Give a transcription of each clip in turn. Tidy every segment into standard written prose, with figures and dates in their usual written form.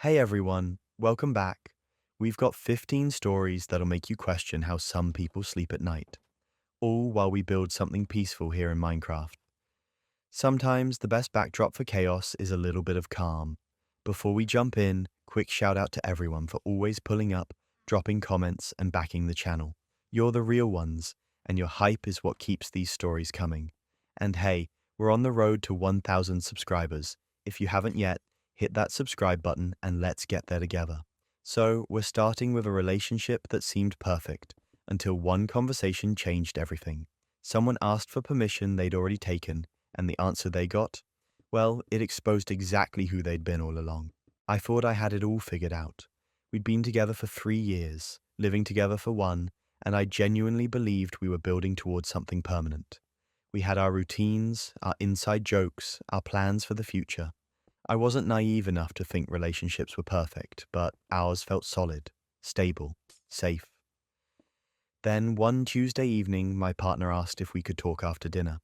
Hey everyone, welcome back. We've got 15 stories that'll make you question how some people sleep at night, all while we build something peaceful here in Minecraft. Sometimes the best backdrop for chaos is a little bit of calm. Before we jump in, quick shout out to everyone for always pulling up, dropping comments, and backing the channel. You're the real ones, and your hype is what keeps these stories coming. And hey, we're on the road to 1,000 subscribers. If you haven't yet, hit that subscribe button and let's get there together. So, we're starting with a relationship that seemed perfect until one conversation changed everything. Someone asked for permission they'd already taken, and the answer they got? Well, it exposed exactly who they'd been all along. I thought I had it all figured out. We'd been together for 3 years, living together for one, and I genuinely believed we were building towards something permanent. We had our routines, our inside jokes, our plans for the future. I wasn't naive enough to think relationships were perfect, but ours felt solid, stable, safe. Then, one Tuesday evening, my partner asked if we could talk after dinner.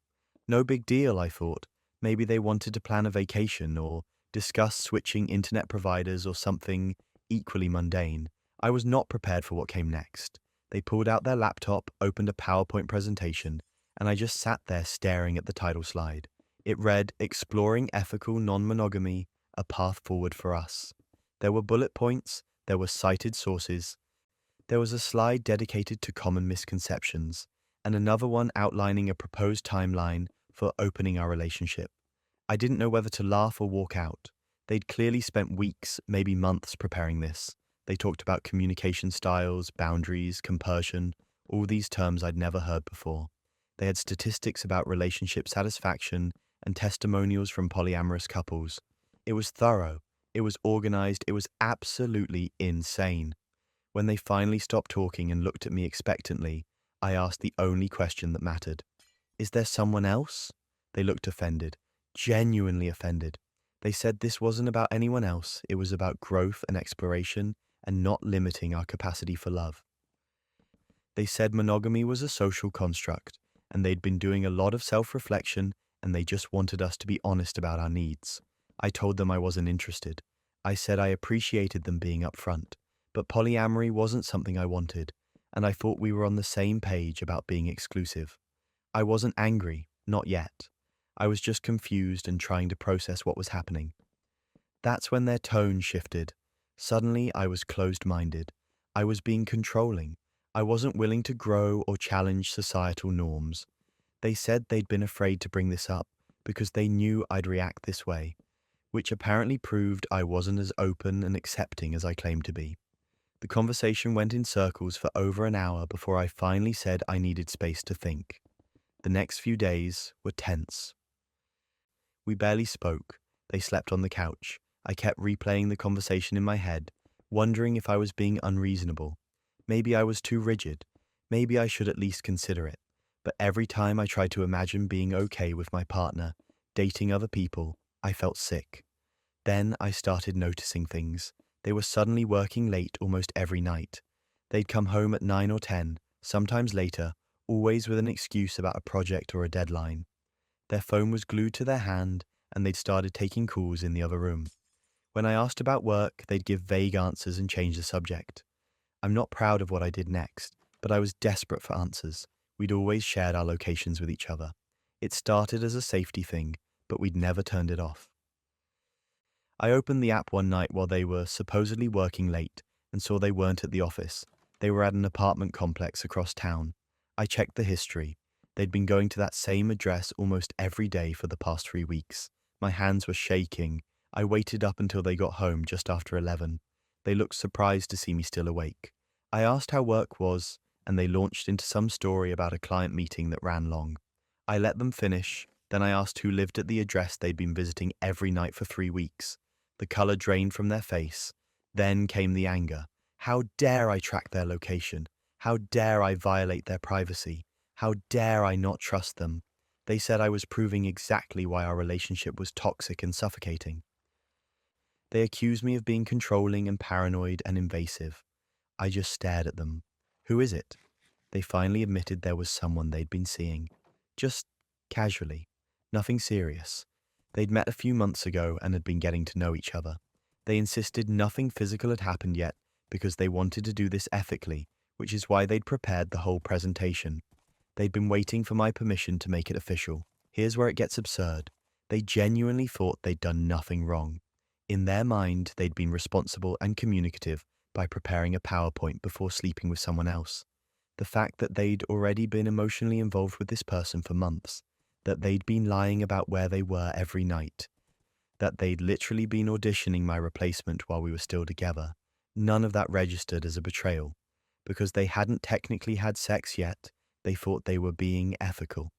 No big deal, I thought. Maybe they wanted to plan a vacation or discuss switching internet providers or something equally mundane. I was not prepared for what came next. They pulled out their laptop, opened a PowerPoint presentation, and I just sat there staring at the title slide. It read, Exploring Ethical Non-Monogamy, A Path Forward for Us. There were bullet points, there were cited sources, there was a slide dedicated to common misconceptions, and another one outlining a proposed timeline for opening our relationship. I didn't know whether to laugh or walk out. They'd clearly spent weeks, maybe months, preparing this. They talked about communication styles, boundaries, compersion, all these terms I'd never heard before. They had statistics about relationship satisfaction and testimonials from polyamorous couples. It was thorough, it was organized, it was absolutely insane. When they finally stopped talking and looked at me expectantly, I asked the only question that mattered. Is there someone else? They looked offended, genuinely offended. They said this wasn't about anyone else, it was about growth and exploration and not limiting our capacity for love. They said monogamy was a social construct, and they'd been doing a lot of self-reflection and they just wanted us to be honest about our needs. I told them I wasn't interested. I said I appreciated them being upfront, but polyamory wasn't something I wanted, and I thought we were on the same page about being exclusive. I wasn't angry, not yet. I was just confused and trying to process what was happening. That's when their tone shifted. Suddenly, I was closed-minded. I was being controlling. I wasn't willing to grow or challenge societal norms. They said they'd been afraid to bring this up because they knew I'd react this way, which apparently proved I wasn't as open and accepting as I claimed to be. The conversation went in circles for over an hour before I finally said I needed space to think. The next few days were tense. We barely spoke. They slept on the couch. I kept replaying the conversation in my head, wondering if I was being unreasonable. Maybe I was too rigid. Maybe I should at least consider it. But every time I tried to imagine being okay with my partner, dating other people, I felt sick. Then I started noticing things. They were suddenly working late almost every night. They'd come home at 9 or 10, sometimes later, always with an excuse about a project or a deadline. Their phone was glued to their hand, and they'd started taking calls in the other room. When I asked about work, they'd give vague answers and change the subject. I'm not proud of what I did next, but I was desperate for answers. We'd always shared our locations with each other. It started as a safety thing, but we'd never turned it off. I opened the app one night while they were supposedly working late and saw they weren't at the office. They were at an apartment complex across town. I checked the history. They'd been going to that same address almost every day for the past 3 weeks. My hands were shaking. I waited up until they got home just after 11. They looked surprised to see me still awake. I asked how work was, and they launched into some story about a client meeting that ran long. I let them finish, then I asked who lived at the address they'd been visiting every night for 3 weeks. The color drained from their face. Then came the anger. How dare I track their location? How dare I violate their privacy? How dare I not trust them? They said I was proving exactly why our relationship was toxic and suffocating. They accused me of being controlling and paranoid and invasive. I just stared at them. Who is it? They finally admitted there was someone they'd been seeing. Just casually. Nothing serious. They'd met a few months ago and had been getting to know each other. They insisted nothing physical had happened yet because they wanted to do this ethically, which is why they'd prepared the whole presentation. They'd been waiting for my permission to make it official. Here's where it gets absurd. They genuinely thought they'd done nothing wrong. In their mind, they'd been responsible and communicative by preparing a PowerPoint before sleeping with someone else. The fact that they'd already been emotionally involved with this person for months, that they'd been lying about where they were every night, that they'd literally been auditioning my replacement while we were still together, none of that registered as a betrayal. Because they hadn't technically had sex yet, they thought they were being ethical.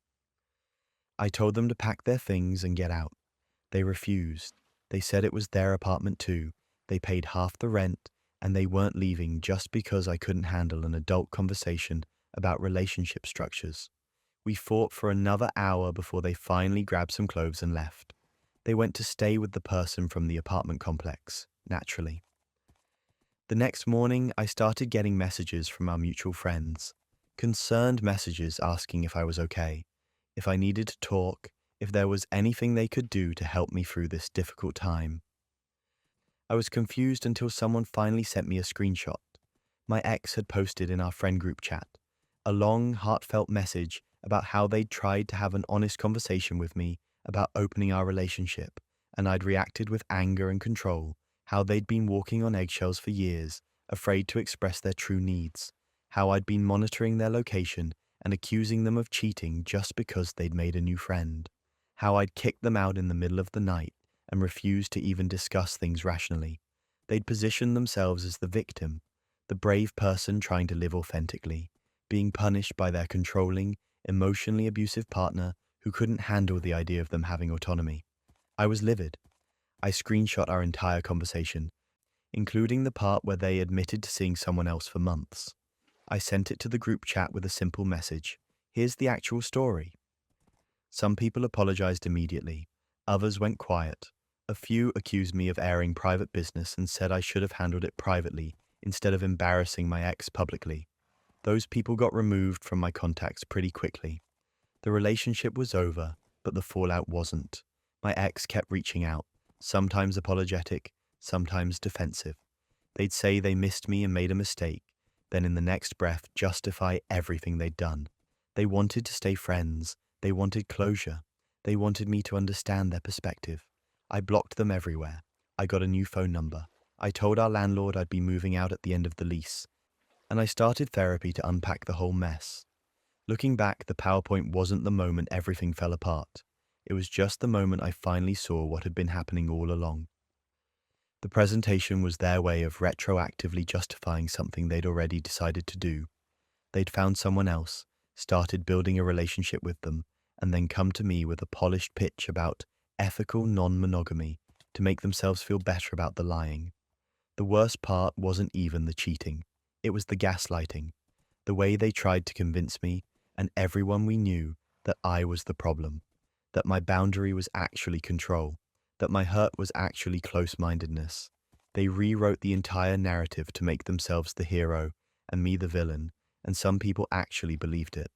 I told them to pack their things and get out. They refused. They said it was their apartment too. They paid half the rent, and they weren't leaving just because I couldn't handle an adult conversation about relationship structures. We fought for another hour before they finally grabbed some clothes and left. They went to stay with the person from the apartment complex, naturally. The next morning, I started getting messages from our mutual friends. Concerned messages asking if I was okay, if I needed to talk, if there was anything they could do to help me through this difficult time. I was confused until someone finally sent me a screenshot. My ex had posted in our friend group chat a long, heartfelt message about how they'd tried to have an honest conversation with me about opening our relationship, and I'd reacted with anger and control, how they'd been walking on eggshells for years, afraid to express their true needs, how I'd been monitoring their location and accusing them of cheating just because they'd made a new friend, how I'd kicked them out in the middle of the night and refused to even discuss things rationally. They'd positioned themselves as the victim, the brave person trying to live authentically, being punished by their controlling, emotionally abusive partner who couldn't handle the idea of them having autonomy. I was livid. I screenshot our entire conversation, including the part where they admitted to seeing someone else for months. I sent it to the group chat with a simple message. Here's the actual story. Some people apologized immediately. Others went quiet. A few accused me of airing private business and said I should have handled it privately instead of embarrassing my ex publicly. Those people got removed from my contacts pretty quickly. The relationship was over, but the fallout wasn't. My ex kept reaching out, sometimes apologetic, sometimes defensive. They'd say they missed me and made a mistake, then in the next breath justify everything they'd done. They wanted to stay friends. They wanted closure. They wanted me to understand their perspective. I blocked them everywhere. I got a new phone number. I told our landlord I'd be moving out at the end of the lease. And I started therapy to unpack the whole mess. Looking back, the PowerPoint wasn't the moment everything fell apart. It was just the moment I finally saw what had been happening all along. The presentation was their way of retroactively justifying something they'd already decided to do. They'd found someone else, started building a relationship with them, and then come to me with a polished pitch about ethical non-monogamy to make themselves feel better about the lying. The worst part wasn't even the cheating. It was the gaslighting, the way they tried to convince me and everyone we knew that I was the problem, that my boundary was actually control, that my hurt was actually close-mindedness. They rewrote the entire narrative to make themselves the hero and me the villain, and some people actually believed it.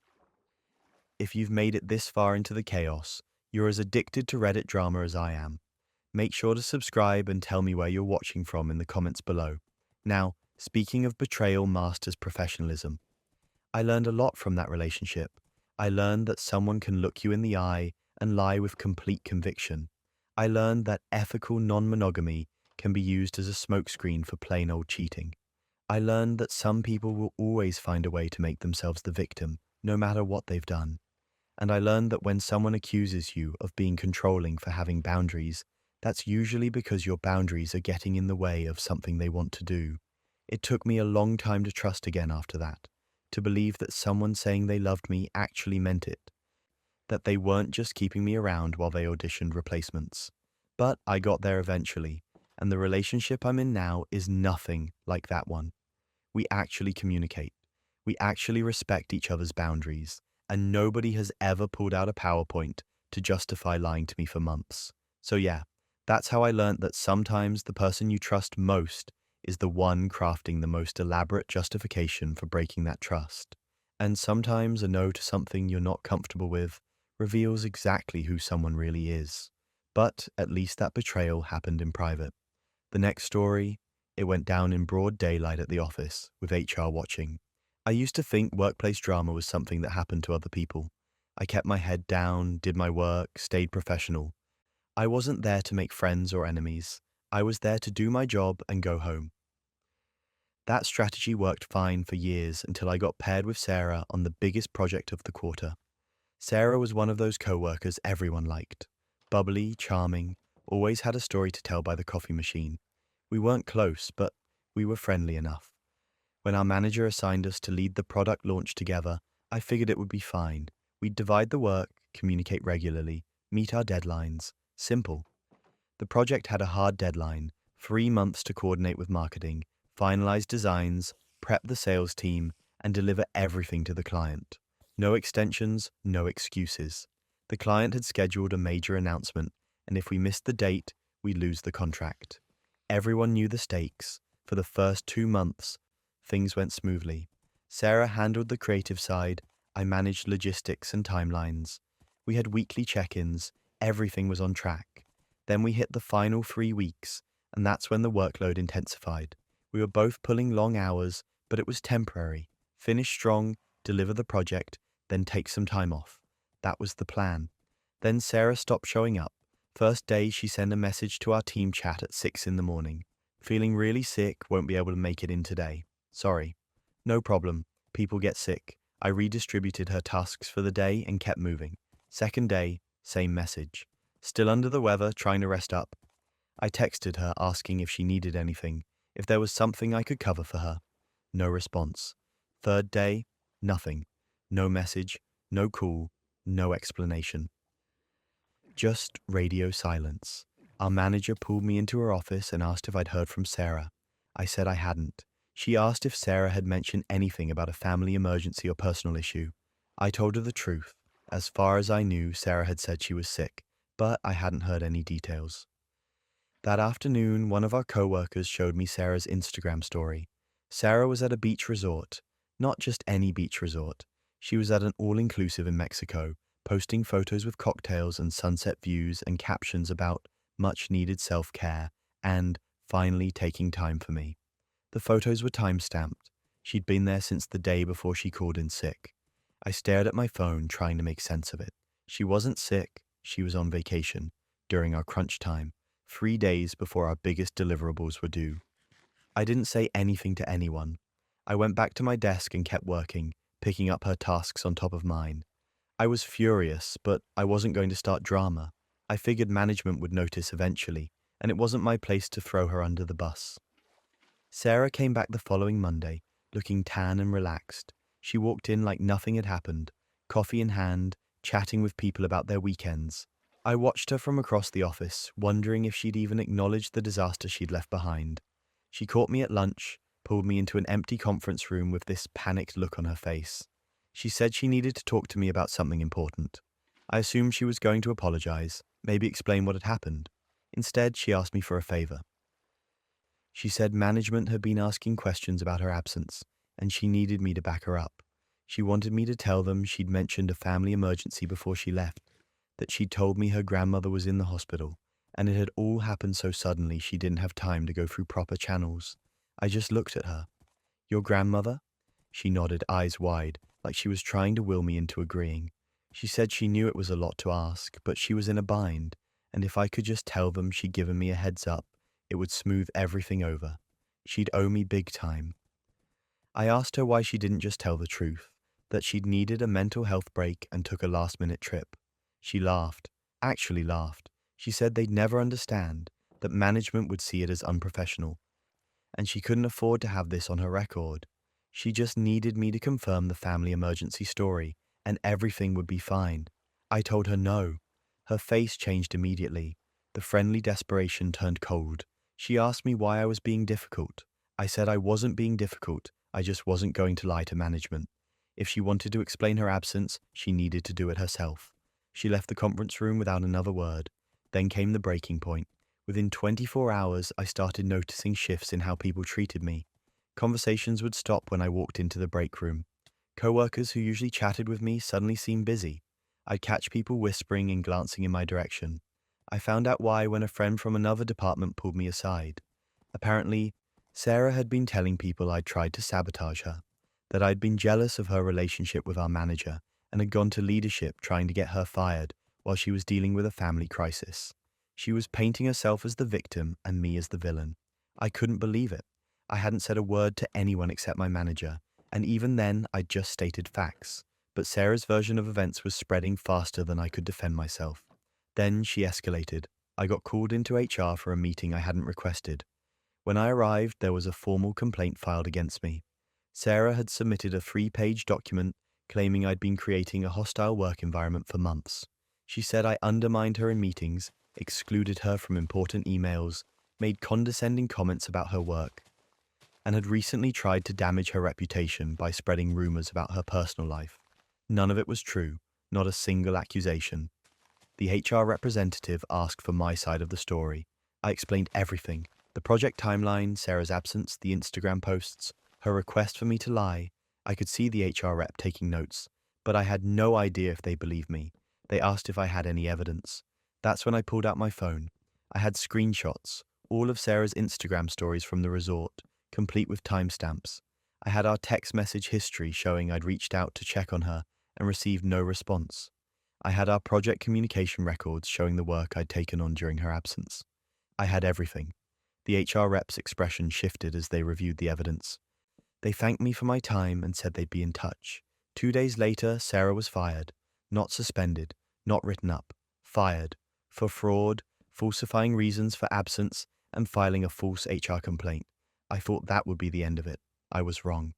If you've made it this far into the chaos, you're as addicted to Reddit drama as I am. Make sure to subscribe and tell me where you're watching from in the comments below. Now, speaking of betrayal masters professionalism, I learned a lot from that relationship. I learned that someone can look you in the eye and lie with complete conviction. I learned that ethical non-monogamy can be used as a smokescreen for plain old cheating. I learned that some people will always find a way to make themselves the victim, no matter what they've done. And I learned that when someone accuses you of being controlling for having boundaries, that's usually because your boundaries are getting in the way of something they want to do. It took me a long time to trust again after that, to believe that someone saying they loved me actually meant it, that they weren't just keeping me around while they auditioned replacements. But I got there eventually, and the relationship I'm in now is nothing like that one. We actually communicate. We actually respect each other's boundaries, and nobody has ever pulled out a PowerPoint to justify lying to me for months. So yeah, that's how I learned that sometimes the person you trust most is the one crafting the most elaborate justification for breaking that trust. And sometimes a no to something you're not comfortable with reveals exactly who someone really is. But at least that betrayal happened in private. The next story, it went down in broad daylight at the office, with HR watching. I used to think workplace drama was something that happened to other people. I kept my head down, did my work, stayed professional. I wasn't there to make friends or enemies. I was there to do my job and go home. That strategy worked fine for years until I got paired with Sarah on the biggest project of the quarter. Sarah was one of those co-workers everyone liked. Bubbly, charming, always had a story to tell by the coffee machine. We weren't close, but we were friendly enough. When our manager assigned us to lead the product launch together, I figured it would be fine. We'd divide the work, communicate regularly, meet our deadlines. Simple. The project had a hard deadline, 3 months to coordinate with marketing, finalize designs, prep the sales team, and deliver everything to the client. No extensions, no excuses. The client had scheduled a major announcement, and if we missed the date, we'd lose the contract. Everyone knew the stakes. For the first 2 months, things went smoothly. Sarah handled the creative side, I managed logistics and timelines. We had weekly check-ins, everything was on track. Then we hit the final 3 weeks, and that's when the workload intensified. We were both pulling long hours, but it was temporary. Finish strong, deliver the project, then take some time off. That was the plan. Then Sarah stopped showing up. First day, she sent a message to our team chat at 6 in the morning. Feeling really sick, won't be able to make it in today. Sorry. No problem. People get sick. I redistributed her tasks for the day and kept moving. Second day, same message. Still under the weather, trying to rest up. I texted her asking if she needed anything, if there was something I could cover for her. No response. Third day, nothing. No message, no call, no explanation. Just radio silence. Our manager pulled me into her office and asked if I'd heard from Sarah. I said I hadn't. She asked if Sarah had mentioned anything about a family emergency or personal issue. I told her the truth. As far as I knew, Sarah had said she was sick, but I hadn't heard any details. That afternoon, one of our co-workers showed me Sarah's Instagram story. Sarah was at a beach resort. Not just any beach resort. She was at an all-inclusive in Mexico, posting photos with cocktails and sunset views and captions about much-needed self-care and finally taking time for me. The photos were time-stamped. She'd been there since the day before she called in sick. I stared at my phone, trying to make sense of it. She wasn't sick. She was on vacation, during our crunch time, 3 days before our biggest deliverables were due. I didn't say anything to anyone. I went back to my desk and kept working, picking up her tasks on top of mine. I was furious, but I wasn't going to start drama. I figured management would notice eventually, and it wasn't my place to throw her under the bus. Sarah came back the following Monday, looking tan and relaxed. She walked in like nothing had happened, coffee in hand, chatting with people about their weekends. I watched her from across the office, wondering if she'd even acknowledged the disaster she'd left behind. She caught me at lunch, pulled me into an empty conference room with this panicked look on her face. She said she needed to talk to me about something important. I assumed she was going to apologize, maybe explain what had happened. Instead, she asked me for a favor. She said management had been asking questions about her absence, and she needed me to back her up. She wanted me to tell them she'd mentioned a family emergency before she left, that she'd told me her grandmother was in the hospital, and it had all happened so suddenly she didn't have time to go through proper channels. I just looked at her. Your grandmother? She nodded, eyes wide, like she was trying to will me into agreeing. She said she knew it was a lot to ask, but she was in a bind, and if I could just tell them she'd given me a heads up, it would smooth everything over. She'd owe me big time. I asked her why she didn't just tell the truth, that she'd needed a mental health break and took a last-minute trip. She laughed, actually laughed. She said they'd never understand, that management would see it as unprofessional, and she couldn't afford to have this on her record. She just needed me to confirm the family emergency story, and everything would be fine. I told her no. Her face changed immediately. The friendly desperation turned cold. She asked me why I was being difficult. I said I wasn't being difficult, I just wasn't going to lie to management. If she wanted to explain her absence, she needed to do it herself. She left the conference room without another word. Then came the breaking point. Within 24 hours, I started noticing shifts in how people treated me. Conversations would stop when I walked into the break room. Co-workers who usually chatted with me suddenly seemed busy. I'd catch people whispering and glancing in my direction. I found out why when a friend from another department pulled me aside. Apparently, Sarah had been telling people I'd tried to sabotage her, that I'd been jealous of her relationship with our manager and had gone to leadership trying to get her fired while she was dealing with a family crisis. She was painting herself as the victim and me as the villain. I couldn't believe it. I hadn't said a word to anyone except my manager, and even then I'd just stated facts. But Sarah's version of events was spreading faster than I could defend myself. Then she escalated. I got called into HR for a meeting I hadn't requested. When I arrived, there was a formal complaint filed against me. Sarah had submitted a 3-page document claiming I'd been creating a hostile work environment for months. She said I undermined her in meetings, excluded her from important emails, made condescending comments about her work, and had recently tried to damage her reputation by spreading rumors about her personal life. None of it was true, not a single accusation. The HR representative asked for my side of the story. I explained everything: the project timeline, Sarah's absence, the Instagram posts, her request for me to lie. I could see the HR rep taking notes, but I had no idea if they believed me. They asked if I had any evidence. That's when I pulled out my phone. I had screenshots, all of Sarah's Instagram stories from the resort, complete with timestamps. I had our text message history showing I'd reached out to check on her and received no response. I had our project communication records showing the work I'd taken on during her absence. I had everything. The HR rep's expression shifted as they reviewed the evidence. They thanked me for my time and said they'd be in touch. 2 days later, Sarah was fired. Not suspended, not written up. Fired. For fraud, falsifying reasons for absence, and filing a false HR complaint. I thought that would be the end of it. I was wrong.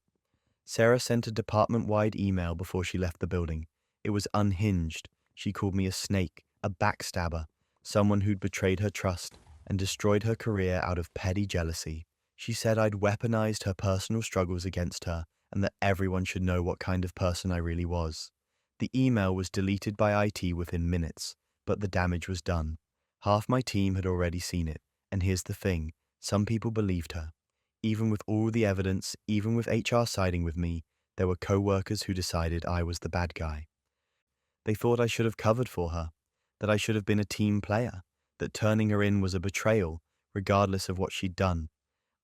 Sarah sent a department-wide email before she left the building. It was unhinged. She called me a snake, a backstabber, someone who'd betrayed her trust and destroyed her career out of petty jealousy. She said I'd weaponized her personal struggles against her and that everyone should know what kind of person I really was. The email was deleted by IT within minutes, but the damage was done. Half my team had already seen it, and here's the thing: some people believed her. Even with all the evidence, even with HR siding with me, there were co-workers who decided I was the bad guy. They thought I should have covered for her, that I should have been a team player, that turning her in was a betrayal, regardless of what she'd done.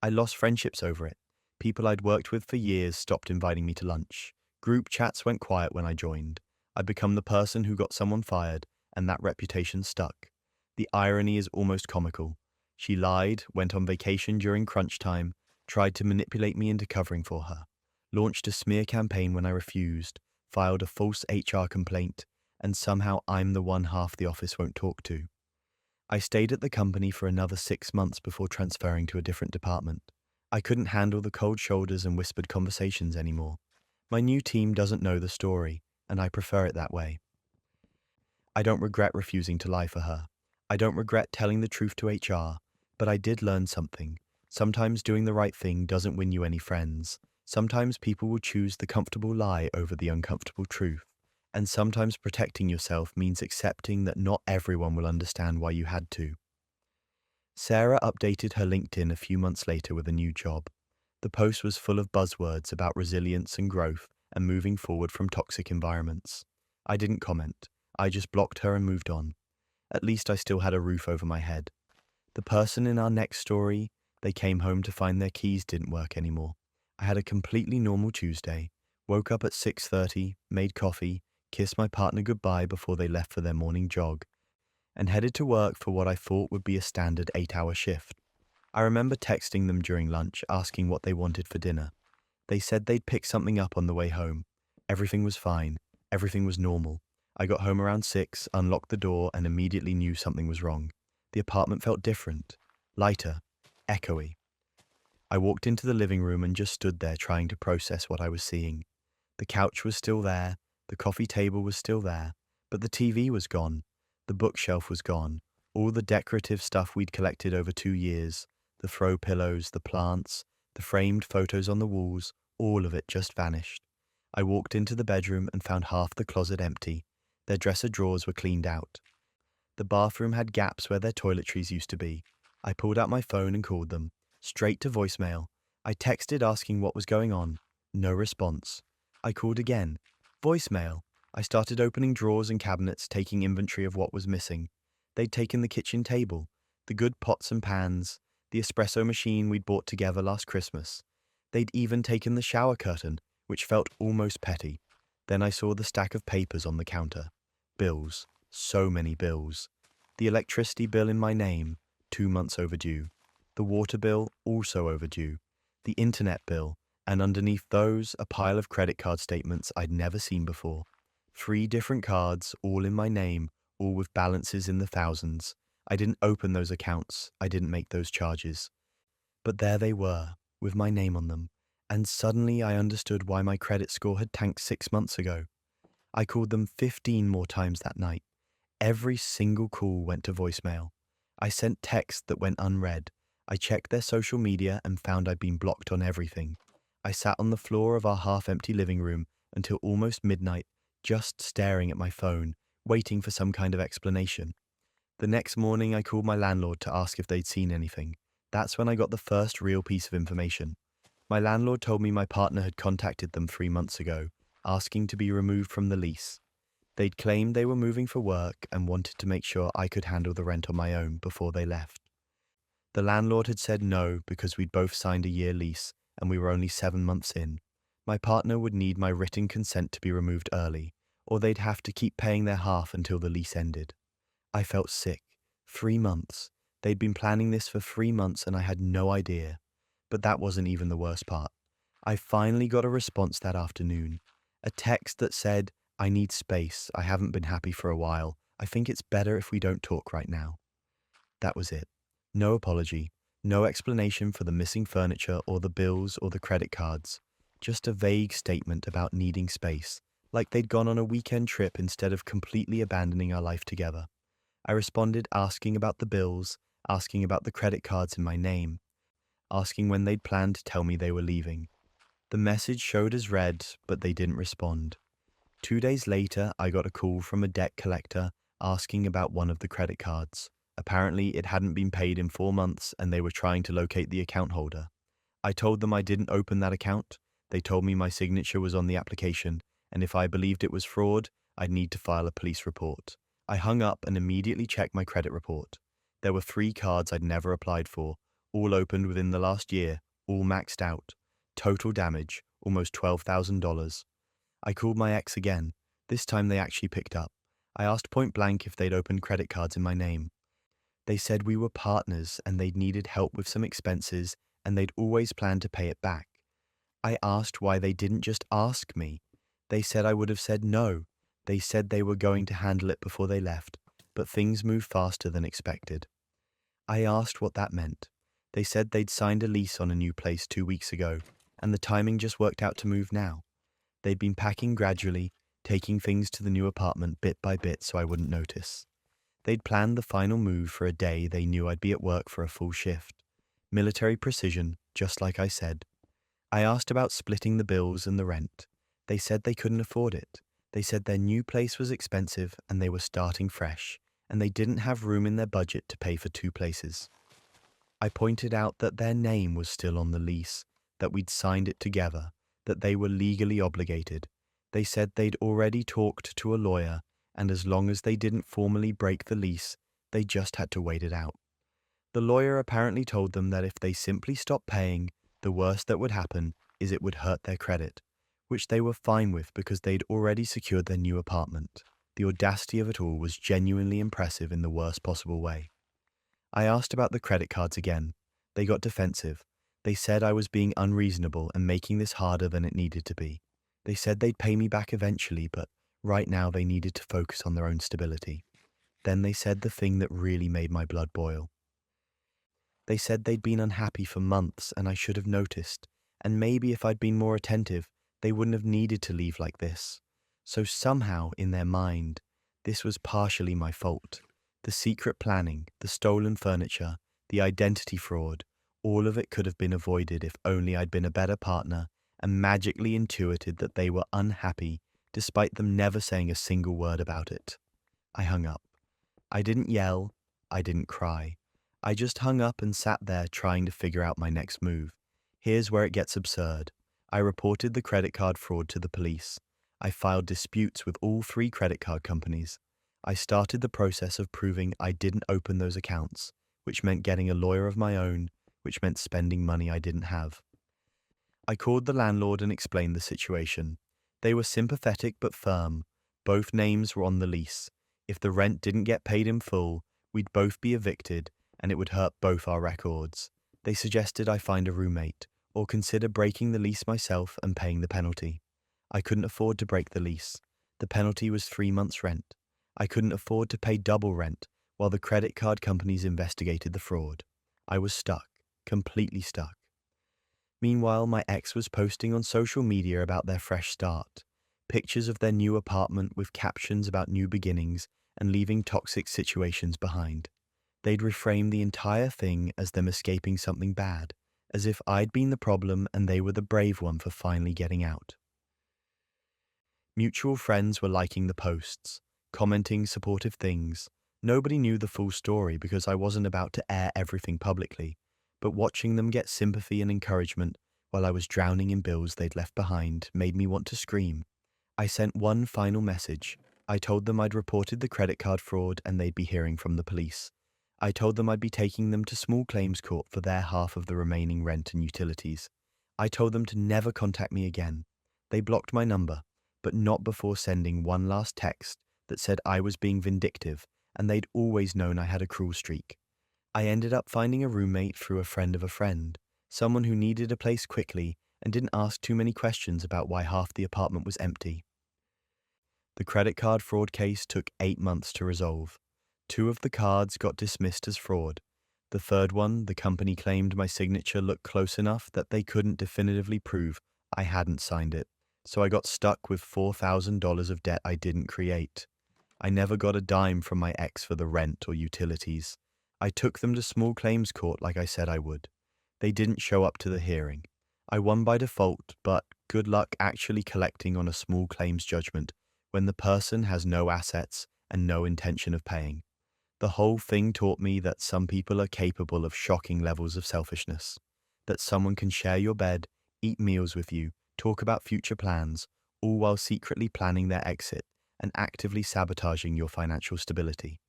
I lost friendships over it. People I'd worked with for years stopped inviting me to lunch. Group chats went quiet when I joined. I'd become the person who got someone fired, and that reputation stuck. The irony is almost comical. She lied, went on vacation during crunch time, tried to manipulate me into covering for her, launched a smear campaign when I refused, filed a false HR complaint, and somehow I'm the one half the office won't talk to. I stayed at the company for another 6 months before transferring to a different department. I couldn't handle the cold shoulders and whispered conversations anymore. My new team doesn't know the story, and I prefer it that way. I don't regret refusing to lie for her. I don't regret telling the truth to HR, but I did learn something. Sometimes doing the right thing doesn't win you any friends. Sometimes people will choose the comfortable lie over the uncomfortable truth. And sometimes protecting yourself means accepting that not everyone will understand why you had to. Sarah updated her LinkedIn a few months later with a new job. The post was full of buzzwords about resilience and growth and moving forward from toxic environments. I didn't comment. I just blocked her and moved on. At least I still had a roof over my head. The person in our next story, they came home to find their keys didn't work anymore. I had a completely normal Tuesday. Woke up at 6:30, made coffee, kissed my partner goodbye before they left for their morning jog, and headed to work for what I thought would be a standard 8-hour shift. I remember texting them during lunch, asking what they wanted for dinner. They said they'd pick something up on the way home. Everything was fine. Everything was normal. I got home around 6, unlocked the door, and immediately knew something was wrong. The apartment felt different, lighter, echoey. I walked into the living room and just stood there trying to process what I was seeing. The couch was still there, the coffee table was still there, but the TV was gone. The bookshelf was gone. All the decorative stuff we'd collected over 2 years, the throw pillows, the plants, the framed photos on the walls, all of it just vanished. I walked into the bedroom and found half the closet empty. Their dresser drawers were cleaned out. The bathroom had gaps where their toiletries used to be. I pulled out my phone and called them. Straight to voicemail. I texted asking what was going on. No response. I called again. Voicemail. I started opening drawers and cabinets, taking inventory of what was missing. They'd taken the kitchen table, the good pots and pans, the espresso machine we'd bought together last Christmas. They'd even taken the shower curtain, which felt almost petty. Then I saw the stack of papers on the counter. Bills. So many bills. The electricity bill in my name, 2 months overdue. The water bill, also overdue. The internet bill, and underneath those, a pile of credit card statements I'd never seen before. 3 different cards, all in my name, all with balances in the thousands. I didn't open those accounts, I didn't make those charges. But there they were, with my name on them, and suddenly I understood why my credit score had tanked 6 months ago. I called them 15 more times that night. Every single call went to voicemail. I sent texts that went unread. I checked their social media and found I'd been blocked on everything. I sat on the floor of our half-empty living room until almost midnight, just staring at my phone, waiting for some kind of explanation. The next morning, I called my landlord to ask if they'd seen anything. That's when I got the first real piece of information. My landlord told me my partner had contacted them 3 months ago, asking to be removed from the lease. They'd claimed they were moving for work and wanted to make sure I could handle the rent on my own before they left. The landlord had said no because we'd both signed a year lease and we were only 7 months in. My partner would need my written consent to be removed early, or they'd have to keep paying their half until the lease ended. I felt sick. 3 months. They'd been planning this for 3 months and I had no idea. But that wasn't even the worst part. I finally got a response that afternoon. A text that said, "I need space. I haven't been happy for a while. I think it's better if we don't talk right now." That was it. No apology. No explanation for the missing furniture or the bills or the credit cards. Just a vague statement about needing space, like they'd gone on a weekend trip instead of completely abandoning our life together. I responded asking about the bills, asking about the credit cards in my name, asking when they'd planned to tell me they were leaving. The message showed as read, but they didn't respond. 2 days later, I got a call from a debt collector asking about one of the credit cards. Apparently, it hadn't been paid in 4 months and they were trying to locate the account holder. I told them I didn't open that account. They told me my signature was on the application, and if I believed it was fraud, I'd need to file a police report. I hung up and immediately checked my credit report. There were 3 cards I'd never applied for, all opened within the last year, all maxed out. Total damage, almost $12,000. I called my ex again. This time they actually picked up. I asked point blank if they'd opened credit cards in my name. They said we were partners and they'd needed help with some expenses and they'd always planned to pay it back. I asked why they didn't just ask me. They said I would have said no. They said they were going to handle it before they left, but things moved faster than expected. I asked what that meant. They said they'd signed a lease on a new place 2 weeks ago, and the timing just worked out to move now. They'd been packing gradually, taking things to the new apartment bit by bit so I wouldn't notice. They'd planned the final move for a day they knew I'd be at work for a full shift. Military precision, just like I said. I asked about splitting the bills and the rent. They said they couldn't afford it. They said their new place was expensive and they were starting fresh, and they didn't have room in their budget to pay for 2 places. I pointed out that their name was still on the lease, that we'd signed it together, that they were legally obligated. They said they'd already talked to a lawyer, and as long as they didn't formally break the lease, they just had to wait it out. The lawyer apparently told them that if they simply stopped paying, the worst that would happen is it would hurt their credit, which they were fine with because they'd already secured their new apartment. The audacity of it all was genuinely impressive in the worst possible way. I asked about the credit cards again. They got defensive. They said I was being unreasonable and making this harder than it needed to be. They said they'd pay me back eventually, but right now they needed to focus on their own stability. Then they said the thing that really made my blood boil. They said they'd been unhappy for months and I should have noticed, and maybe if I'd been more attentive, they wouldn't have needed to leave like this. So somehow, in their mind, this was partially my fault. The secret planning, the stolen furniture, the identity fraud, all of it could have been avoided if only I'd been a better partner and magically intuited that they were unhappy despite them never saying a single word about it. I hung up. I didn't yell. I didn't cry. I just hung up and sat there trying to figure out my next move. Here's where it gets absurd. I reported the credit card fraud to the police. I filed disputes with all 3 credit card companies. I started the process of proving I didn't open those accounts, which meant getting a lawyer of my own, which meant spending money I didn't have. I called the landlord and explained the situation. They were sympathetic but firm. Both names were on the lease. If the rent didn't get paid in full, we'd both be evicted, and it would hurt both our records. They suggested I find a roommate, or consider breaking the lease myself and paying the penalty. I couldn't afford to break the lease. The penalty was 3 months' rent. I couldn't afford to pay double rent while the credit card companies investigated the fraud. I was stuck, completely stuck. Meanwhile, my ex was posting on social media about their fresh start, pictures of their new apartment with captions about new beginnings and leaving toxic situations behind. They'd reframed the entire thing as them escaping something bad, as if I'd been the problem and they were the brave one for finally getting out. Mutual friends were liking the posts, commenting supportive things. Nobody knew the full story because I wasn't about to air everything publicly, but watching them get sympathy and encouragement while I was drowning in bills they'd left behind made me want to scream. I sent one final message. I told them I'd reported the credit card fraud and they'd be hearing from the police. I told them I'd be taking them to small claims court for their half of the remaining rent and utilities. I told them to never contact me again. They blocked my number, but not before sending one last text that said I was being vindictive and they'd always known I had a cruel streak. I ended up finding a roommate through a friend of a friend, someone who needed a place quickly and didn't ask too many questions about why half the apartment was empty. The credit card fraud case took 8 months to resolve. 2 of the cards got dismissed as fraud. The third one, the company claimed my signature looked close enough that they couldn't definitively prove I hadn't signed it, so I got stuck with $4,000 of debt I didn't create. I never got a dime from my ex for the rent or utilities. I took them to small claims court like I said I would. They didn't show up to the hearing. I won by default, but good luck actually collecting on a small claims judgment when the person has no assets and no intention of paying. The whole thing taught me that some people are capable of shocking levels of selfishness, that someone can share your bed, eat meals with you, talk about future plans, all while secretly planning their exit and actively sabotaging your financial stability.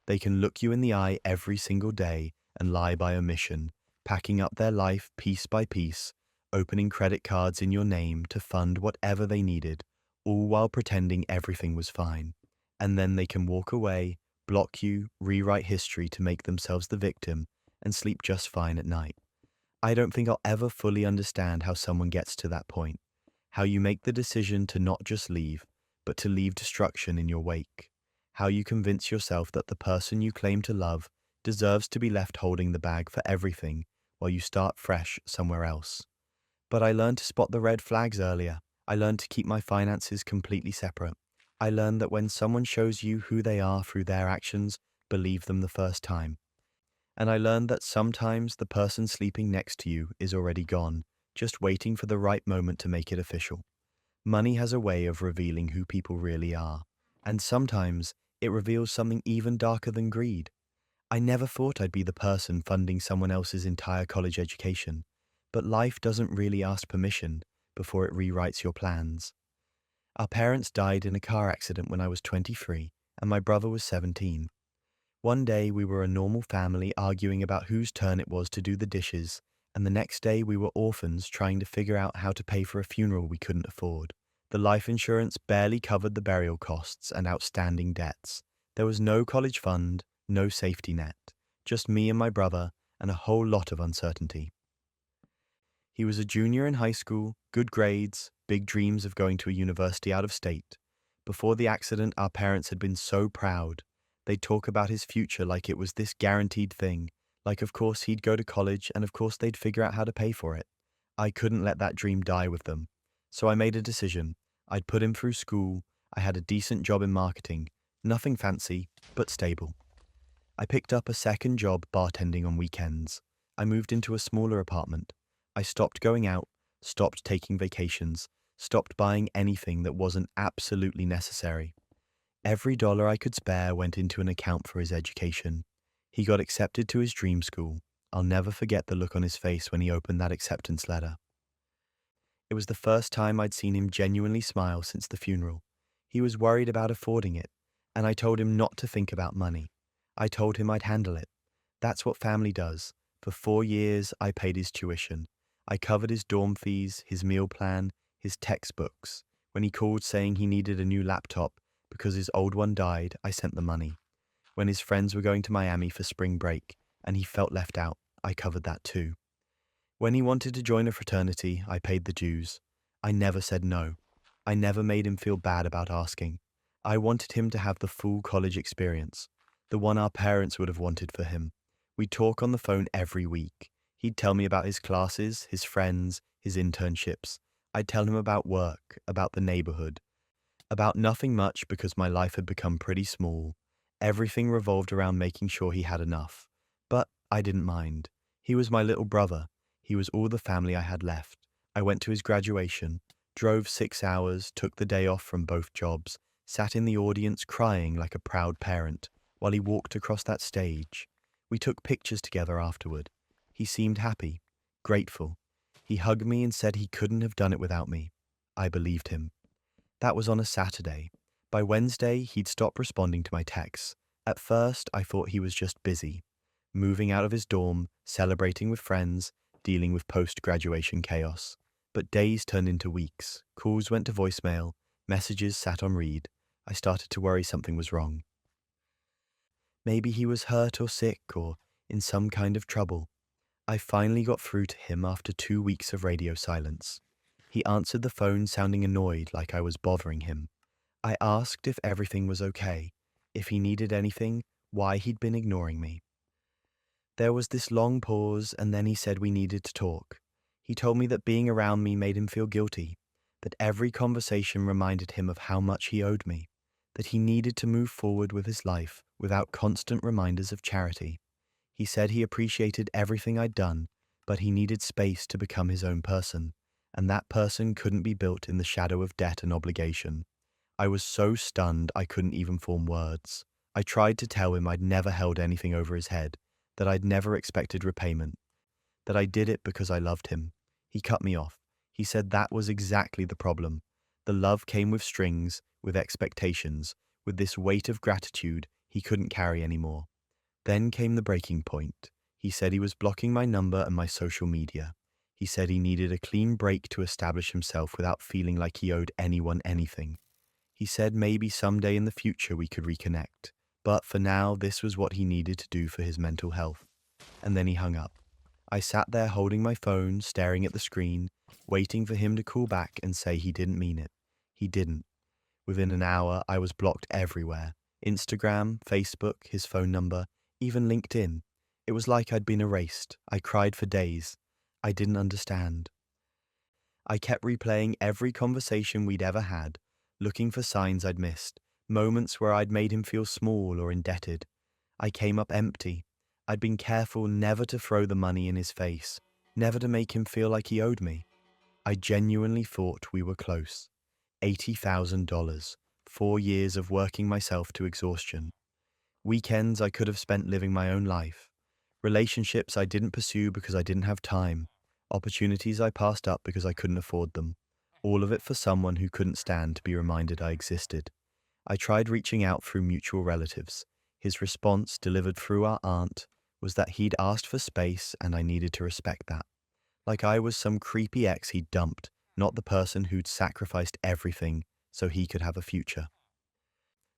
They can look you in the eye every single day and lie by omission, packing up their life piece by piece, opening credit cards in your name to fund whatever they needed, all while pretending everything was fine. And then they can walk away, block you, rewrite history to make themselves the victim, and sleep just fine at night. I don't think I'll ever fully understand how someone gets to that point, how you make the decision to not just leave, but to leave destruction in your wake, how you convince yourself that the person you claim to love deserves to be left holding the bag for everything while you start fresh somewhere else. But I learned to spot the red flags earlier. I learned to keep my finances completely separate. I learned that when someone shows you who they are through their actions, believe them the first time. And I learned that sometimes the person sleeping next to you is already gone, just waiting for the right moment to make it official. Money has a way of revealing who people really are, and sometimes it reveals something even darker than greed. I never thought I'd be the person funding someone else's entire college education, but life doesn't really ask permission before it rewrites your plans. Our parents died in a car accident when I was 23, and my brother was 17. One day we were a normal family arguing about whose turn it was to do the dishes, and the next day we were orphans trying to figure out how to pay for a funeral we couldn't afford. The life insurance barely covered the burial costs and outstanding debts. There was no college fund, no safety net, just me and my brother, and a whole lot of uncertainty. He was a junior in high school, good grades, big dreams of going to a university out of state. Before the accident, our parents had been so proud. They'd talk about his future like it was this guaranteed thing, like of course he'd go to college and of course they'd figure out how to pay for it. I couldn't let that dream die with them. So I made a decision. I'd put him through school. I had a decent job in marketing, nothing fancy, but stable. I picked up a second job bartending on weekends. I moved into a smaller apartment. I stopped going out, stopped taking vacations, stopped buying anything that wasn't absolutely necessary. Every dollar I could spare went into an account for his education. He got accepted to his dream school. I'll never forget the look on his face when he opened that acceptance letter. It was the first time I'd seen him genuinely smile since the funeral. He was worried about affording it, and I told him not to think about money. I told him I'd handle it. That's what family does. For 4 years, I paid his tuition. I covered his dorm fees, his meal plan, his textbooks. When he called saying he needed a new laptop because his old one died, I sent the money. When his friends were going to Miami for spring break and he felt left out, I covered that too. When he wanted to join a fraternity, I paid the dues. I never said no. I never made him feel bad about asking. I wanted him to have the full college experience, the one our parents would have wanted for him. We'd talk on the phone every week. He'd tell me about his classes, his friends, his internships. I'd tell him about work, about the neighborhood, about nothing much because my life had become pretty small. Everything revolved around making sure he had enough. But I didn't mind. He was my little brother. He was all the family I had left. I went to his graduation, drove 6 hours, took the day off from both jobs, sat in the audience crying like a proud parent while he walked across that stage. We took pictures together afterward. He seemed happy, grateful. He hugged me and said he couldn't have done it without me. I believed him. That was on a Saturday. By Wednesday, he'd stopped responding to my texts. At first, I thought he was just busy, moving out of his dorm, celebrating with friends, dealing with post-graduation chaos. But days turned into weeks. Calls went to voicemail, messages sat on read. I started to worry something was wrong. Maybe he was hurt or sick or in some kind of trouble. I finally got through to him after 2 weeks of radio silence. He answered the phone sounding annoyed like I was bothering him. I asked if everything was okay, if he needed anything, why he'd been ignoring me. There was this long pause and then he said we needed to talk. He told me that being around me made him feel guilty, that every conversation reminded him of how much he owed me, that he needed to move forward with his life without constant reminders of charity. He said he appreciated everything I'd done, but he needed space to become his own person, and that person couldn't be built in the shadow of debt and obligation. I was so stunned I couldn't even form words. I tried to tell him I'd never held anything over his head, that I'd never expected repayment, that I did it because I loved him. He cut me off. He said that was exactly the problem. The love came with strings, with expectations, with this weight of gratitude he couldn't carry anymore. Then came the breaking point. He said he was blocking my number and my social media. He said he needed a clean break to establish himself without feeling like he owed anyone anything. He said maybe someday in the future we could reconnect, but for now this was what he needed to do for his mental health. And then he hung up. I sat there holding my phone, staring at the screen, waiting for him to call back and say he didn't mean it. He didn't. Within an hour, I was blocked everywhere. Instagram, Facebook, his phone number, even LinkedIn. It was like I'd been erased. I cried for days. I didn't understand. I kept replaying every conversation we'd ever had, looking for signs I'd missed, moments where I'd made him feel small or indebted. I came up empty. I'd been careful never to throw the money in his face, never to make him feel like he owed me. I genuinely thought we were close. $80,000, 4 years of working myself to exhaustion. Weekends I could have spent living my own life. Relationships I didn't pursue because I didn't have time. Opportunities I passed up because I couldn't afford them. All of it for someone who couldn't stand to be reminded I existed. I tried reaching out through mutual relatives. His response, delivered through our aunt, was that he'd asked for space and I needed to respect that. Like I was some creepy ex he'd dumped, not the person who'd sacrificed everything so he could have a future.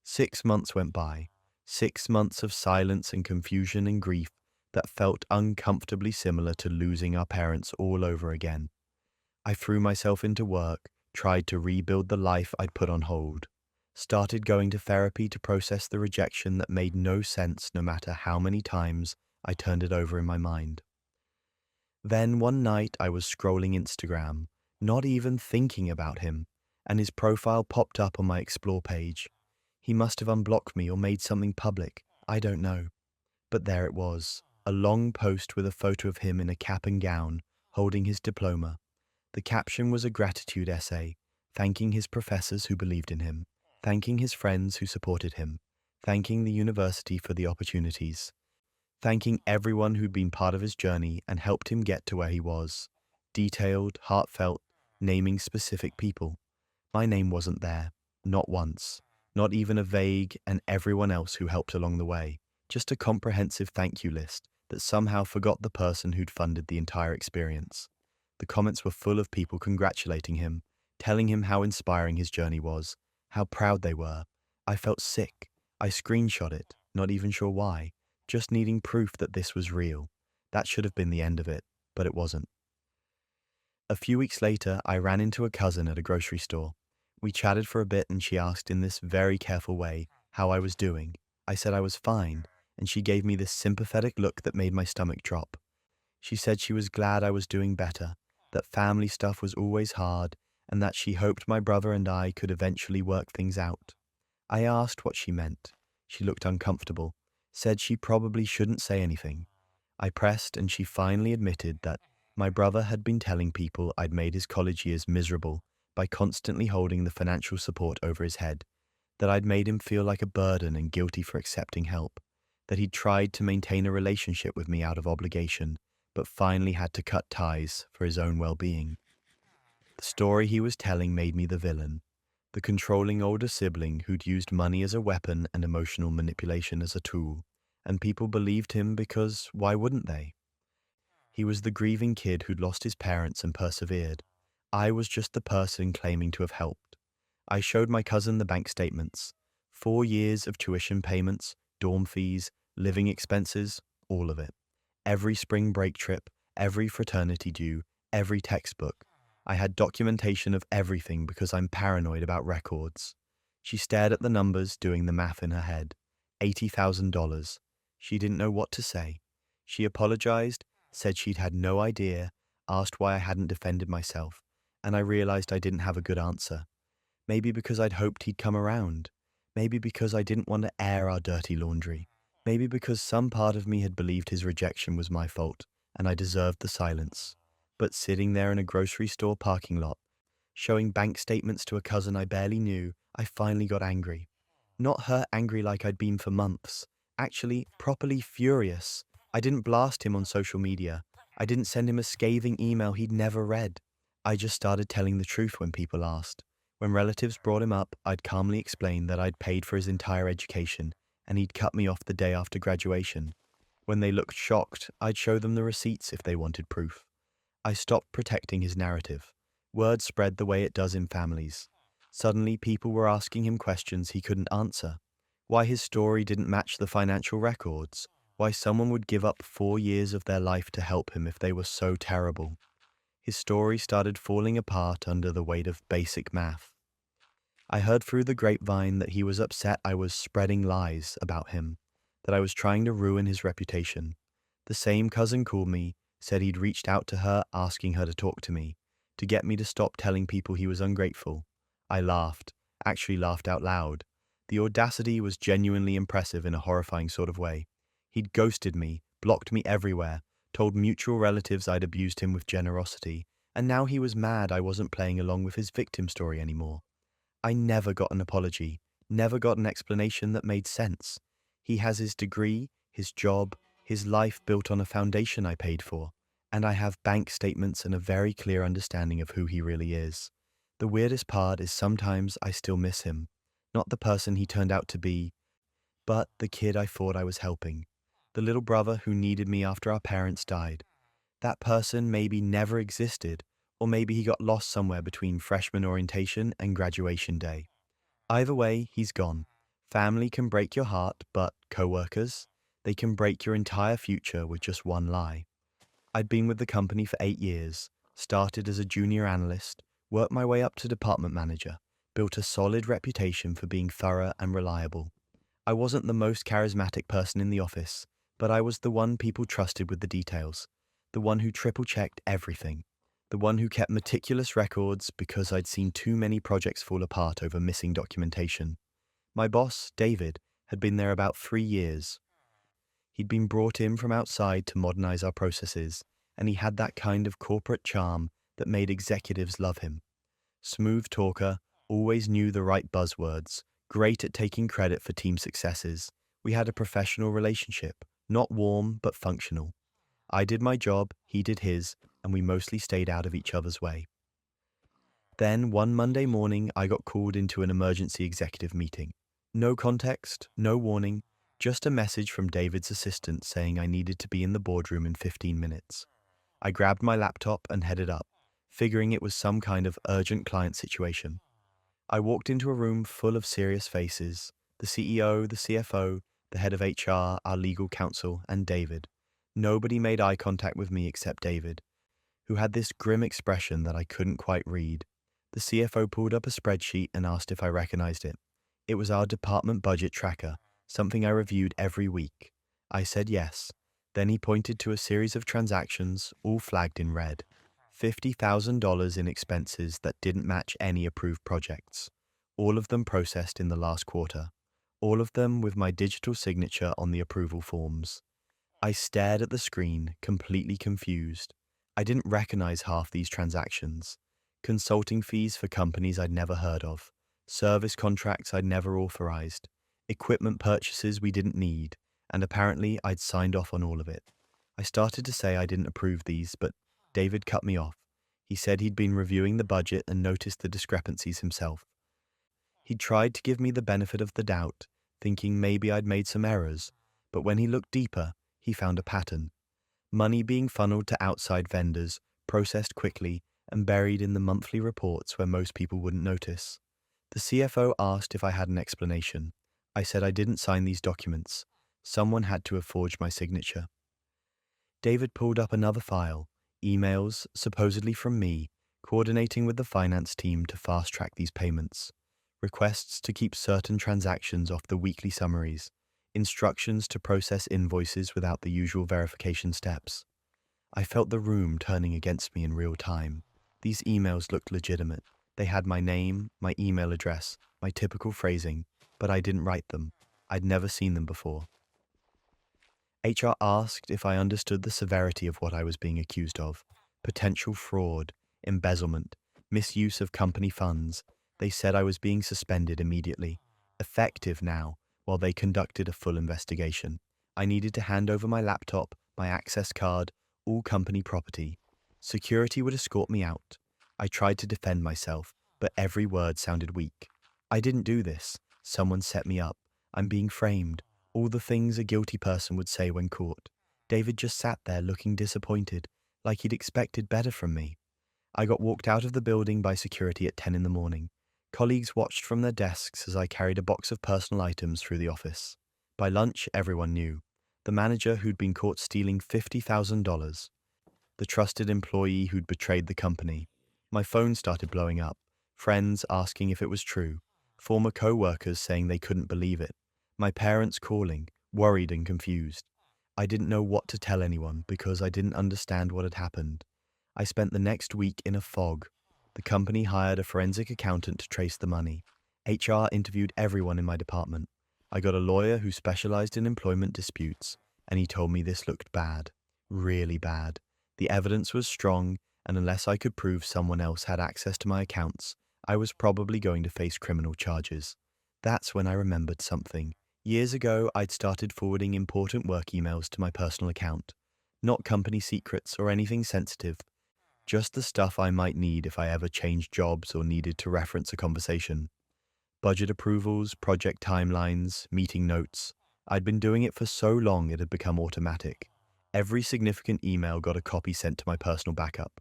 6 months went by. 6 months of silence and confusion and grief that felt uncomfortably similar to losing our parents all over again. I threw myself into work, tried to rebuild the life I'd put on hold, started going to therapy to process the rejection that made no sense no matter how many times I turned it over in my mind. Then one night I was scrolling Instagram, not even thinking about him, and his profile popped up on my Explore page. He must have unblocked me or made something public, I don't know. But there it was, a long post with a photo of him in a cap and gown, holding his diploma. The caption was a gratitude essay, thanking his professors who believed in him, thanking his friends who supported him, thanking the university for the opportunities, thanking everyone who'd been part of his journey and helped him get to where he was. Detailed, heartfelt, naming specific people. My name wasn't there, not once, not even a vague and everyone else who helped along the way, just a comprehensive thank you list that somehow forgot the person who'd funded the entire experience. The comments were full of people congratulating him, telling him how inspiring his journey was, how proud they were. I felt sick. I screenshot it, not even sure why, just needing proof that this was real. That should have been the end of it, but it wasn't. A few weeks later, I ran into a cousin at a grocery store. We chatted for a bit and she asked in this very careful way how I was doing. I said I was fine, and she gave me this sympathetic look that made my stomach drop. She said she was glad I was doing better, that family stuff was always hard, and that she hoped my brother and I could eventually work things out. I asked what she meant. She looked uncomfortable, said she probably shouldn't say anything. I pressed and she finally admitted that my brother had been telling people I'd made his college years miserable by constantly holding the financial support over his head, that I'd made him feel like a burden and guilty for accepting help, that he'd tried to maintain a relationship with me out of obligation, but finally had to cut ties for his own well-being. The story he was telling made me the villain, the controlling older sibling who'd used money as a weapon and emotional manipulation as a tool, and people believed him because why wouldn't they? He was the grieving kid who'd lost his parents and persevered. I was just the person claiming to have helped. I showed my cousin the bank statements. 4 years of tuition payments, dorm fees, living expenses, all of it. Every spring break trip, every fraternity due, every textbook. I had documentation of everything because I'm paranoid about records. She stared at the numbers, doing the math in her head. $80,000. She didn't know what to say. She apologized, said she'd had no idea, asked why I hadn't defended myself, and I realized I didn't have a good answer. Maybe because I'd hoped he'd come around. Maybe because I didn't want to air our dirty laundry. Maybe because some part of me had believed his rejection was my fault, and I deserved the silence. But sitting there in a grocery store parking lot, showing bank statements to a cousin I barely knew, I finally got angry. Not her angry like I'd been for months. Actually, properly furious. I didn't blast him on social media. I didn't send him a scathing email he'd never read. I just started telling the truth when people asked. When relatives brought him up, I'd calmly explain that I'd paid for his entire education, and he'd cut me off the day after graduation. When they looked shocked, I'd show them the receipts if they wanted proof. I stopped protecting his narrative. Word spread the way it does in families. Suddenly, people were asking him questions he couldn't answer. Why his story didn't match the financial records. Why someone would give up 4 years of their life to help him if they were so terrible. His story started falling apart under the weight of basic math. I heard through the grapevine that he was upset I was spreading lies about him, that I was trying to ruin his reputation. The same cousin called me, said he'd reached out to her asking her to talk to me, to get me to stop telling people he was ungrateful. I laughed, actually laughed out loud. The audacity was genuinely impressive in a horrifying sort of way. He'd ghosted me, blocked me everywhere, told mutual relatives I'd abused him with generosity, and now he was mad I wasn't playing along with his victim story anymore. I never got an apology, never got an explanation that made sense. He has his degree, his job, his life built on a foundation I paid for, and I have bank statements and a very clear understanding of who he really is. The weirdest part is sometimes I still miss him, not the person he turned out to be, but the kid I thought I was helping. The little brother who needed me after our parents died. That person maybe never existed, or maybe he got lost somewhere between freshman orientation and graduation day. Either way, he's gone. Family can break your heart, but co-workers, they can break your entire future with just one lie. I'd been with the company for 8 years, started as a junior analyst, worked my way up to department manager, built a solid reputation for being thorough and reliable. I wasn't the most charismatic person in the office, but I was the one people trusted with the details, the one who triple-checked everything, the one who kept meticulous records because I'd seen too many projects fall apart over missing documentation. My boss, David, had been there about 3 years. He'd been brought in from outside to modernize our processes, and he had that kind of corporate charm that made executives love him. Smooth talker, always knew the right buzzwords, great at taking credit for team successes. We had a professional relationship, not warm but functional. I did my job, he did his, and we mostly stayed out of each other's way. Then, one Monday morning, I got called into an emergency executive meeting. No context, no warning, Just a message from David's assistant saying I needed to be in the boardroom in 15 minutes. I grabbed my laptop and headed up, figuring it was some kind of urgent client situation. I walked into a room full of serious faces: the CEO, the CFO, the head of HR, our legal counsel, and David. Nobody made eye contact with me except David, who had this grim expression that I couldn't quite read. The CFO pulled up a spreadsheet and asked if I recognized it. It was our department budget tracker, something I reviewed every week. I said yes. Then he pointed to a series of transactions, all flagged in red. $50,000 in expenses that didn't match any approved projects. All of them processed in the last quarter. All of them with my digital signature on the approval forms. I stared at the screen, completely confused. I didn't recognize half these transactions. Consulting fees for companies I'd never heard of. Service contracts I'd never authorized. Equipment purchases we didn't need. And apparently I'd signed off on all of it. I started to say I didn't approve these, but David cut me off. He said he'd been reviewing the budget and noticed the discrepancies himself. He'd tried to give me the benefit of the doubt, thinking maybe I'd made some errors, but when he looked deeper, he found a pattern. Money being funneled to outside vendors, processed quickly, and buried in the monthly reports where most people wouldn't notice. The CFO asked if I had an explanation. I said I didn't sign these documents. Someone had to have forged my signature. David pulled up another file, emails, supposedly from me, coordinating with the finance team to fast-track these payments. Requests to keep certain transactions off the weekly summaries. Instructions to process invoices without the usual verification steps. I felt the room turning against me in real time. These emails looked legitimate. They had my name, my email address, my typical phrasing, but I didn't write them. I'd never seen them before. HR asked if I understood the severity of what I was being accused of: potential fraud, embezzlement, misuse of company funds. They said I was being suspended immediately, effective now, while they conducted a full investigation. I needed to hand over my laptop, my access card, all company property. Security would escort me out. I tried to defend myself, but every word sounded weak. I didn't do this. Someone set me up. I'm being framed. All the things a guilty person would say when caught. David just sat there looking disappointed, like he'd expected better from me. I got walked out of the building by security at 10 in the morning. Colleagues watched from their desks as I carried a box of personal items through the office. By lunch, everyone knew. The manager who'd been caught stealing $50,000. The trusted employee who'd betrayed the company. My phone started blowing up. Friends asking if it was true. Former co-workers saying they couldn't believe it. My parents calling, worried and confused. I didn't know what to tell anyone because I didn't understand what had happened. I spent the next week in a fog. The company hired a forensic accountant to trace the money. HR interviewed everyone in my department. I got a lawyer who specialized in employment disputes, and he told me this looked bad. Really bad. The evidence was strong, and unless I could prove someone else had access to my accounts, I was probably going to face criminal charges. That's when I remembered something. Years ago, I'd started forwarding important work emails to my personal account. Not company secrets or anything sensitive, just the stuff I might need if I ever changed jobs or needed to reference a conversation. Budget approvals, project timelines, meeting notes. I'd been doing it for so long it had become automatic. Every significant email got a copy sent to my personal backup.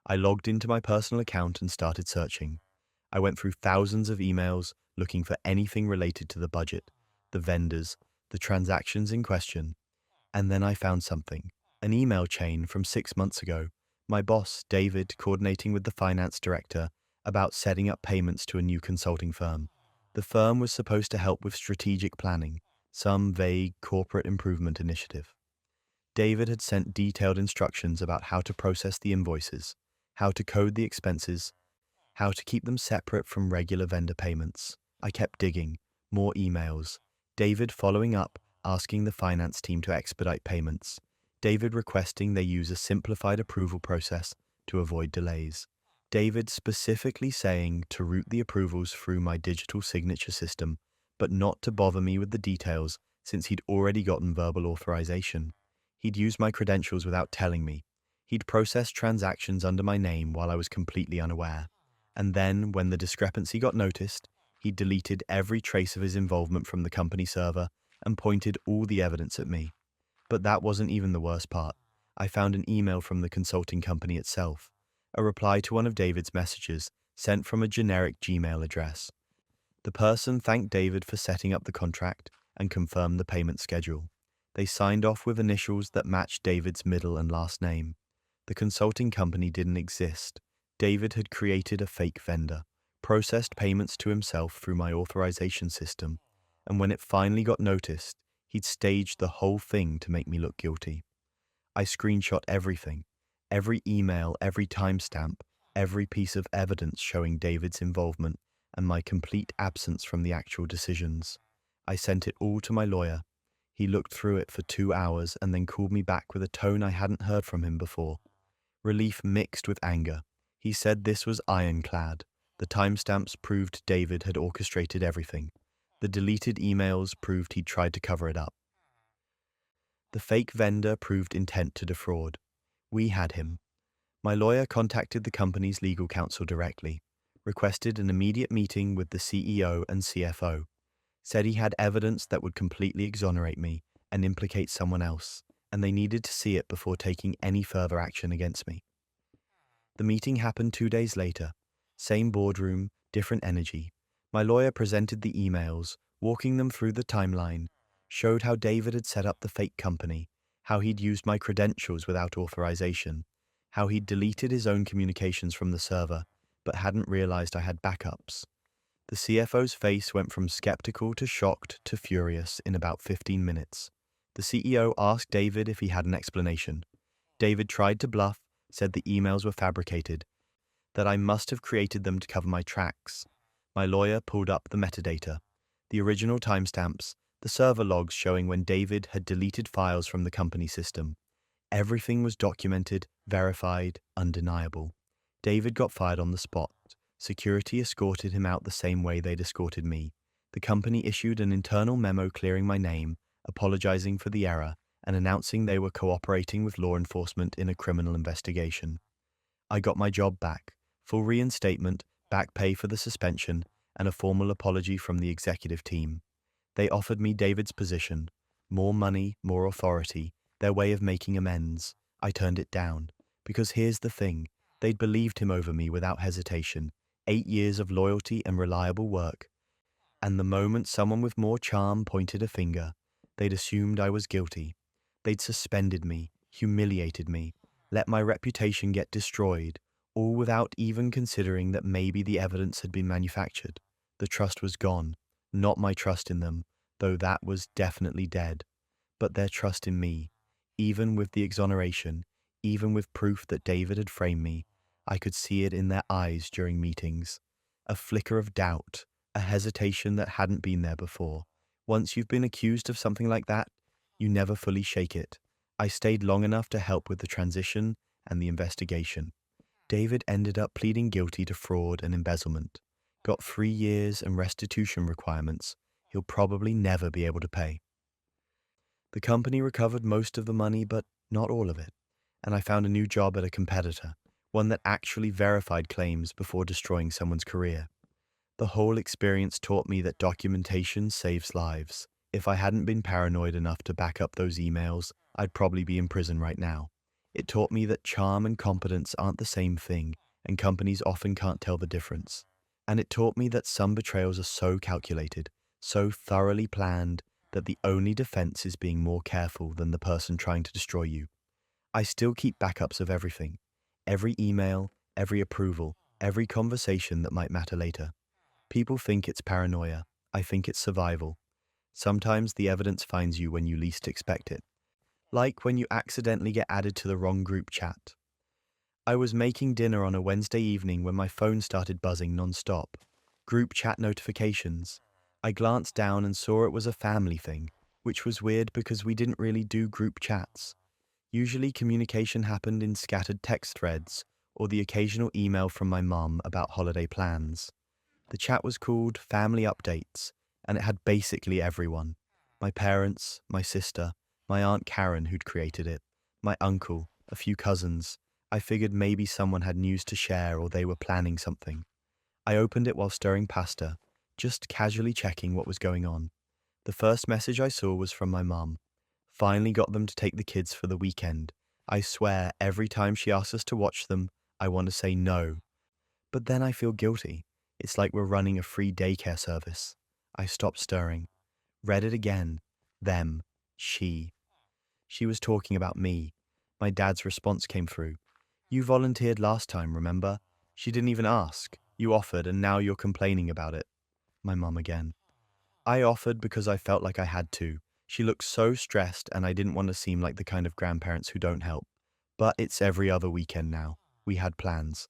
I logged into my personal account and started searching. I went through thousands of emails looking for anything related to the budget, the vendors, the transactions in question. And then I found something. An email chain from 6 months ago. My boss, David, coordinating with the finance director about setting up payments to a new consulting firm. The firm was supposed to help with strategic planning, some vague corporate improvement initiative. David had sent detailed instructions about how to process the invoices, how to code the expenses, how to keep them separate from regular vendor payments. I kept digging, more emails. David following up, asking the finance team to expedite payments. David requesting they use a simplified approval process to avoid delays. David specifically saying to route the approvals through my digital signature system, but not to bother me with the details since he'd already gotten verbal authorization. He'd used my credentials without telling me. He'd processed transactions under my name while I was completely unaware. And then, when the discrepancy got noticed, he'd deleted every trace of his involvement from the company server and pointed all the evidence at me. But that wasn't even the worst part. I found an email from the consulting company itself, a reply to one of David's messages sent from a generic Gmail address. The person thanked David for setting up the contract and confirmed the payment schedule. They signed off with initials that matched David's middle and last name. The consulting company didn't exist. David had created a fake vendor, processed payments to himself through my authorization system, and when it finally got noticed, he'd staged the whole thing to make me look guilty. I screenshot everything, every email, every timestamp, every piece of evidence showing David's involvement and my complete absence from the actual decisions. I sent it all to my lawyer. He looked through it for 2 hours and then called me back with a tone I hadn't heard from him before. Relief mixed with anger. He said this was ironclad. The timestamps proved David had orchestrated everything. The deleted emails proved he'd tried to cover it up. The fake vendor proved intent to defraud. We had him. My lawyer contacted the company's legal counsel directly, requested an immediate meeting with the CEO and CFO, said he had evidence that would completely exonerate me and implicate someone else, and they needed to see it before taking any further action against me. The meeting happened 2 days later. Same boardroom, different energy. My lawyer presented the emails, walking them through the timeline, showed how David had set up the fake company, how he'd used my credentials without authorization, how he'd deleted his own communications from the server, but hadn't realized I had backups. The CFO's face went from skeptical to shocked to furious in about 15 minutes. The CEO asked David if he had an explanation. David tried to bluff, said the emails were fabricated, that I must have created them to cover my tracks. My lawyer pulled up the metadata, the original timestamps, the server logs showing when David had deleted files from the company system. Everything was documented, verified, undeniable. David got fired on the spot. Security escorted him out the same way they'd escorted me. The company issued an internal memo clearing my name, apologizing for the error, and announcing they were cooperating with law enforcement in a criminal investigation. I got my job back, full reinstatement, back pay for the suspension, and a formal apology from the executive team. They offered me David's position, more money, more authority, their way of making amends. I turned it down, because here's the thing, they'd believed him over me without hesitation, 8 years of loyalty and reliable work, and the moment someone with more charm pointed a finger, they'd assumed I was guilty. They'd suspended me, humiliated me, let my reputation get destroyed, all without even considering that maybe the evidence had been manufactured. The trust was gone, not my trust in them, though that was definitely dead, but their trust in me. Even with the exoneration, even with proof that David had framed me, I could see it in their eyes during meetings. A flicker of doubt, a hesitation that hadn't been there before. Once you've been accused of something like that, you never fully shake it. I stayed long enough to help with the transition and the investigation. David ended up pleading guilty to fraud and embezzlement. Got 3 years and restitution requirements he'll probably never be able to pay. The company recovered most of the money, but not all of it, and I found a new job at a competitor, one that actually verified claims before destroying someone's career. The whole experience taught me that documentation saves lives. If I hadn't been paranoid enough to back up those emails, I'd probably be in prison right now. It taught me that charm and competence aren't the same thing, and companies often can't tell the difference. And it taught me that some betrayals are so calculated, so thoroughly planned, that the only defense is being more careful than the person trying to destroy you. I still keep backups of everything. Every email, every approval, every conversation that might matter later. People think it's paranoia. I think it's survival. Sometimes the evidence finds you when you least expect it. Like when you accidentally get added to the wrong group chat. I was making dinner on a Wednesday evening when my phone started buzzing non-stop. Group chat notifications. I glanced down and saw it was a family thing, which was weird because we didn't really do group chats. Usually communication happened in scattered text threads or the occasional email from my mum about holiday plans. The chat was called Family Updates, and it had basically everyone. My parents, my sister, my Aunt Karen who'd created it, my uncle, a few cousins. I figured maybe someone had news to share or they were planning something. I opened it while stirring pasta, just casually checking what was going on. The first message I saw was from my mum. Finally got them to take the kids for the weekend. I swear, every time she asks us to watch them, I want to say no. But then I feel guilty. It's like we're running a free daycare service. I stopped stirring. Read it again. Them. She. She was talking about me. My dad's response came through. You volunteered last time, remember? She didn't even ask. You offered and now you're complaining about it. My mum again. I offered because I felt like I had to. She looked so stressed and I didn't want to seem like the kind of grandparents who don't help. But it's every other weekend now. We had plans.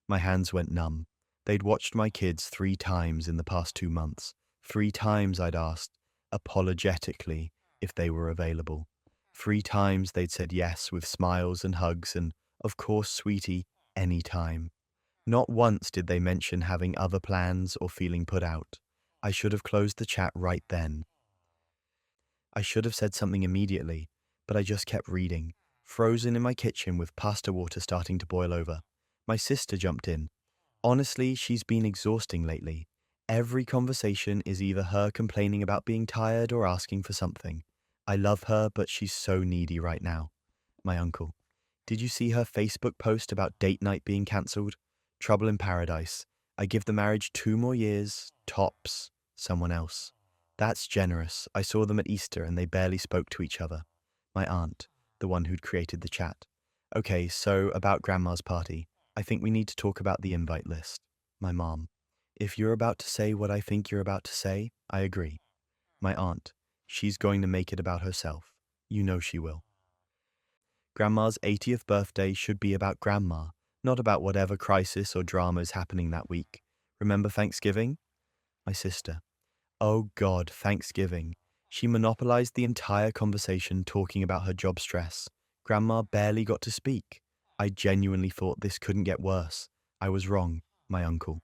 My hands went numb. They'd watched my kids 3 times in the past 2 months. 3 times I'd asked, apologetically, if they were available. 3 times they'd said yes with smiles and hugs and, of course, sweetie, any time. Not once did they mention having other plans or feeling put out. I should have closed the chat right then. I should have said something immediately, but I just kept reading, frozen in my kitchen with pasta water starting to boil over. My sister jumped in. Honestly, she's been exhausting lately. Every conversation is either her complaining about being tired or asking for something. I love her, but she's so needy right now. My uncle. Did you see her Facebook post about date night being cancelled? Trouble in paradise. I give the marriage 2 more years, tops, someone else. That's generous. I saw them at Easter and they barely spoke to each other. My aunt, the one who'd created the chat. Okay, so about Grandma's party. I think we need to talk about the invite list. My mom. If you're about to say what I think you're about to say, I agree. My aunt. She's going to make it about herself. You know she will. Grandma's 80th birthday should be about Grandma, not about whatever crisis or drama is happening that week. Remember Thanksgiving? My sister. Oh God, Thanksgiving. She monopolized the entire conversation talking about her job stress. Grandma barely got to speak. I genuinely thought this couldn't get worse. I was wrong, my uncle.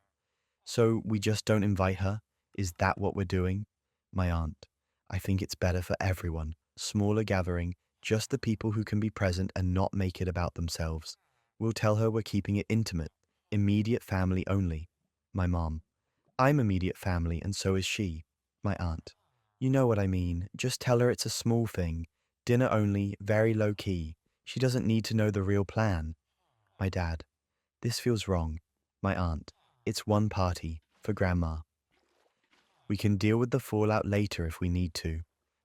So we just don't invite her? Is that what we're doing? My aunt. I think it's better for everyone. Smaller gathering, just the people who can be present and not make it about themselves. We'll tell her we're keeping it intimate, immediate family only. My mom. I'm immediate family and so is she. My aunt. You know what I mean. Just tell her it's a small thing. Dinner only, very low key. She doesn't need to know the real plan. My dad. This feels wrong. My aunt. It's one party, for Grandma. We can deal with the fallout later if we need to.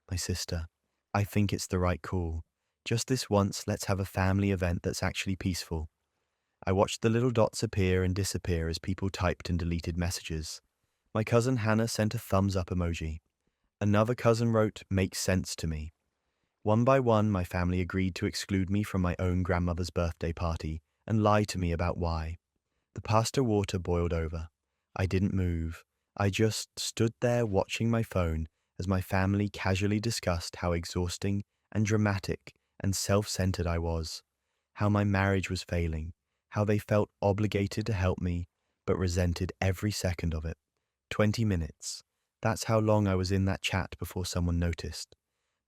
My sister. I think it's the right call. Just this once, let's have a family event that's actually peaceful. I watched the little dots appear and disappear as people typed and deleted messages. My cousin Hannah sent a thumbs up emoji. Another cousin wrote, makes sense to me. One by one, my family agreed to exclude me from my own grandmother's birthday party and lie to me about why. The pasta water boiled over. I didn't move. I just stood there watching my phone as my family casually discussed how exhausting and dramatic and self-centered I was, how my marriage was failing, how they felt obligated to help me, but resented every second of it. 20 minutes. That's how long I was in that chat before someone noticed.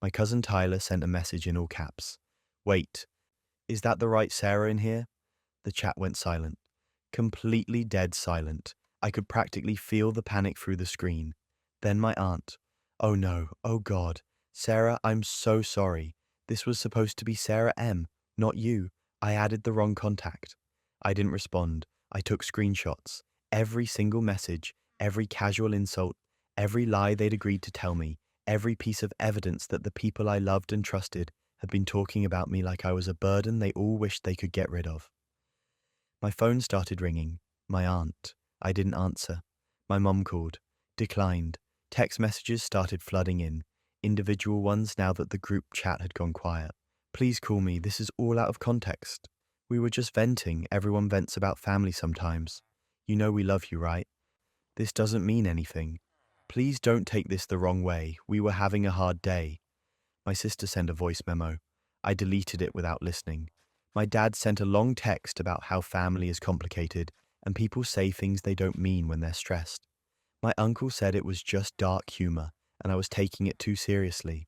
My cousin Tyler sent a message in all caps. Wait, is that the right Sarah in here? The chat went silent. Completely dead silent. I could practically feel the panic through the screen. Then my aunt. Oh no, oh God. Sarah, I'm so sorry. This was supposed to be Sarah M., not you. I added the wrong contact. I didn't respond. I took screenshots. Every single message, every casual insult, every lie they'd agreed to tell me, every piece of evidence that the people I loved and trusted had been talking about me like I was a burden they all wished they could get rid of. My phone started ringing. My aunt. I didn't answer. My mum called. Declined. Text messages started flooding in. Individual ones now that the group chat had gone quiet. Please call me. This is all out of context. We were just venting. Everyone vents about family sometimes. You know we love you, right? This doesn't mean anything. Please don't take this the wrong way. We were having a hard day. My sister sent a voice memo. I deleted it without listening. My dad sent a long text about how family is complicated and people say things they don't mean when they're stressed. My uncle said it was just dark humor and I was taking it too seriously.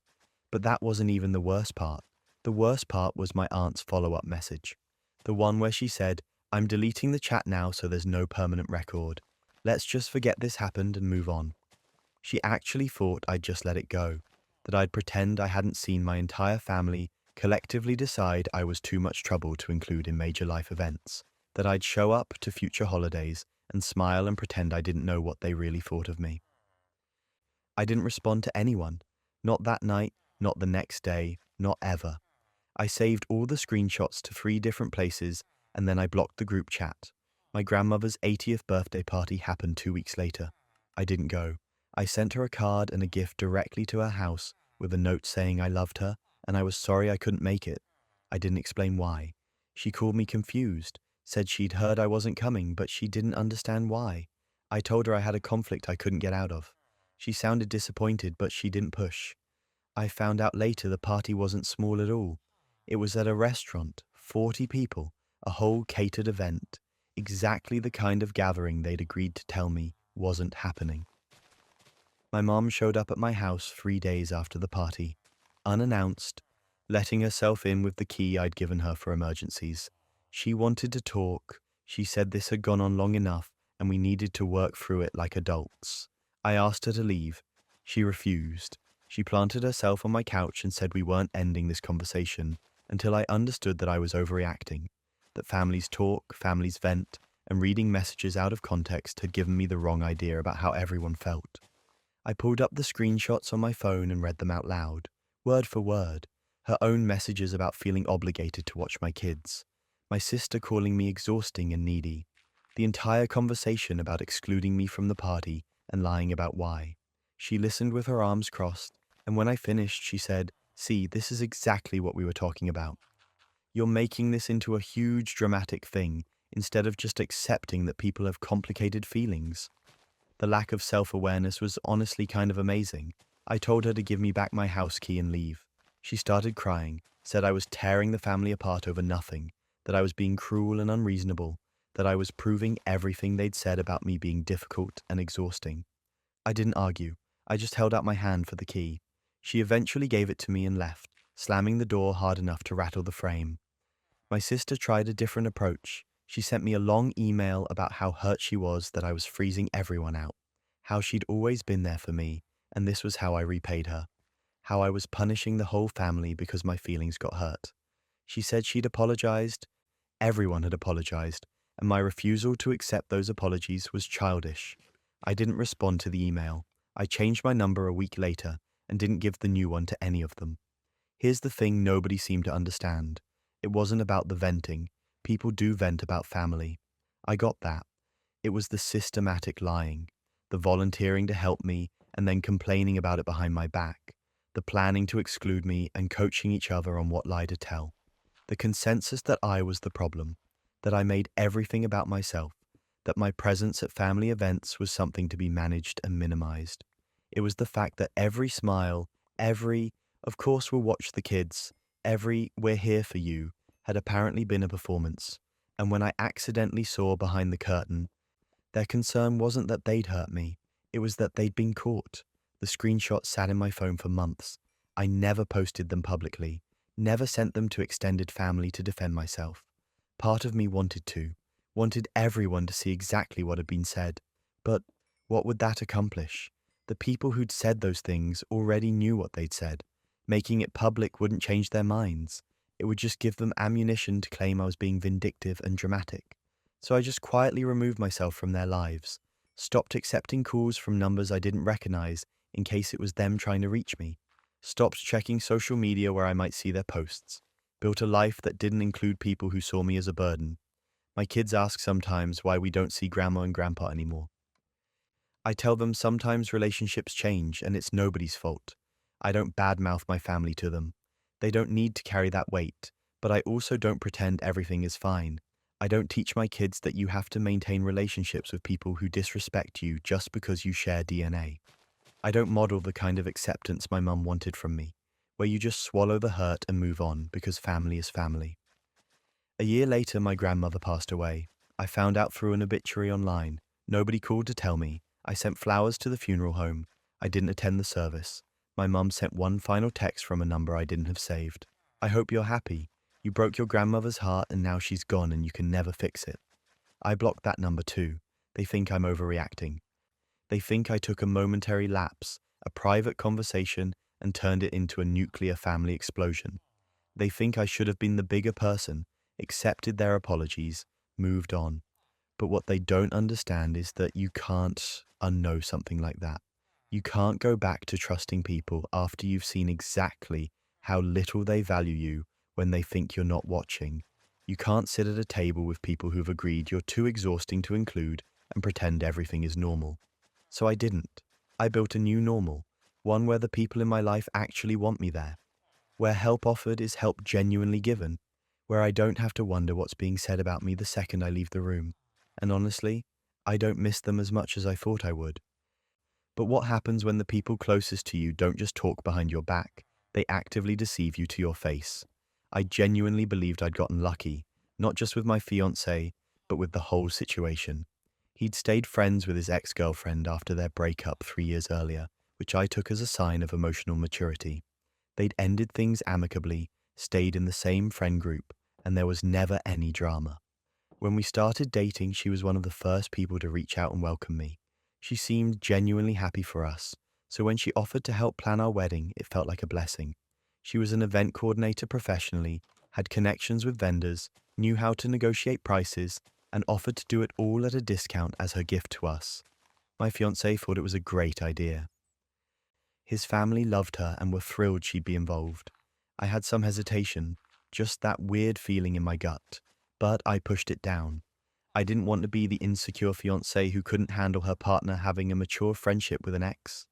But that wasn't even the worst part. The worst part was my aunt's follow-up message. The one where she said, I'm deleting the chat now so there's no permanent record. Let's just forget this happened and move on. She actually thought I'd just let it go, that I'd pretend I hadn't seen my entire family collectively decide I was too much trouble to include in major life events, that I'd show up to future holidays and smile and pretend I didn't know what they really thought of me. I didn't respond to anyone, not that night, not the next day, not ever. I saved all the screenshots to 3 different places and then I blocked the group chat. My grandmother's 80th birthday party happened 2 weeks later. I didn't go. I sent her a card and a gift directly to her house with a note saying I loved her and I was sorry I couldn't make it. I didn't explain why. She called me confused, said she'd heard I wasn't coming, but she didn't understand why. I told her I had a conflict I couldn't get out of. She sounded disappointed, but she didn't push. I found out later the party wasn't small at all. It was at a restaurant, 40 people, a whole catered event, exactly the kind of gathering they'd agreed to tell me wasn't happening. My mom showed up at my house 3 days after the party, unannounced, letting herself in with the key I'd given her for emergencies. She wanted to talk. She said this had gone on long enough and we needed to work through it like adults. I asked her to leave. She refused. She planted herself on my couch and said we weren't ending this conversation until I understood that I was overreacting, that families talk, families vent, and reading messages out of context had given me the wrong idea about how everyone felt. I pulled up the screenshots on my phone and read them out loud, word for word, her own messages about feeling obligated to watch my kids, my sister calling me exhausting and needy, the entire conversation about excluding me from the party and lying about why. She listened with her arms crossed, and when I finished, she said, "See, this is exactly what we were talking about. You're making this into a huge dramatic thing instead of just accepting that people have complicated feelings." The lack of self-awareness was honestly kind of amazing. I told her to give me back my house key and leave. She started crying, said I was tearing the family apart over nothing, that I was being cruel and unreasonable, that I was proving everything they'd said about me being difficult and exhausting. I didn't argue. I just held out my hand for the key. She eventually gave it to me and left, slamming the door hard enough to rattle the frame. My sister tried a different approach. She sent me a long email about how hurt she was that I was freezing everyone out, how she'd always been there for me, and this was how I repaid her, how I was punishing the whole family because my feelings got hurt. She said she'd apologized, everyone had apologized, and my refusal to accept those apologies was childish. I didn't respond to the email. I changed my number a week later and didn't give the new one to any of them. Here's the thing nobody seemed to understand. It wasn't about the venting. People do vent about family. I got that. It was the systematic lying, the volunteering to help me and then complaining about it behind my back, the planning to exclude me and coaching each other on what lie to tell. The consensus that I was the problem, that I made everything about myself, that my presence at family events was something to be managed and minimized. It was the fact that every smile, every, "Of course we'll watch the kids," every, "We're here for you," had apparently been a performance. And when I accidentally saw behind the curtain, their concern wasn't that they'd hurt me, it was that they'd been caught. The screenshots sat in my phone for months. I never posted them publicly, never sent them to extended family to defend myself. Part of me wanted everyone to see exactly what had been said. But what would that accomplish? The people who'd said those things already knew what they'd said. Making it public wouldn't change their minds. It would just give them ammunition to claim I was being vindictive and dramatic. So I just quietly removed myself from their lives, stopped accepting calls from numbers I didn't recognize in case it was them trying to reach me, stopped checking social media where I might see their posts, built a life that didn't include people who saw me as a burden. My kids ask sometimes why we don't see grandma and grandpa anymore. I tell them sometimes relationships change and it's nobody's fault. I don't badmouth my family to them. They don't need to carry that weight, but I also don't pretend everything is fine. I don't teach my kids that you have to maintain relationships with people who disrespect you just because you share DNA. I don't model the kind of acceptance my mum wanted from me, where you just swallow the hurt and move on because family is family. A year later, my grandmother passed away. I found out through an obituary online. Nobody called to tell me. I sent flowers to the funeral home. I didn't attend the service. My mum sent one final text from a number I didn't have saved. "I hope you're happy. You broke your grandmother's heart and now she's gone and you can never fix it." I blocked that number too. They think I'm overreacting. They think I took a momentary lapse, a private conversation, and turned it into a nuclear family explosion. They think I should have been the bigger person, accepted their apologies, moved on. But what they don't understand is that you can't unknow something like that. You can't go back to trusting people after you've seen exactly how little they value you when they think you're not watching. You can't sit at a table with people who've agreed you're too exhausting to include and pretend everything is normal. So I didn't. I built a new normal, one where the people in my life actually want me there, where help offered is help genuinely given, where I don't have to wonder what's being said about me the second I leave the room. And honestly, I don't miss them as much as I thought I would. But what happens when the people closest to you don't just talk behind your back, they actively deceive you to your face? I genuinely believed I'd gotten lucky, not just with my fiancé, but with the whole situation. He'd stayed friends with his ex-girlfriend after their breakup 3 years earlier, which I took as a sign of emotional maturity. They'd ended things amicably, stayed in the same friend group, and there was never any drama. When we started dating, she was one of the first people to reach out and welcome me. She seemed genuinely happy for us, so when she offered to help plan our wedding, it felt like a blessing. She was an event coordinator professionally, had connections with vendors, knew how to negotiate prices, and offered to do it all at a discount as her gift to us. My fiancé thought it was a great idea. His family loved her and were thrilled she'd be involved. I had some hesitation, just that weird feeling in my gut, but I pushed it down. I didn't want to be the insecure fiancé who couldn't handle her partner having a mature friendship with an ex.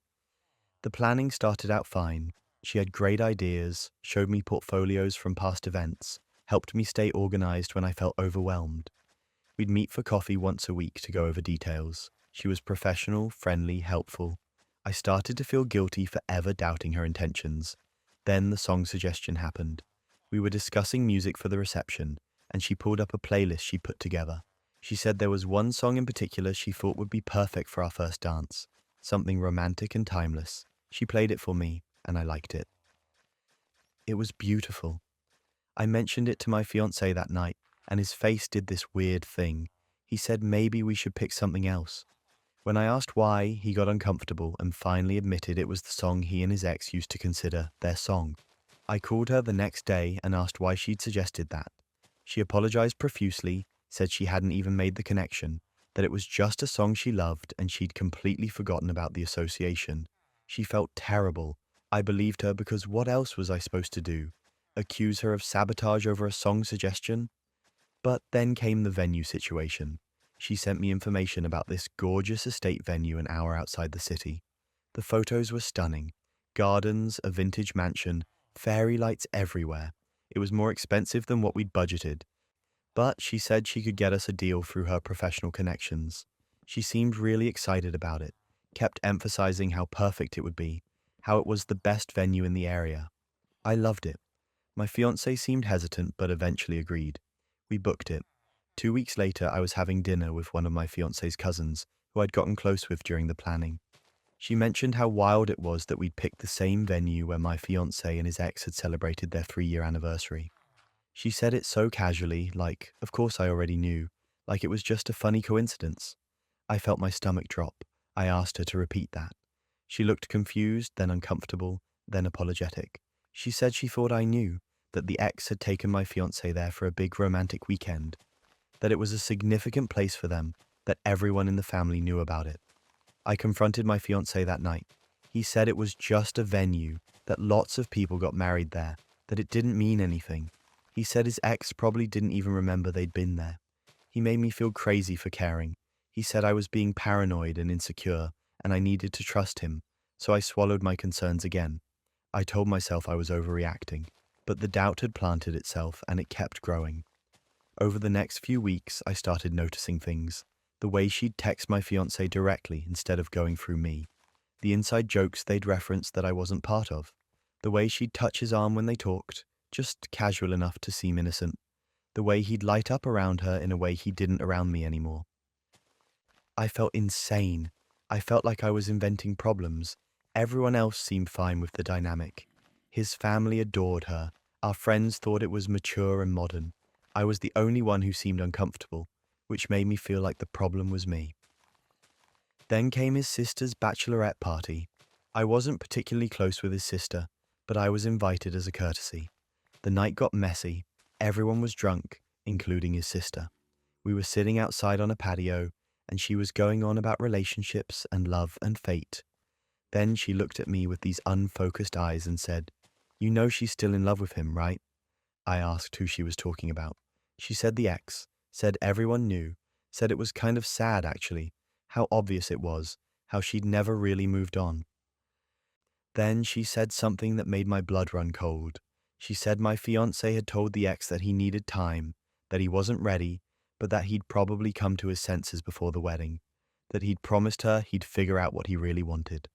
The planning started out fine. She had great ideas, showed me portfolios from past events, helped me stay organized when I felt overwhelmed. We'd meet for coffee once a week to go over details. She was professional, friendly, helpful. I started to feel guilty for ever doubting her intentions. Then the song suggestion happened. We were discussing music for the reception, and she pulled up a playlist she put together. She said there was one song in particular she thought would be perfect for our first dance, something romantic and timeless. She played it for me, and I liked it. It was beautiful. I mentioned it to my fiancé that night, and his face did this weird thing. He said maybe we should pick something else. When I asked why, he got uncomfortable and finally admitted it was the song he and his ex used to consider their song. I called her the next day and asked why she'd suggested that. She apologized profusely, said she hadn't even made the connection, that it was just a song she loved and she'd completely forgotten about the association. She felt terrible. I believed her because what else was I supposed to do? Accuse her of sabotage over a song suggestion? But then came the venue situation. She sent me information about this gorgeous estate venue an hour outside the city. The photos were stunning. Gardens, a vintage mansion, fairy lights everywhere. It was more expensive than what we'd budgeted. But she said she could get us a deal through her professional connections. She seemed really excited about it, kept emphasizing how perfect it would be, how it was the best venue in the area. I loved it. My fiancé seemed hesitant but eventually agreed. We booked it. 2 weeks later, I was having dinner with one of my fiancé's cousins, who I'd gotten close with during the planning. She mentioned how wild it was that we'd picked the same venue where my fiancé and his ex had celebrated their 3-year anniversary. She said it so casually, like, of course I already knew, like it was just a funny coincidence. I felt my stomach drop. I asked her to repeat that. She looked confused, then uncomfortable, then apologetic. She said she thought I knew, that the ex had taken my fiancé there for a big romantic weekend, that it was a significant place for them, that everyone in the family knew about it. I confronted my fiancé that night. He said it was just a venue, that lots of people got married there, that it didn't mean anything. He said his ex probably didn't even remember they'd been there. He made me feel crazy for caring. He said I was being paranoid and insecure, and I needed to trust him, so I swallowed my concerns again. I told myself I was overreacting, but the doubt had planted itself and it kept growing. Over the next few weeks, I started noticing things. The way she'd text my fiancé directly instead of going through me. The inside jokes they'd referenced that I wasn't part of. The way she'd touch his arm when they talked, just casual enough to seem innocent. The way he'd light up around her in a way he didn't around me anymore. I felt insane. I felt like I was inventing problems. Everyone else seemed fine with the dynamic. His family adored her. Our friends thought it was mature and modern. I was the only one who seemed uncomfortable, which made me feel like the problem was me. Then came his sister's bachelorette party. I wasn't particularly close with his sister, but I was invited as a courtesy. The night got messy. Everyone was drunk, including his sister. We were sitting outside on a patio, and she was going on about relationships and love and fate. Then she looked at me with these unfocused eyes and said, "You know she's still in love with him, right?" I asked who she was talking about. She said the ex, said everyone knew, said it was kind of sad actually, how obvious it was, how she'd never really moved on. Then she said something that made my blood run cold. She said my fiancé had told the ex that he needed time, that he wasn't ready, but that he'd probably come to his senses before the wedding, that he'd promised her he'd figure out what he really wanted.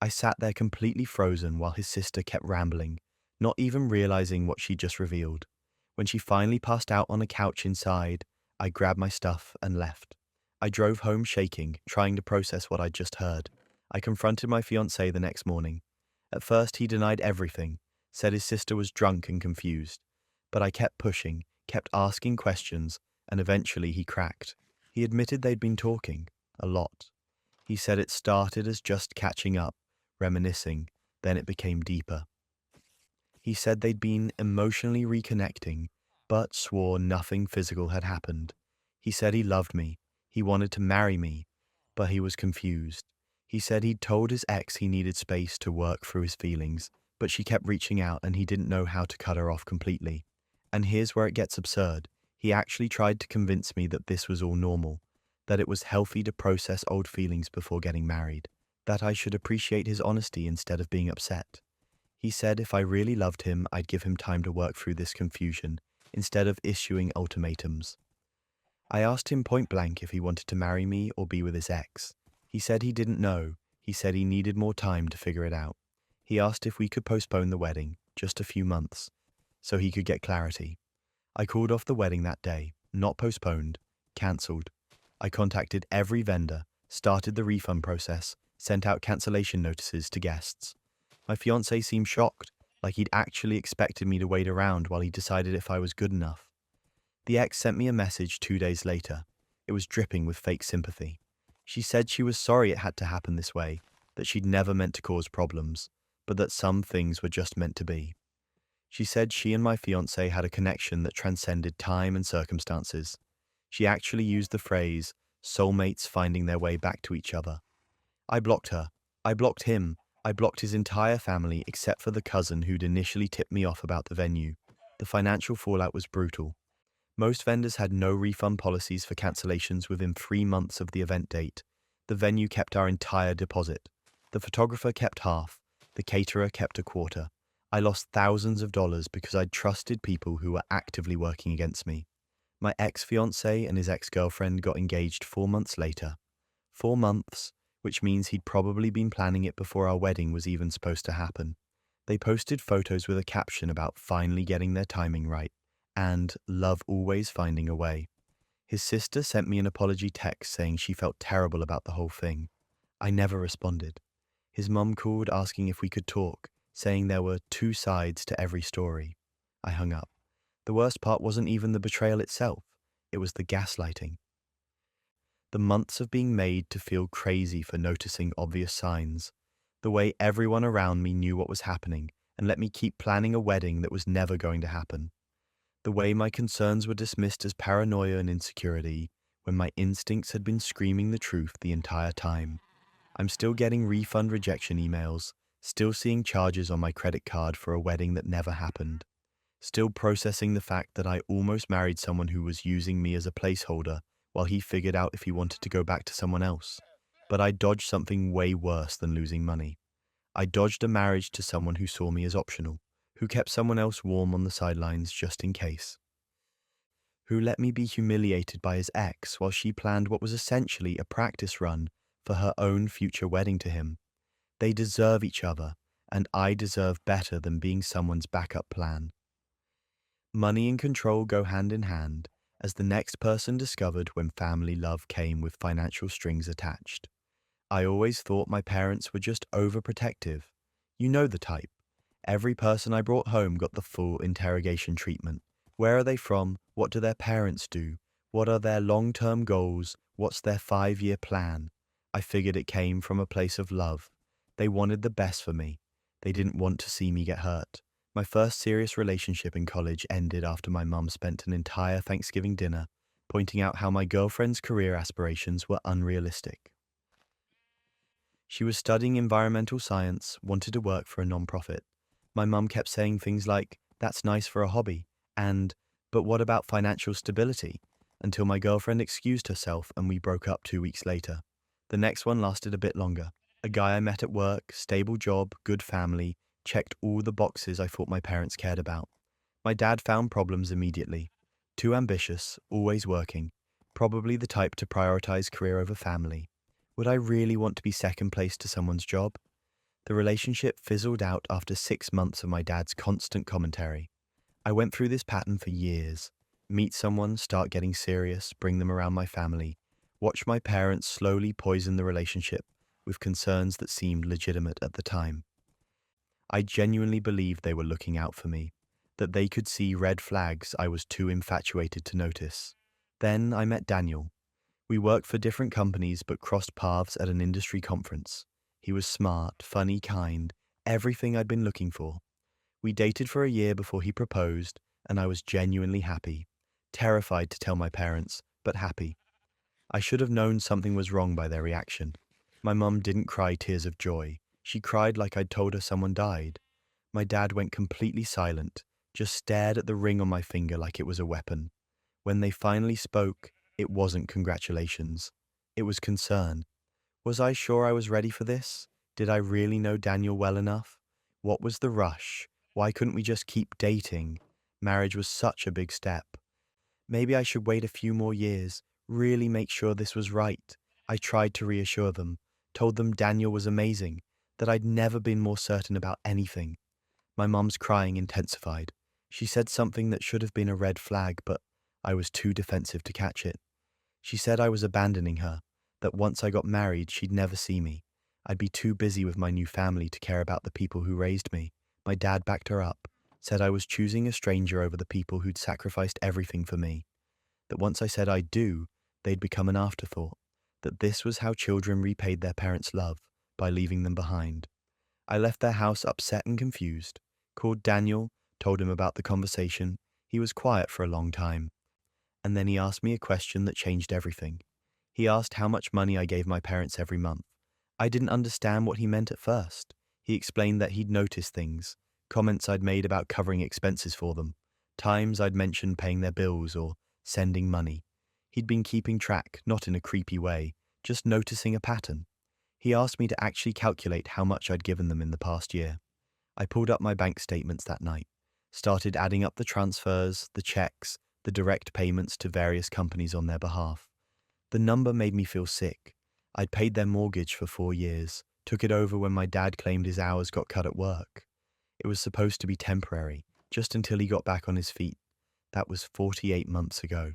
I sat there completely frozen while his sister kept rambling, not even realizing what she'd just revealed. When she finally passed out on a couch inside, I grabbed my stuff and left. I drove home shaking, trying to process what I'd just heard. I confronted my fiancé the next morning. At first, he denied everything, said his sister was drunk and confused. But I kept pushing, kept asking questions, and eventually he cracked. He admitted they'd been talking, a lot. He said it started as just catching up, reminiscing, then it became deeper. He said they'd been emotionally reconnecting, but swore nothing physical had happened. He said he loved me, he wanted to marry me, but he was confused. He said he'd told his ex he needed space to work through his feelings, but she kept reaching out and he didn't know how to cut her off completely. And here's where it gets absurd. He actually tried to convince me that this was all normal, that it was healthy to process old feelings before getting married, that I should appreciate his honesty instead of being upset. He said if I really loved him, I'd give him time to work through this confusion, instead of issuing ultimatums. I asked him point blank if he wanted to marry me or be with his ex. He said he didn't know. He said he needed more time to figure it out. He asked if we could postpone the wedding, just a few months, so he could get clarity. I called off the wedding that day, not postponed, cancelled. I contacted every vendor, started the refund process, sent out cancellation notices to guests. My fiancé seemed shocked, like he'd actually expected me to wait around while he decided if I was good enough. The ex sent me a message 2 days later. It was dripping with fake sympathy. She said she was sorry it had to happen this way, that she'd never meant to cause problems, but that some things were just meant to be. She said she and my fiancé had a connection that transcended time and circumstances. She actually used the phrase, soulmates finding their way back to each other. I blocked her. I blocked him. I blocked his entire family except for the cousin who'd initially tipped me off about the venue. The financial fallout was brutal. Most vendors had no refund policies for cancellations within 3 months of the event date. The venue kept our entire deposit. The photographer kept half. The caterer kept a quarter. I lost thousands of dollars because I'd trusted people who were actively working against me. My ex-fiancé and his ex-girlfriend got engaged 4 months later. 4 months, which means he'd probably been planning it before our wedding was even supposed to happen. They posted photos with a caption about finally getting their timing right, and love always finding a way. His sister sent me an apology text saying she felt terrible about the whole thing. I never responded. His mum called asking if we could talk, saying there were 2 sides to every story. I hung up. The worst part wasn't even the betrayal itself, it was the gaslighting. The months of being made to feel crazy for noticing obvious signs. The way everyone around me knew what was happening and let me keep planning a wedding that was never going to happen. The way my concerns were dismissed as paranoia and insecurity when my instincts had been screaming the truth the entire time. I'm still getting refund rejection emails, still seeing charges on my credit card for a wedding that never happened, still processing the fact that I almost married someone who was using me as a placeholder while he figured out if he wanted to go back to someone else. But I dodged something way worse than losing money. I dodged a marriage to someone who saw me as optional, who kept someone else warm on the sidelines just in case, who let me be humiliated by his ex while she planned what was essentially a practice run for her own future wedding to him. They deserve each other, and I deserve better than being someone's backup plan. Money and control go hand in hand, as the next person discovered when family love came with financial strings attached. I always thought my parents were just overprotective. You know the type. Every person I brought home got the full interrogation treatment. Where are they from? What do their parents do? What are their long-term goals? What's their 5-year plan? I figured it came from a place of love. They wanted the best for me. They didn't want to see me get hurt. My first serious relationship in college ended after my mum spent an entire Thanksgiving dinner pointing out how my girlfriend's career aspirations were unrealistic. She was studying environmental science, wanted to work for a nonprofit. My mum kept saying things like, "That's nice for a hobby," and, "But what about financial stability?" until my girlfriend excused herself and we broke up 2 weeks later. The next one lasted a bit longer. A guy I met at work, stable job, good family, checked all the boxes I thought my parents cared about. My dad found problems immediately. Too ambitious, always working, probably the type to prioritize career over family. Would I really want to be second place to someone's job? The relationship fizzled out after 6 months of my dad's constant commentary. I went through this pattern for years. Meet someone, start getting serious, bring them around my family, watch my parents slowly poison the relationship with concerns that seemed legitimate at the time. I genuinely believed they were looking out for me, that they could see red flags I was too infatuated to notice. Then I met Daniel. We worked for different companies but crossed paths at an industry conference. He was smart, funny, kind, everything I'd been looking for. We dated for a year before he proposed, and I was genuinely happy. Terrified to tell my parents, but happy. I should have known something was wrong by their reaction. My mum didn't cry tears of joy. She cried like I'd told her someone died. My dad went completely silent, just stared at the ring on my finger like it was a weapon. When they finally spoke, it wasn't congratulations. It was concern. Was I sure I was ready for this? Did I really know Daniel well enough? What was the rush? Why couldn't we just keep dating? Marriage was such a big step. Maybe I should wait a few more years, really make sure this was right. I tried to reassure them, told them Daniel was amazing, that I'd never been more certain about anything. My mum's crying intensified. She said something that should have been a red flag, but I was too defensive to catch it. She said I was abandoning her, that once I got married, she'd never see me. I'd be too busy with my new family to care about the people who raised me. My dad backed her up, said I was choosing a stranger over the people who'd sacrificed everything for me. That once I said I do, they'd become an afterthought. That this was how children repaid their parents' love, by leaving them behind. I left their house upset and confused, called Daniel, told him about the conversation. He was quiet for a long time. And then he asked me a question that changed everything. He asked how much money I gave my parents every month. I didn't understand what he meant at first. He explained that he'd noticed things, comments I'd made about covering expenses for them, times I'd mentioned paying their bills or sending money. He'd been keeping track, not in a creepy way, just noticing a pattern. He asked me to actually calculate how much I'd given them in the past year. I pulled up my bank statements that night, started adding up the transfers, the checks, the direct payments to various companies on their behalf. The number made me feel sick. I'd paid their mortgage for 4 years, took it over when my dad claimed his hours got cut at work. It was supposed to be temporary, just until he got back on his feet. That was 48 months ago.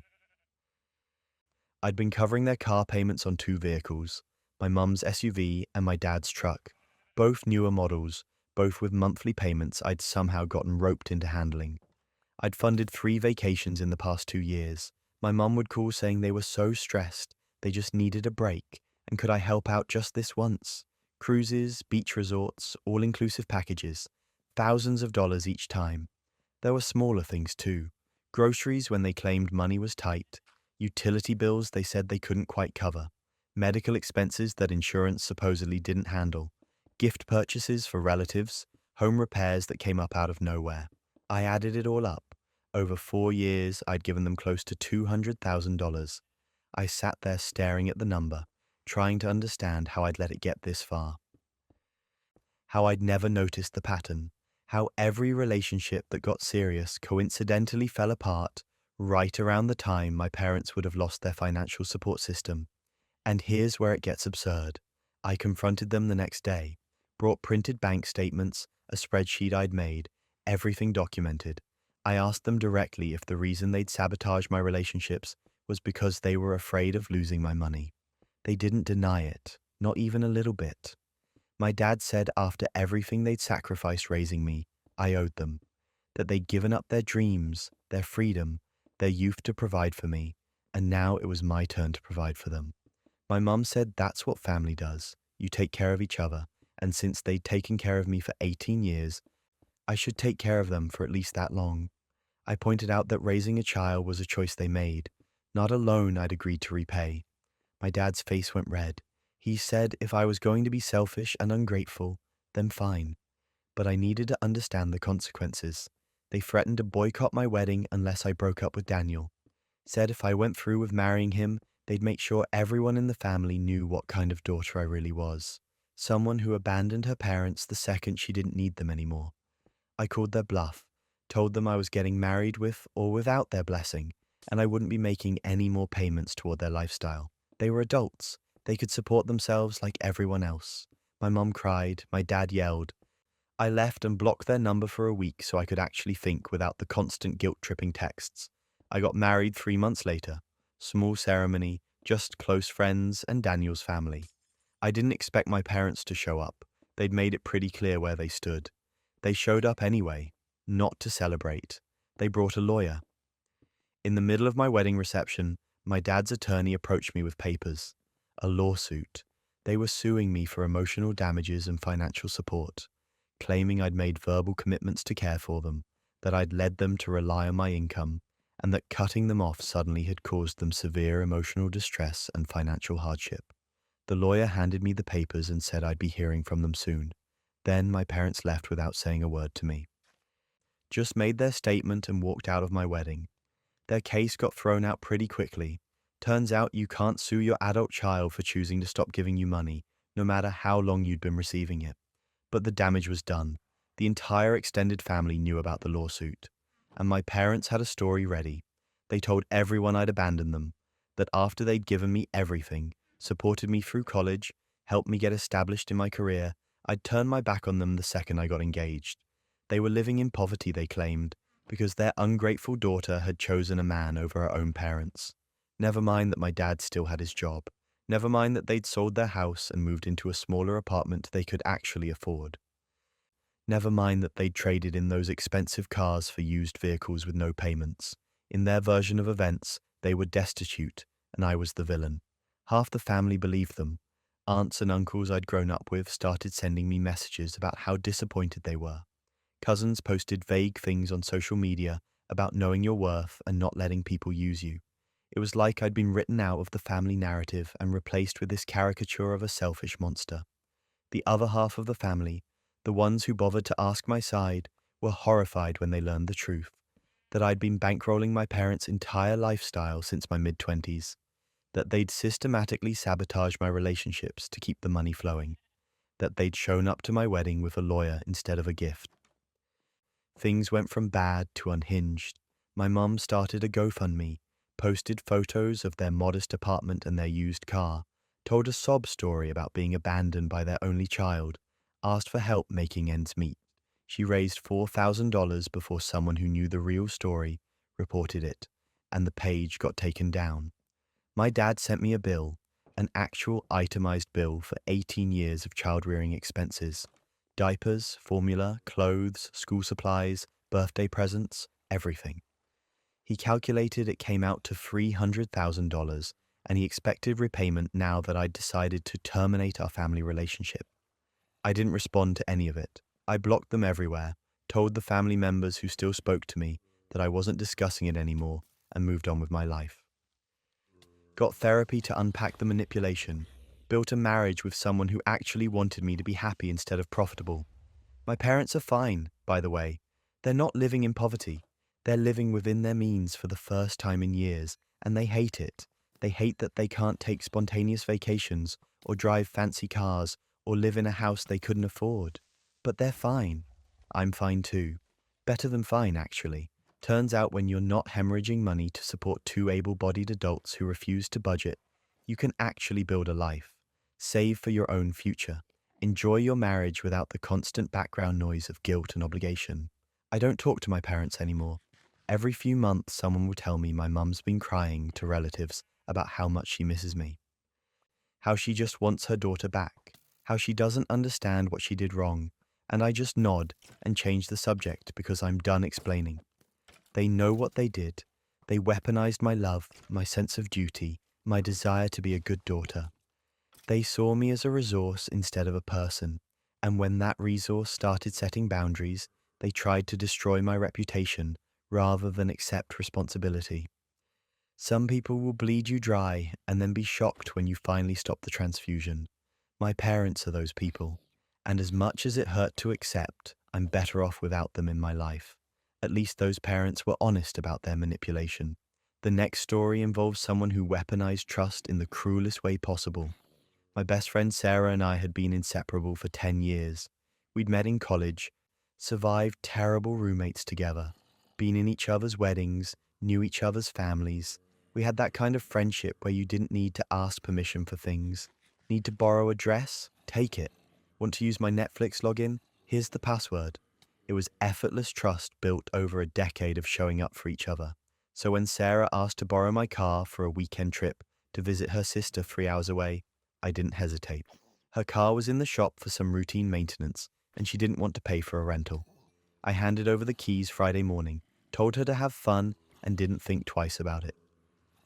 I'd been covering their car payments on 2 vehicles, my mum's SUV and my dad's truck, both newer models, both with monthly payments I'd somehow gotten roped into handling. I'd funded 3 vacations in the past 2 years. My mum would call saying they were so stressed, they just needed a break, and could I help out just this once? Cruises, beach resorts, all-inclusive packages, thousands of dollars each time. There were smaller things too. Groceries when they claimed money was tight, utility bills they said they couldn't quite cover, medical expenses that insurance supposedly didn't handle, gift purchases for relatives, home repairs that came up out of nowhere. I added it all up. Over 4 years, I'd given them close to $200,000. I sat there staring at the number, trying to understand how I'd let it get this far. How I'd never noticed the pattern. How every relationship that got serious coincidentally fell apart right around the time my parents would have lost their financial support system. And here's where it gets absurd. I confronted them the next day, brought printed bank statements, a spreadsheet I'd made, everything documented. I asked them directly if the reason they'd sabotaged my relationships was because they were afraid of losing my money. They didn't deny it, not even a little bit. My dad said after everything they'd sacrificed raising me, I owed them, that they'd given up their dreams, their freedom, their youth to provide for me, and now it was my turn to provide for them. My mum said that's what family does. You take care of each other, and since they'd taken care of me for 18 years, I should take care of them for at least that long. I pointed out that raising a child was a choice they made, not a loan I'd agreed to repay. My dad's face went red. He said if I was going to be selfish and ungrateful, then fine. But I needed to understand the consequences. They threatened to boycott my wedding unless I broke up with Daniel. Said if I went through with marrying him, they'd make sure everyone in the family knew what kind of daughter I really was. Someone who abandoned her parents the second she didn't need them anymore. I called their bluff, told them I was getting married with or without their blessing, and I wouldn't be making any more payments toward their lifestyle. They were adults. They could support themselves like everyone else. My mum cried, my dad yelled. I left and blocked their number for a week so I could actually think without the constant guilt-tripping texts. I got married 3 months later. Small ceremony, just close friends and Daniel's family. I didn't expect my parents to show up. They'd made it pretty clear where they stood. They showed up anyway, not to celebrate. They brought a lawyer. In the middle of my wedding reception, my dad's attorney approached me with papers. A lawsuit. They were suing me for emotional damages and financial support, claiming I'd made verbal commitments to care for them, that I'd led them to rely on my income, and that cutting them off suddenly had caused them severe emotional distress and financial hardship. The lawyer handed me the papers and said I'd be hearing from them soon. Then my parents left without saying a word to me. Just made their statement and walked out of my wedding. Their case got thrown out pretty quickly. Turns out you can't sue your adult child for choosing to stop giving you money, no matter how long you'd been receiving it. But the damage was done. The entire extended family knew about the lawsuit. And my parents had a story ready. They told everyone I'd abandoned them, that after they'd given me everything, supported me through college, helped me get established in my career, I'd turn my back on them the second I got engaged. They were living in poverty, they claimed, because their ungrateful daughter had chosen a man over her own parents. Never mind that my dad still had his job. Never mind that they'd sold their house and moved into a smaller apartment they could actually afford. Never mind that they'd traded in those expensive cars for used vehicles with no payments. In their version of events, they were destitute, and I was the villain. Half the family believed them. Aunts and uncles I'd grown up with started sending me messages about how disappointed they were. Cousins posted vague things on social media about knowing your worth and not letting people use you. It was like I'd been written out of the family narrative and replaced with this caricature of a selfish monster. The other half of the family, the ones who bothered to ask my side, were horrified when they learned the truth, that I'd been bankrolling my parents' entire lifestyle since my mid-20s, that they'd systematically sabotaged my relationships to keep the money flowing, that they'd shown up to my wedding with a lawyer instead of a gift. Things went from bad to unhinged. My mum started a GoFundMe, posted photos of their modest apartment and their used car, told a sob story about being abandoned by their only child, asked for help making ends meet. She raised $4,000 before someone who knew the real story reported it, and the page got taken down. My dad sent me a bill, an actual itemized bill for 18 years of child-rearing expenses. Diapers, formula, clothes, school supplies, birthday presents, everything. He calculated it came out to $300,000, and he expected repayment now that I'd decided to terminate our family relationship. I didn't respond to any of it. I blocked them everywhere, told the family members who still spoke to me that I wasn't discussing it anymore, and moved on with my life. Got therapy to unpack the manipulation, built a marriage with someone who actually wanted me to be happy instead of profitable. My parents are fine, by the way. They're not living in poverty. They're living within their means for the first time in years, and they hate it. They hate that they can't take spontaneous vacations, or drive fancy cars, or live in a house they couldn't afford. But they're fine. I'm fine too. Better than fine, actually. Turns out when you're not hemorrhaging money to support two able-bodied adults who refuse to budget, you can actually build a life. Save for your own future. Enjoy your marriage without the constant background noise of guilt and obligation. I don't talk to my parents anymore. Every few months, someone will tell me my mum's been crying to relatives about how much she misses me. How she just wants her daughter back. How she doesn't understand what she did wrong. And I just nod and change the subject because I'm done explaining. They know what they did. They weaponized my love, my sense of duty, my desire to be a good daughter. They saw me as a resource instead of a person, and when that resource started setting boundaries, they tried to destroy my reputation rather than accept responsibility. Some people will bleed you dry and then be shocked when you finally stop the transfusion. My parents are those people, and as much as it hurt to accept, I'm better off without them in my life. At least those parents were honest about their manipulation. The next story involves someone who weaponized trust in the cruelest way possible. My best friend Sarah and I had been inseparable for 10 years. We'd met in college, survived terrible roommates together, been in each other's weddings, knew each other's families. We had that kind of friendship where you didn't need to ask permission for things. Need to borrow a dress? Take it. Want to use my Netflix login? Here's the password. It was effortless trust built over a decade of showing up for each other. So when Sarah asked to borrow my car for a weekend trip to visit her sister 3 hours away, I didn't hesitate. Her car was in the shop for some routine maintenance, and she didn't want to pay for a rental. I handed over the keys Friday morning, told her to have fun, and didn't think twice about it.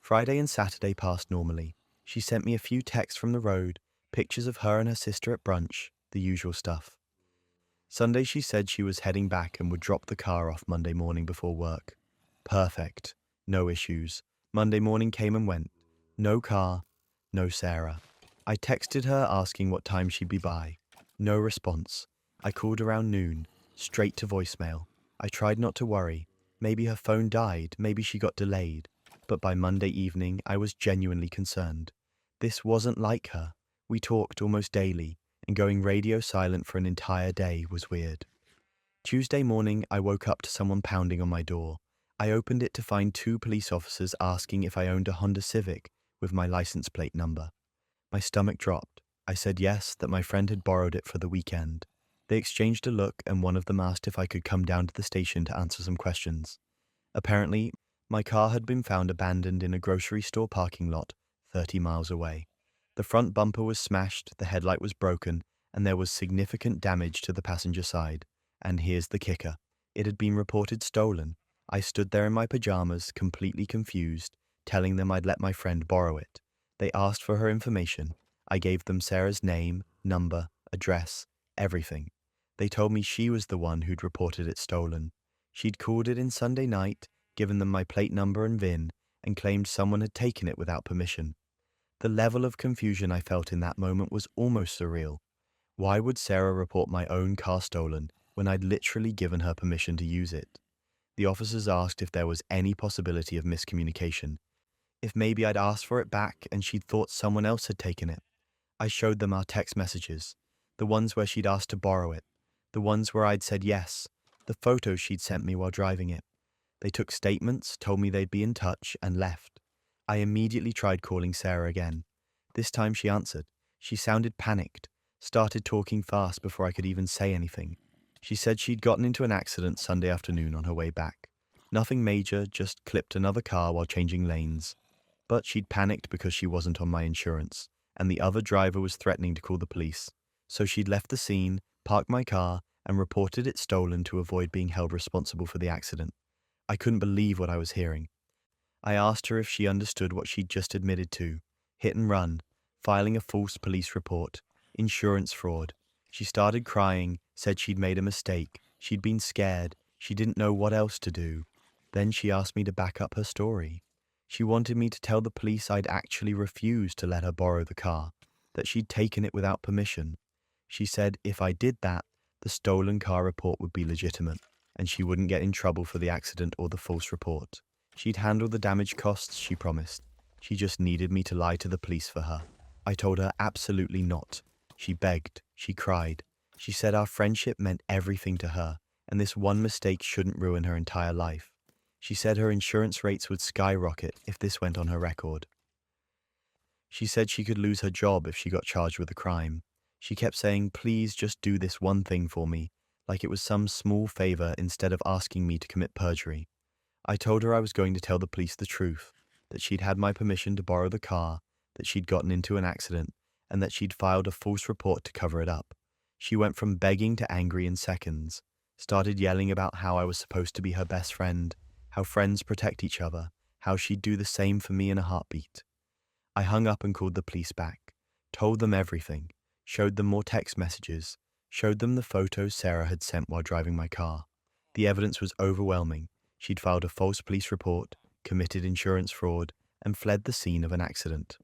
Friday and Saturday passed normally. She sent me a few texts from the road, pictures of her and her sister at brunch, the usual stuff. Sunday she said she was heading back and would drop the car off Monday morning before work. Perfect. No issues. Monday morning came and went. No car, no Sarah. I texted her asking what time she'd be by. No response. I called around noon, straight to voicemail. I tried not to worry. Maybe her phone died, maybe she got delayed. But by Monday evening, I was genuinely concerned. This wasn't like her. We talked almost daily, and going radio silent for an entire day was weird. Tuesday morning, I woke up to someone pounding on my door. I opened it to find 2 police officers asking if I owned a Honda Civic with my license plate number. My stomach dropped. I said yes, that my friend had borrowed it for the weekend. They exchanged a look, and one of them asked if I could come down to the station to answer some questions. Apparently, my car had been found abandoned in a grocery store parking lot 30 miles away. The front bumper was smashed, the headlight was broken, and there was significant damage to the passenger side. And here's the kicker. It had been reported stolen. I stood there in my pajamas, completely confused, telling them I'd let my friend borrow it. They asked for her information. I gave them Sarah's name, number, address, everything. They told me she was the one who'd reported it stolen. She'd called it in Sunday night, given them my plate number and VIN, and claimed someone had taken it without permission. The level of confusion I felt in that moment was almost surreal. Why would Sarah report my own car stolen when I'd literally given her permission to use it? The officers asked if there was any possibility of miscommunication, if maybe I'd asked for it back and she'd thought someone else had taken it. I showed them our text messages, the ones where she'd asked to borrow it, the ones where I'd said yes, the photos she'd sent me while driving it. They took statements, told me they'd be in touch, and left. I immediately tried calling Sarah again. This time she answered. She sounded panicked, started talking fast before I could even say anything. She said she'd gotten into an accident Sunday afternoon on her way back. Nothing major, just clipped another car while changing lanes. But she'd panicked because she wasn't on my insurance, and the other driver was threatening to call the police. So she'd left the scene, parked my car, and reported it stolen to avoid being held responsible for the accident. I couldn't believe what I was hearing. I asked her if she understood what she'd just admitted to: hit and run, filing a false police report, insurance fraud. She started crying, said she'd made a mistake, she'd been scared, she didn't know what else to do. Then she asked me to back up her story. She wanted me to tell the police I'd actually refused to let her borrow the car, that she'd taken it without permission. She said if I did that, the stolen car report would be legitimate, and she wouldn't get in trouble for the accident or the false report. She'd handle the damage costs, she promised. She just needed me to lie to the police for her. I told her absolutely not. She begged, she cried. She said our friendship meant everything to her, and this one mistake shouldn't ruin her entire life. She said her insurance rates would skyrocket if this went on her record. She said she could lose her job if she got charged with a crime. She kept saying, please just do this one thing for me, like it was some small favor instead of asking me to commit perjury. I told her I was going to tell the police the truth, that she'd had my permission to borrow the car, that she'd gotten into an accident, and that she'd filed a false report to cover it up. She went from begging to angry in seconds, started yelling about how I was supposed to be her best friend, how friends protect each other, how she'd do the same for me in a heartbeat. I hung up and called the police back. Told them everything, showed them more text messages, showed them the photos Sarah had sent while driving my car. The evidence was overwhelming. She'd filed a false police report, committed insurance fraud, and fled the scene of an accident.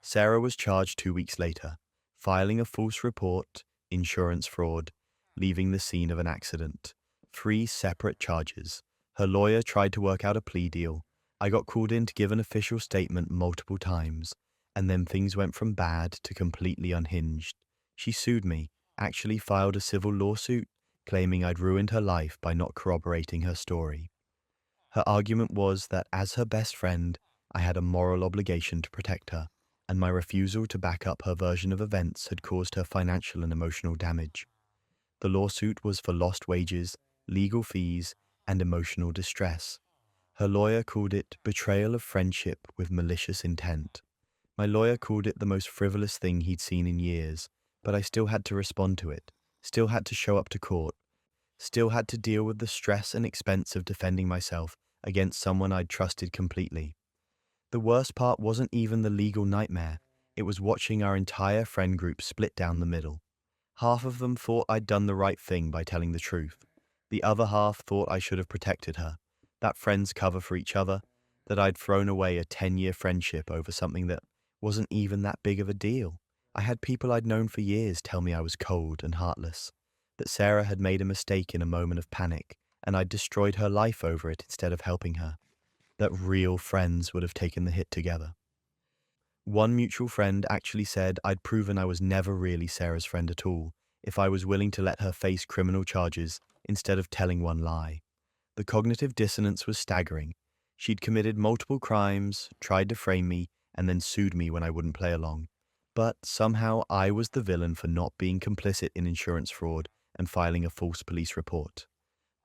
Sarah was charged 2 weeks later, filing a false report, insurance fraud, leaving the scene of an accident. 3 separate charges. Her lawyer tried to work out a plea deal. I got called in to give an official statement multiple times, and then things went from bad to completely unhinged. She sued me, actually filed a civil lawsuit, claiming I'd ruined her life by not corroborating her story. Her argument was that as her best friend, I had a moral obligation to protect her, and my refusal to back up her version of events had caused her financial and emotional damage. The lawsuit was for lost wages, legal fees, and emotional distress. Her lawyer called it betrayal of friendship with malicious intent. My lawyer called it the most frivolous thing he'd seen in years, but I still had to respond to it, still had to show up to court, still had to deal with the stress and expense of defending myself against someone I'd trusted completely. The worst part wasn't even the legal nightmare. It was watching our entire friend group split down the middle. Half of them thought I'd done the right thing by telling the truth. The other half thought I should have protected her, that friends cover for each other, that I'd thrown away a 10-year friendship over something that wasn't even that big of a deal. I had people I'd known for years tell me I was cold and heartless, that Sarah had made a mistake in a moment of panic, and I'd destroyed her life over it instead of helping her, that real friends would have taken the hit together. One mutual friend actually said I'd proven I was never really Sarah's friend at all if I was willing to let her face criminal charges instead of telling one lie. The cognitive dissonance was staggering. She'd committed multiple crimes, tried to frame me, and then sued me when I wouldn't play along. But somehow I was the villain for not being complicit in insurance fraud and filing a false police report.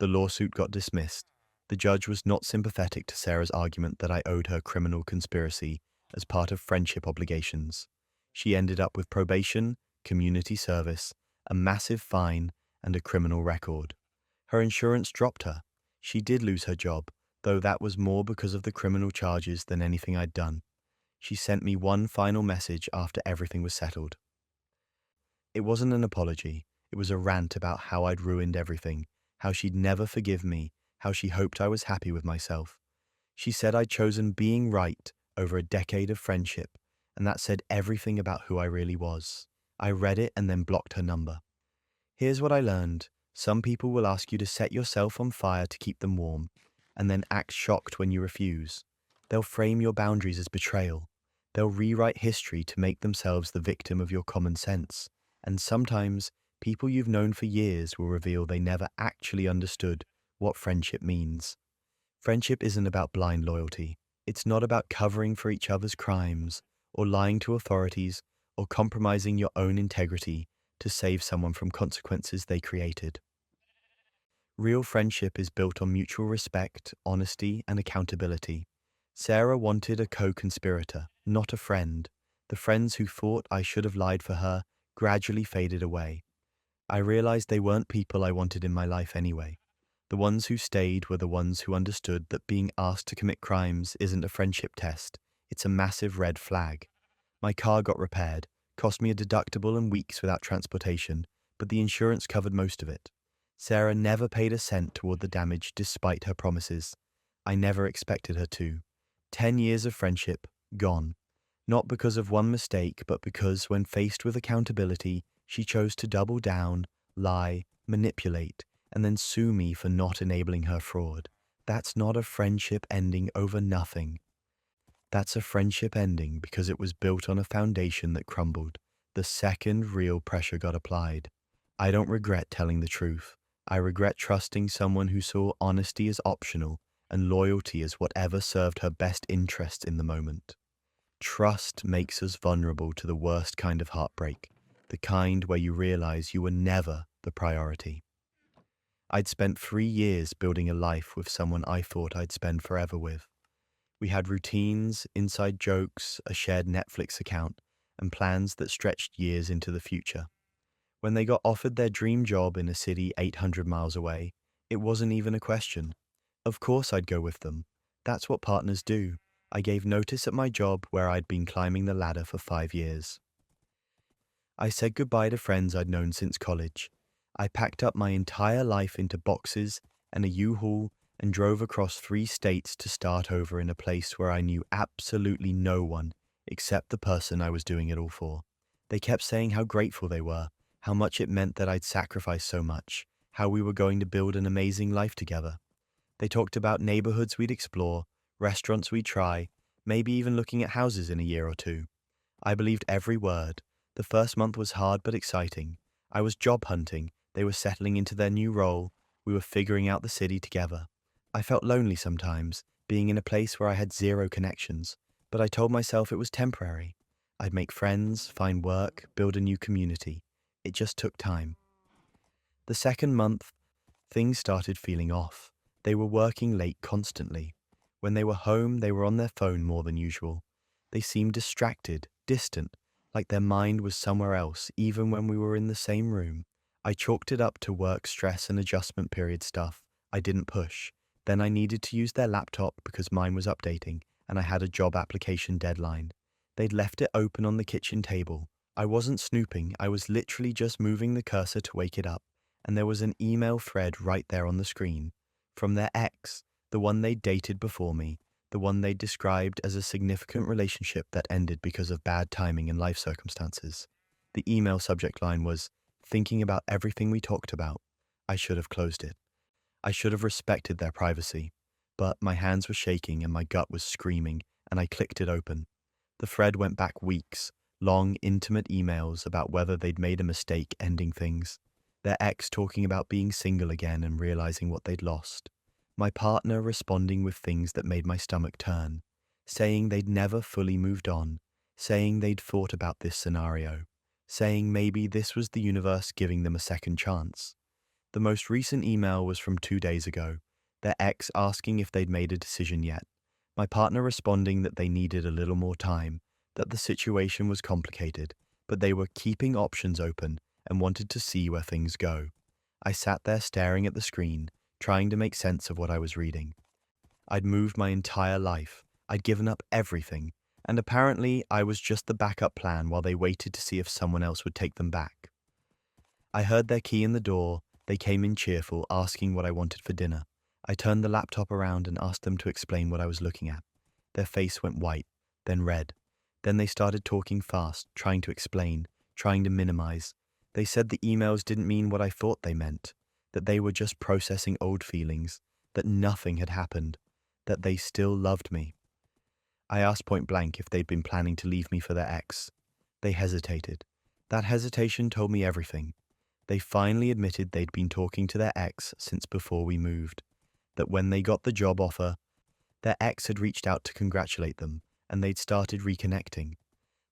The lawsuit got dismissed. The judge was not sympathetic to Sarah's argument that I owed her criminal conspiracy as part of friendship obligations. She ended up with probation, community service, a massive fine, and a criminal record. Her insurance dropped her. She did lose her job, though that was more because of the criminal charges than anything I'd done. She sent me one final message after everything was settled. It wasn't an apology. It was a rant about how I'd ruined everything, how she'd never forgive me, how she hoped I was happy with myself. She said I'd chosen being right over a decade of friendship, and that said everything about who I really was. I read it and then blocked her number. Here's what I learned. Some people will ask you to set yourself on fire to keep them warm, and then act shocked when you refuse. They'll frame your boundaries as betrayal. They'll rewrite history to make themselves the victim of your common sense. And sometimes, people you've known for years will reveal they never actually understood what friendship means. Friendship isn't about blind loyalty. It's not about covering for each other's crimes, or lying to authorities, or compromising your own integrity to save someone from consequences they created. Real friendship is built on mutual respect, honesty, and accountability. Sarah wanted a co-conspirator, not a friend. The friends who thought I should have lied for her gradually faded away. I realized they weren't people I wanted in my life anyway. The ones who stayed were the ones who understood that being asked to commit crimes isn't a friendship test, it's a massive red flag. My car got repaired, cost me a deductible and weeks without transportation, but the insurance covered most of it. Sarah never paid a cent toward the damage despite her promises. I never expected her to. 10 years of friendship, gone. Not because of one mistake, but because when faced with accountability, she chose to double down, lie, manipulate, and then sue me for not enabling her fraud. That's not a friendship ending over nothing. That's a friendship ending because it was built on a foundation that crumbled the second real pressure got applied. I don't regret telling the truth. I regret trusting someone who saw honesty as optional and loyalty as whatever served her best interests in the moment. Trust makes us vulnerable to the worst kind of heartbreak, the kind where you realize you were never the priority. I'd spent 3 years building a life with someone I thought I'd spend forever with. We had routines, inside jokes, a shared Netflix account, and plans that stretched years into the future. When they got offered their dream job in a city 800 miles away, it wasn't even a question. Of course I'd go with them. That's what partners do. I gave notice at my job where I'd been climbing the ladder for 5 years. I said goodbye to friends I'd known since college. I packed up my entire life into boxes and a U-Haul and drove across 3 states to start over in a place where I knew absolutely no one except the person I was doing it all for. They kept saying how grateful they were, how much it meant that I'd sacrificed so much, how we were going to build an amazing life together. They talked about neighborhoods we'd explore, restaurants we'd try, maybe even looking at houses in a year or two. I believed every word. The first month was hard but exciting. I was job hunting, they were settling into their new role, we were figuring out the city together. I felt lonely sometimes, being in a place where I had zero connections, but I told myself it was temporary. I'd make friends, find work, build a new community. It just took time. The second month, things started feeling off. They were working late constantly. When they were home, they were on their phone more than usual. They seemed distracted, distant, like their mind was somewhere else, even when we were in the same room. I chalked it up to work stress and adjustment period stuff. I didn't push. Then I needed to use their laptop because mine was updating, and I had a job application deadline. They'd left it open on the kitchen table. I wasn't snooping, I was literally just moving the cursor to wake it up, and there was an email thread right there on the screen. From their ex, the one they'd dated before me, the one they described as a significant relationship that ended because of bad timing and life circumstances. The email subject line was, "Thinking about everything we talked about." I should have closed it. I should have respected their privacy. But my hands were shaking and my gut was screaming, and I clicked it open. The thread went back weeks, long, intimate emails about whether they'd made a mistake ending things. Their ex talking about being single again and realizing what they'd lost. My partner responding with things that made my stomach turn, saying they'd never fully moved on, saying they'd thought about this scenario, saying maybe this was the universe giving them a second chance. The most recent email was from 2 days ago, their ex asking if they'd made a decision yet. My partner responding that they needed a little more time, that the situation was complicated, but they were keeping options open and wanted to see where things go. I sat there staring at the screen, trying to make sense of what I was reading. I'd moved my entire life. I'd given up everything. And apparently I was just the backup plan while they waited to see if someone else would take them back. I heard their key in the door. They came in cheerful, asking what I wanted for dinner. I turned the laptop around and asked them to explain what I was looking at. Their face went white, then red. Then they started talking fast, trying to explain, trying to minimize. They said the emails didn't mean what I thought they meant, that they were just processing old feelings, that nothing had happened, that they still loved me. I asked point blank if they'd been planning to leave me for their ex. They hesitated. That hesitation told me everything. They finally admitted they'd been talking to their ex since before we moved, that when they got the job offer, their ex had reached out to congratulate them, and they'd started reconnecting,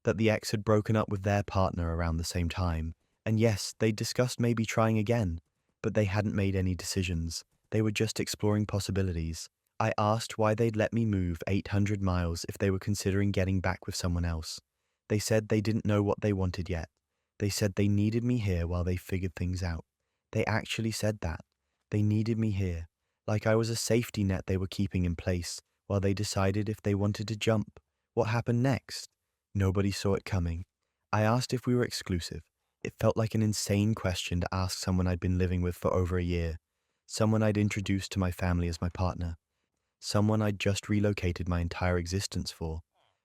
that the ex had broken up with their partner around the same time, and yes, they'd discussed maybe trying again, but they hadn't made any decisions. They were just exploring possibilities. I asked why they'd let me move 800 miles if they were considering getting back with someone else. They said they didn't know what they wanted yet. They said they needed me here while they figured things out. They actually said that. They needed me here, like I was a safety net they were keeping in place while they decided if they wanted to jump. What happened next? Nobody saw it coming. I asked if we were exclusive. It felt like an insane question to ask someone I'd been living with for over a year, someone I'd introduced to my family as my partner, someone I'd just relocated my entire existence for,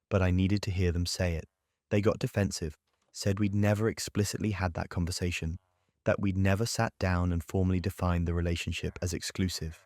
but I needed to hear them say it. They got defensive, said we'd never explicitly had that conversation, that we'd never sat down and formally defined the relationship as exclusive,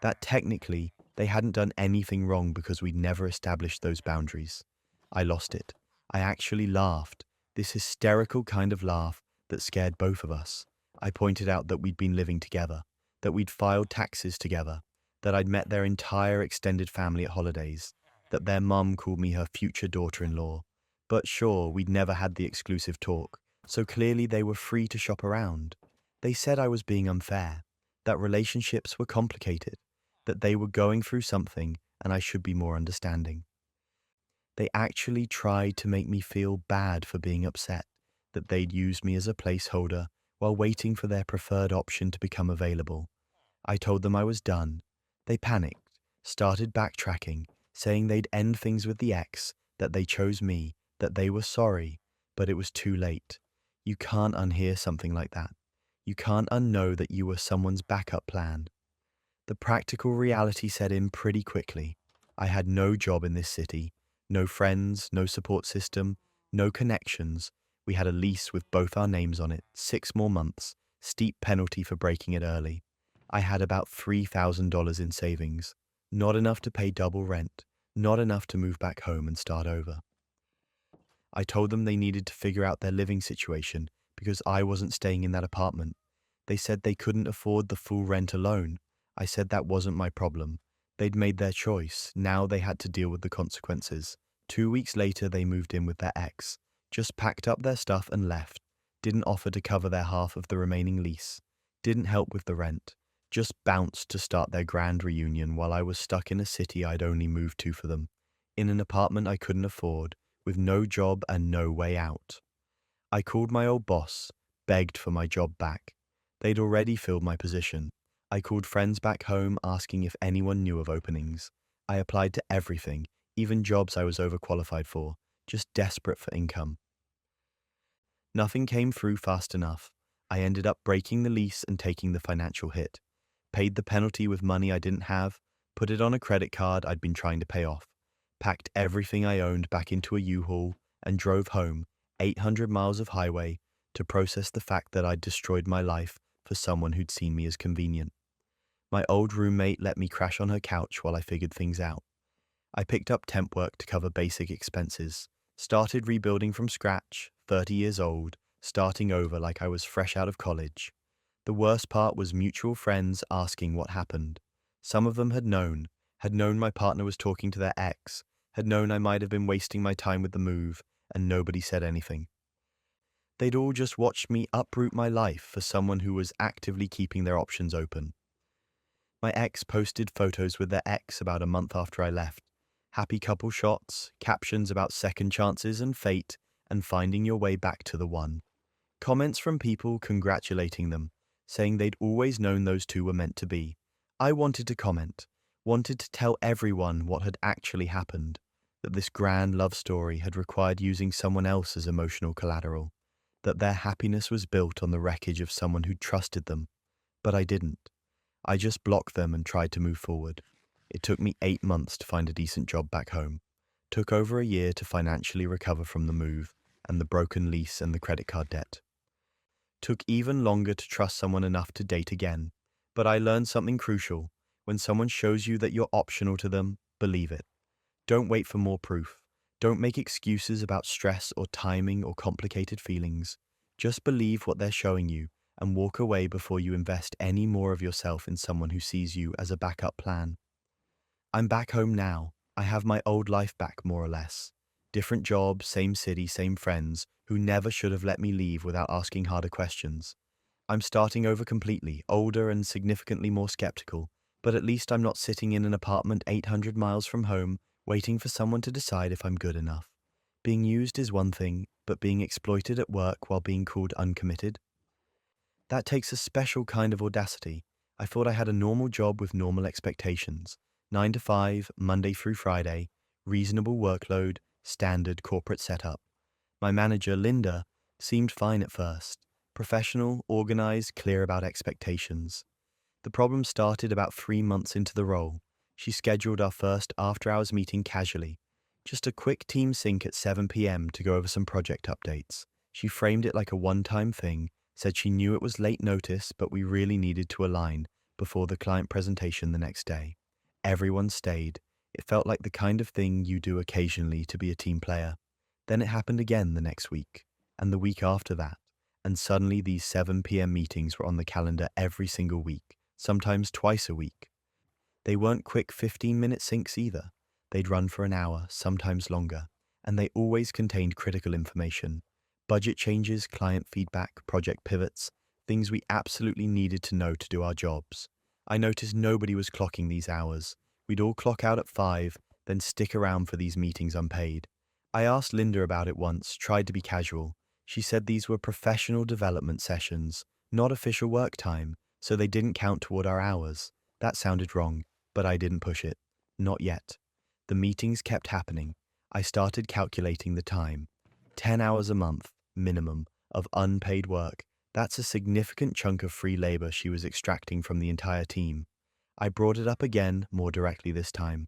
that technically they hadn't done anything wrong because we'd never established those boundaries. I lost it. I actually laughed, this hysterical kind of laugh that scared both of us. I pointed out that we'd been living together, that we'd filed taxes together, that I'd met their entire extended family at holidays, that their mum called me her future daughter-in-law. But sure, we'd never had the exclusive talk, so clearly they were free to shop around. They said I was being unfair, that relationships were complicated, that they were going through something and I should be more understanding. They actually tried to make me feel bad for being upset, that they'd used me as a placeholder while waiting for their preferred option to become available. I told them I was done. They panicked, started backtracking, saying they'd end things with the ex, that they chose me, that they were sorry, but it was too late. You can't unhear something like that. You can't unknow that you were someone's backup plan. The practical reality set in pretty quickly. I had no job in this city, no friends, no support system, no connections. We had a lease with both our names on it, 6 more months, steep penalty for breaking it early. I had about $3,000 in savings, not enough to pay double rent, not enough to move back home and start over. I told them they needed to figure out their living situation because I wasn't staying in that apartment. They said they couldn't afford the full rent alone. I said that wasn't my problem. They'd made their choice. Now they had to deal with the consequences. 2 weeks later, they moved in with their ex, just packed up their stuff and left. Didn't offer to cover their half of the remaining lease. Didn't help with the rent. Just bounced to start their grand reunion while I was stuck in a city I'd only moved to for them, in an apartment I couldn't afford, with no job and no way out. I called my old boss, begged for my job back. They'd already filled my position. I called friends back home asking if anyone knew of openings. I applied to everything, even jobs I was overqualified for, just desperate for income. Nothing came through fast enough. I ended up breaking the lease and taking the financial hit. Paid the penalty with money I didn't have, put it on a credit card I'd been trying to pay off, packed everything I owned back into a U-Haul, and drove home, 800 miles of highway, to process the fact that I'd destroyed my life for someone who'd seen me as convenient. My old roommate let me crash on her couch while I figured things out. I picked up temp work to cover basic expenses, started rebuilding from scratch, 30 years old, starting over like I was fresh out of college. The worst part was mutual friends asking what happened. Some of them had known my partner was talking to their ex, had known I might have been wasting my time with the move, and nobody said anything. They'd all just watched me uproot my life for someone who was actively keeping their options open. My ex posted photos with their ex about a month after I left. Happy couple shots, captions about second chances and fate, and finding your way back to the one. Comments from people congratulating them, saying they'd always known those two were meant to be. I wanted to comment, wanted to tell everyone what had actually happened, that this grand love story had required using someone else as emotional collateral, that their happiness was built on the wreckage of someone who trusted them. But I didn't. I just blocked them and tried to move forward. It took me 8 months to find a decent job back home. Took over a year to financially recover from the move and the broken lease and the credit card debt. Took even longer to trust someone enough to date again. But I learned something crucial. When someone shows you that you're optional to them, believe it. Don't wait for more proof. Don't make excuses about stress or timing or complicated feelings. Just believe what they're showing you and walk away before you invest any more of yourself in someone who sees you as a backup plan. I'm back home now. I have my old life back, more or less. Different job, same city, same friends, who never should have let me leave without asking harder questions. I'm starting over completely, older and significantly more skeptical, but at least I'm not sitting in an apartment 800 miles from home, waiting for someone to decide if I'm good enough. Being used is one thing, but being exploited at work while being called uncommitted? That takes a special kind of audacity. I thought I had a normal job with normal expectations. 9 to 5, Monday through Friday, reasonable workload, standard corporate setup. My manager, Linda, seemed fine at first. Professional, organized, clear about expectations. The problem started about 3 months into the role. She scheduled our first after-hours meeting casually. Just a quick team sync at 7 p.m. to go over some project updates. She framed it like a one-time thing, said she knew it was late notice, but we really needed to align before the client presentation the next day. Everyone stayed. It felt like the kind of thing you do occasionally to be a team player. Then it happened again the next week, and the week after that, and suddenly these 7 p.m. meetings were on the calendar every single week, sometimes twice a week. They weren't quick 15-minute syncs either. They'd run for an hour, sometimes longer, and they always contained critical information. Budget changes, client feedback, project pivots, things we absolutely needed to know to do our jobs. I noticed nobody was clocking these hours. We'd all clock out at 5, then stick around for these meetings unpaid. I asked Linda about it once, tried to be casual. She said these were professional development sessions, not official work time, so they didn't count toward our hours. That sounded wrong, but I didn't push it. Not yet. The meetings kept happening. I started calculating the time. 10 hours a month, minimum, of unpaid work. That's a significant chunk of free labor she was extracting from the entire team. I brought it up again, more directly this time.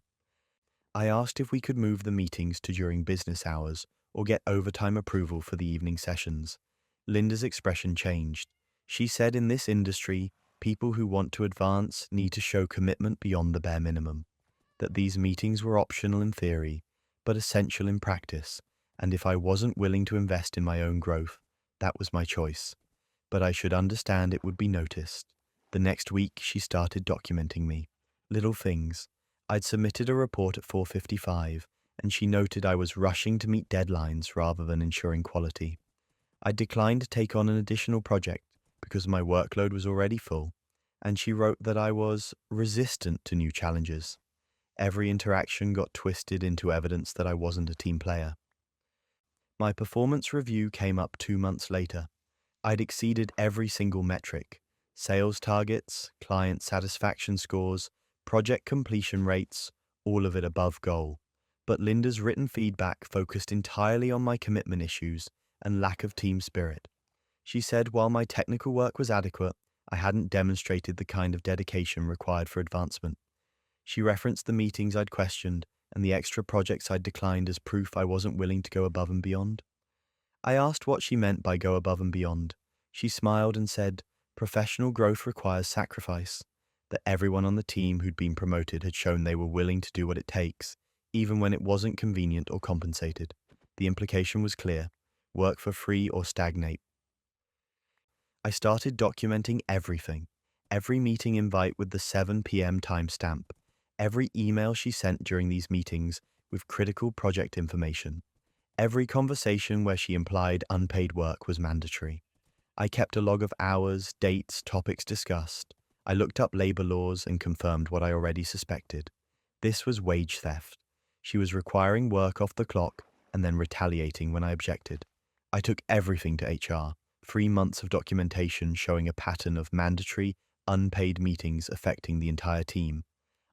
I asked if we could move the meetings to during business hours or get overtime approval for the evening sessions. Linda's expression changed. She said in this industry, people who want to advance need to show commitment beyond the bare minimum, that these meetings were optional in theory, but essential in practice, and if I wasn't willing to invest in my own growth, that was my choice. But I should understand it would be noticed. The next week, she started documenting me. Little things. I'd submitted a report at 4:55, and she noted I was rushing to meet deadlines rather than ensuring quality. I declined to take on an additional project because my workload was already full, and she wrote that I was resistant to new challenges. Every interaction got twisted into evidence that I wasn't a team player. My performance review came up 2 months later. I'd exceeded every single metric: sales targets, client satisfaction scores, project completion rates, all of it above goal. But Linda's written feedback focused entirely on my commitment issues and lack of team spirit. She said while my technical work was adequate, I hadn't demonstrated the kind of dedication required for advancement. She referenced the meetings I'd questioned and the extra projects I'd declined as proof I wasn't willing to go above and beyond. I asked what she meant by go above and beyond. She smiled and said, professional growth requires sacrifice, that everyone on the team who'd been promoted had shown they were willing to do what it takes, even when it wasn't convenient or compensated. The implication was clear: work for free or stagnate. I started documenting everything. Every meeting invite with the 7 p.m. timestamp. Every email she sent during these meetings with critical project information. Every conversation where she implied unpaid work was mandatory. I kept a log of hours, dates, topics discussed. I looked up labor laws and confirmed what I already suspected. This was wage theft. She was requiring work off the clock and then retaliating when I objected. I took everything to HR. 3 months of documentation showing a pattern of mandatory, unpaid meetings affecting the entire team.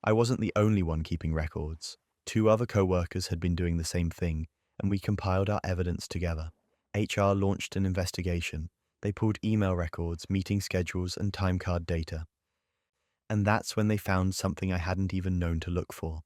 I wasn't the only one keeping records. 2 other co-workers had been doing the same thing, and we compiled our evidence together. HR launched an investigation. They pulled email records, meeting schedules, and time card data. And that's when they found something I hadn't even known to look for.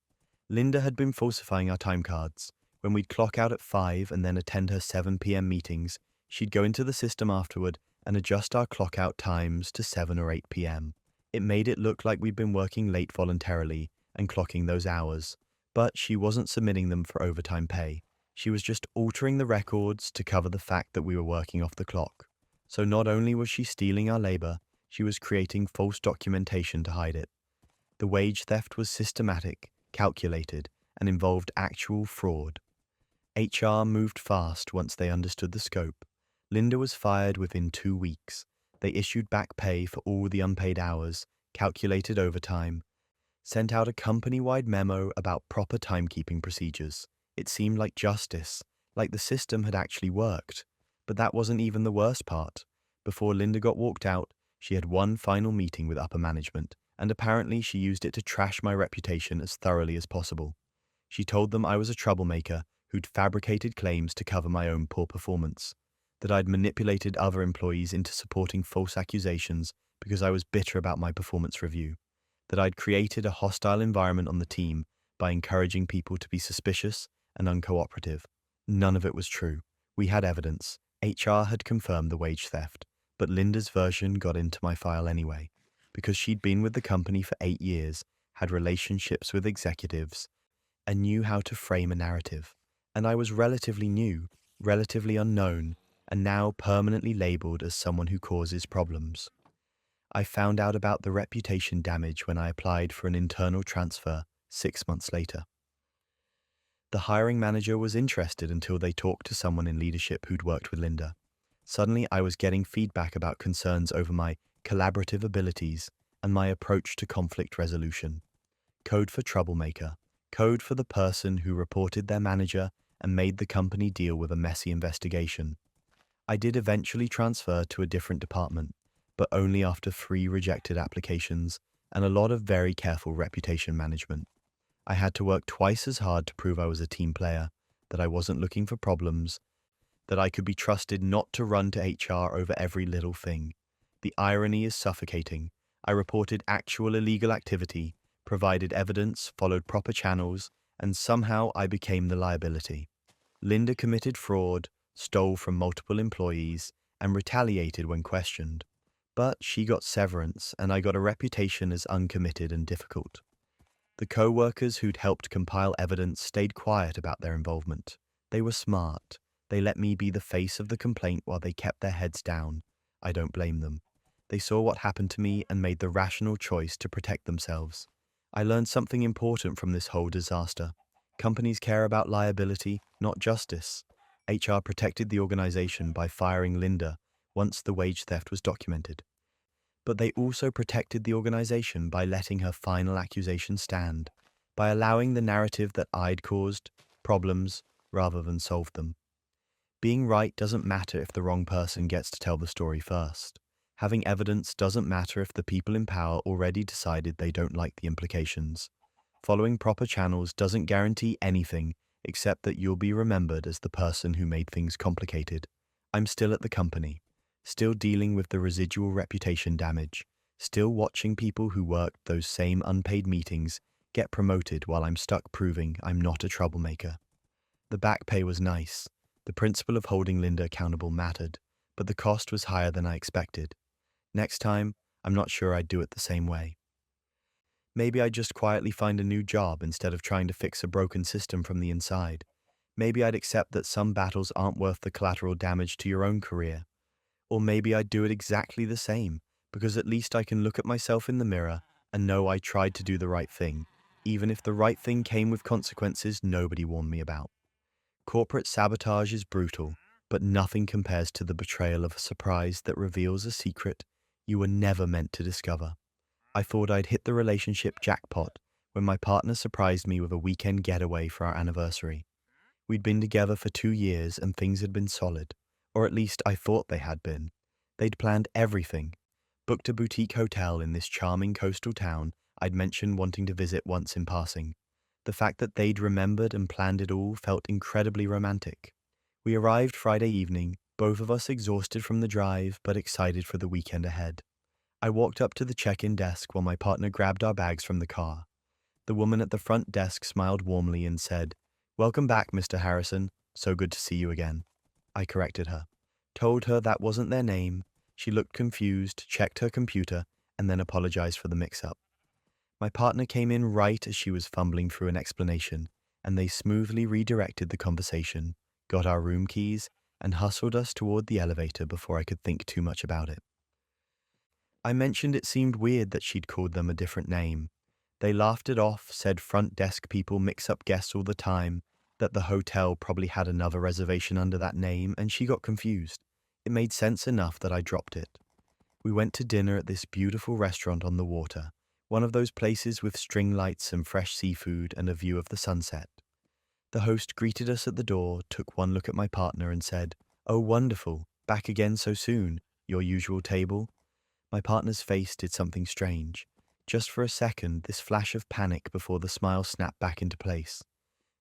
Linda had been falsifying our time cards. When we'd clock out at 5 and then attend her 7 p.m. meetings, she'd go into the system afterward and adjust our clock out times to 7 or 8 p.m. It made it look like we'd been working late voluntarily and clocking those hours, but she wasn't submitting them for overtime pay. She was just altering the records to cover the fact that we were working off the clock. So not only was she stealing our labor, she was creating false documentation to hide it. The wage theft was systematic, calculated, and involved actual fraud. HR moved fast once they understood the scope. Linda was fired within 2 weeks. They issued back pay for all the unpaid hours, calculated overtime, sent out a company-wide memo about proper timekeeping procedures. It seemed like justice, like the system had actually worked. But that wasn't even the worst part. Before Linda got walked out, she had one final meeting with upper management, and apparently she used it to trash my reputation as thoroughly as possible. She told them I was a troublemaker who'd fabricated claims to cover my own poor performance, that I'd manipulated other employees into supporting false accusations because I was bitter about my performance review, that I'd created a hostile environment on the team by encouraging people to be suspicious and uncooperative. None of it was true. We had evidence. HR had confirmed the wage theft, but Linda's version got into my file anyway, because she'd been with the company for 8 years, had relationships with executives, and knew how to frame a narrative. And I was relatively new, relatively unknown, and now permanently labeled as someone who causes problems. I found out about the reputation damage when I applied for an internal transfer 6 months later. The hiring manager was interested until they talked to someone in leadership who'd worked with Linda. Suddenly, I was getting feedback about concerns over my collaborative abilities and my approach to conflict resolution. Code for troublemaker. Code for the person who reported their manager and made the company deal with a messy investigation. I did eventually transfer to a different department, but only after 3 rejected applications and a lot of very careful reputation management. I had to work twice as hard to prove I was a team player, that I wasn't looking for problems, that I could be trusted not to run to HR over every little thing. The irony is suffocating. I reported actual illegal activity, provided evidence, followed proper channels, and somehow I became the liability. Linda committed fraud, stole from multiple employees, and retaliated when questioned. But she got severance, and I got a reputation as uncommitted and difficult. The co-workers who'd helped compile evidence stayed quiet about their involvement. They were smart. They let me be the face of the complaint while they kept their heads down. I don't blame them. They saw what happened to me and made the rational choice to protect themselves. I learned something important from this whole disaster. Companies care about liability, not justice. HR protected the organization by firing Linda once the wage theft was documented. But they also protected the organization by letting her final accusation stand, by allowing the narrative that I'd caused problems rather than solved them. Being right doesn't matter if the wrong person gets to tell the story first. Having evidence doesn't matter if the people in power already decided they don't like the implications. Following proper channels doesn't guarantee anything except that you'll be remembered as the person who made things complicated. I'm still at the company, still dealing with the residual reputation damage, still watching people who worked those same unpaid meetings get promoted while I'm stuck proving I'm not a troublemaker. The back pay was nice. The principle of holding Linda accountable mattered, but the cost was higher than I expected. Next time, I'm not sure I'd do it the same way. Maybe I'd just quietly find a new job instead of trying to fix a broken system from the inside. Maybe I'd accept that some battles aren't worth the collateral damage to your own career. Or maybe I'd do it exactly the same, because at least I can look at myself in the mirror and know I tried to do the right thing, even if the right thing came with consequences nobody warned me about. Corporate sabotage is brutal, but nothing compares to the betrayal of a surprise that reveals a secret you were never meant to discover. I thought I'd hit the relationship jackpot when my partner surprised me with a weekend getaway for our anniversary. We'd been together for 2 years and things had been solid, or at least I thought they had been. They'd planned everything, booked a boutique hotel in this charming coastal town I'd mentioned wanting to visit once in passing. The fact that they'd remembered and planned it all felt incredibly romantic. We arrived Friday evening, both of us exhausted from the drive but excited for the weekend ahead. I walked up to the check-in desk while my partner grabbed our bags from the car. The woman at the front desk smiled warmly and said, "Welcome back, Mr. Harrison. So good to see you again." I corrected her, told her that wasn't their name. She looked confused, checked her computer, and then apologized for the mix-up. My partner came in right as she was fumbling through an explanation, and they smoothly redirected the conversation, got our room keys, and hustled us toward the elevator before I could think too much about it. I mentioned it seemed weird that she'd called them a different name. They laughed it off, said front desk people mix up guests all the time, that the hotel probably had another reservation under that name, and she got confused. It made sense enough that I dropped it. We went to dinner at this beautiful restaurant on the water, one of those places with string lights and fresh seafood and a view of the sunset. The host greeted us at the door, took one look at my partner and said, "Oh, wonderful, back again so soon, your usual table?" My partner's face did something strange. Just for a second, this flash of panic before the smile snapped back into place.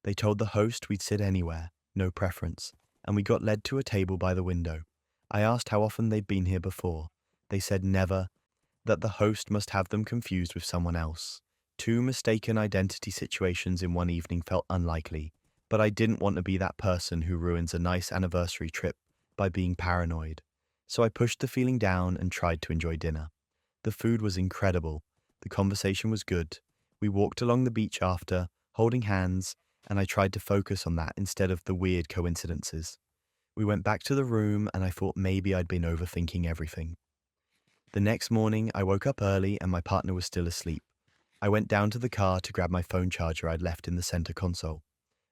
They told the host we'd sit anywhere, no preference, and we got led to a table by the window. I asked how often they'd been here before. They said never, that the host must have them confused with someone else. 2 mistaken identity situations in one evening felt unlikely, but I didn't want to be that person who ruins a nice anniversary trip by being paranoid. So I pushed the feeling down and tried to enjoy dinner. The food was incredible. The conversation was good. We walked along the beach after, holding hands, and I tried to focus on that instead of the weird coincidences. We went back to the room and I thought maybe I'd been overthinking everything. The next morning, I woke up early and my partner was still asleep. I went down to the car to grab my phone charger I'd left in the center console.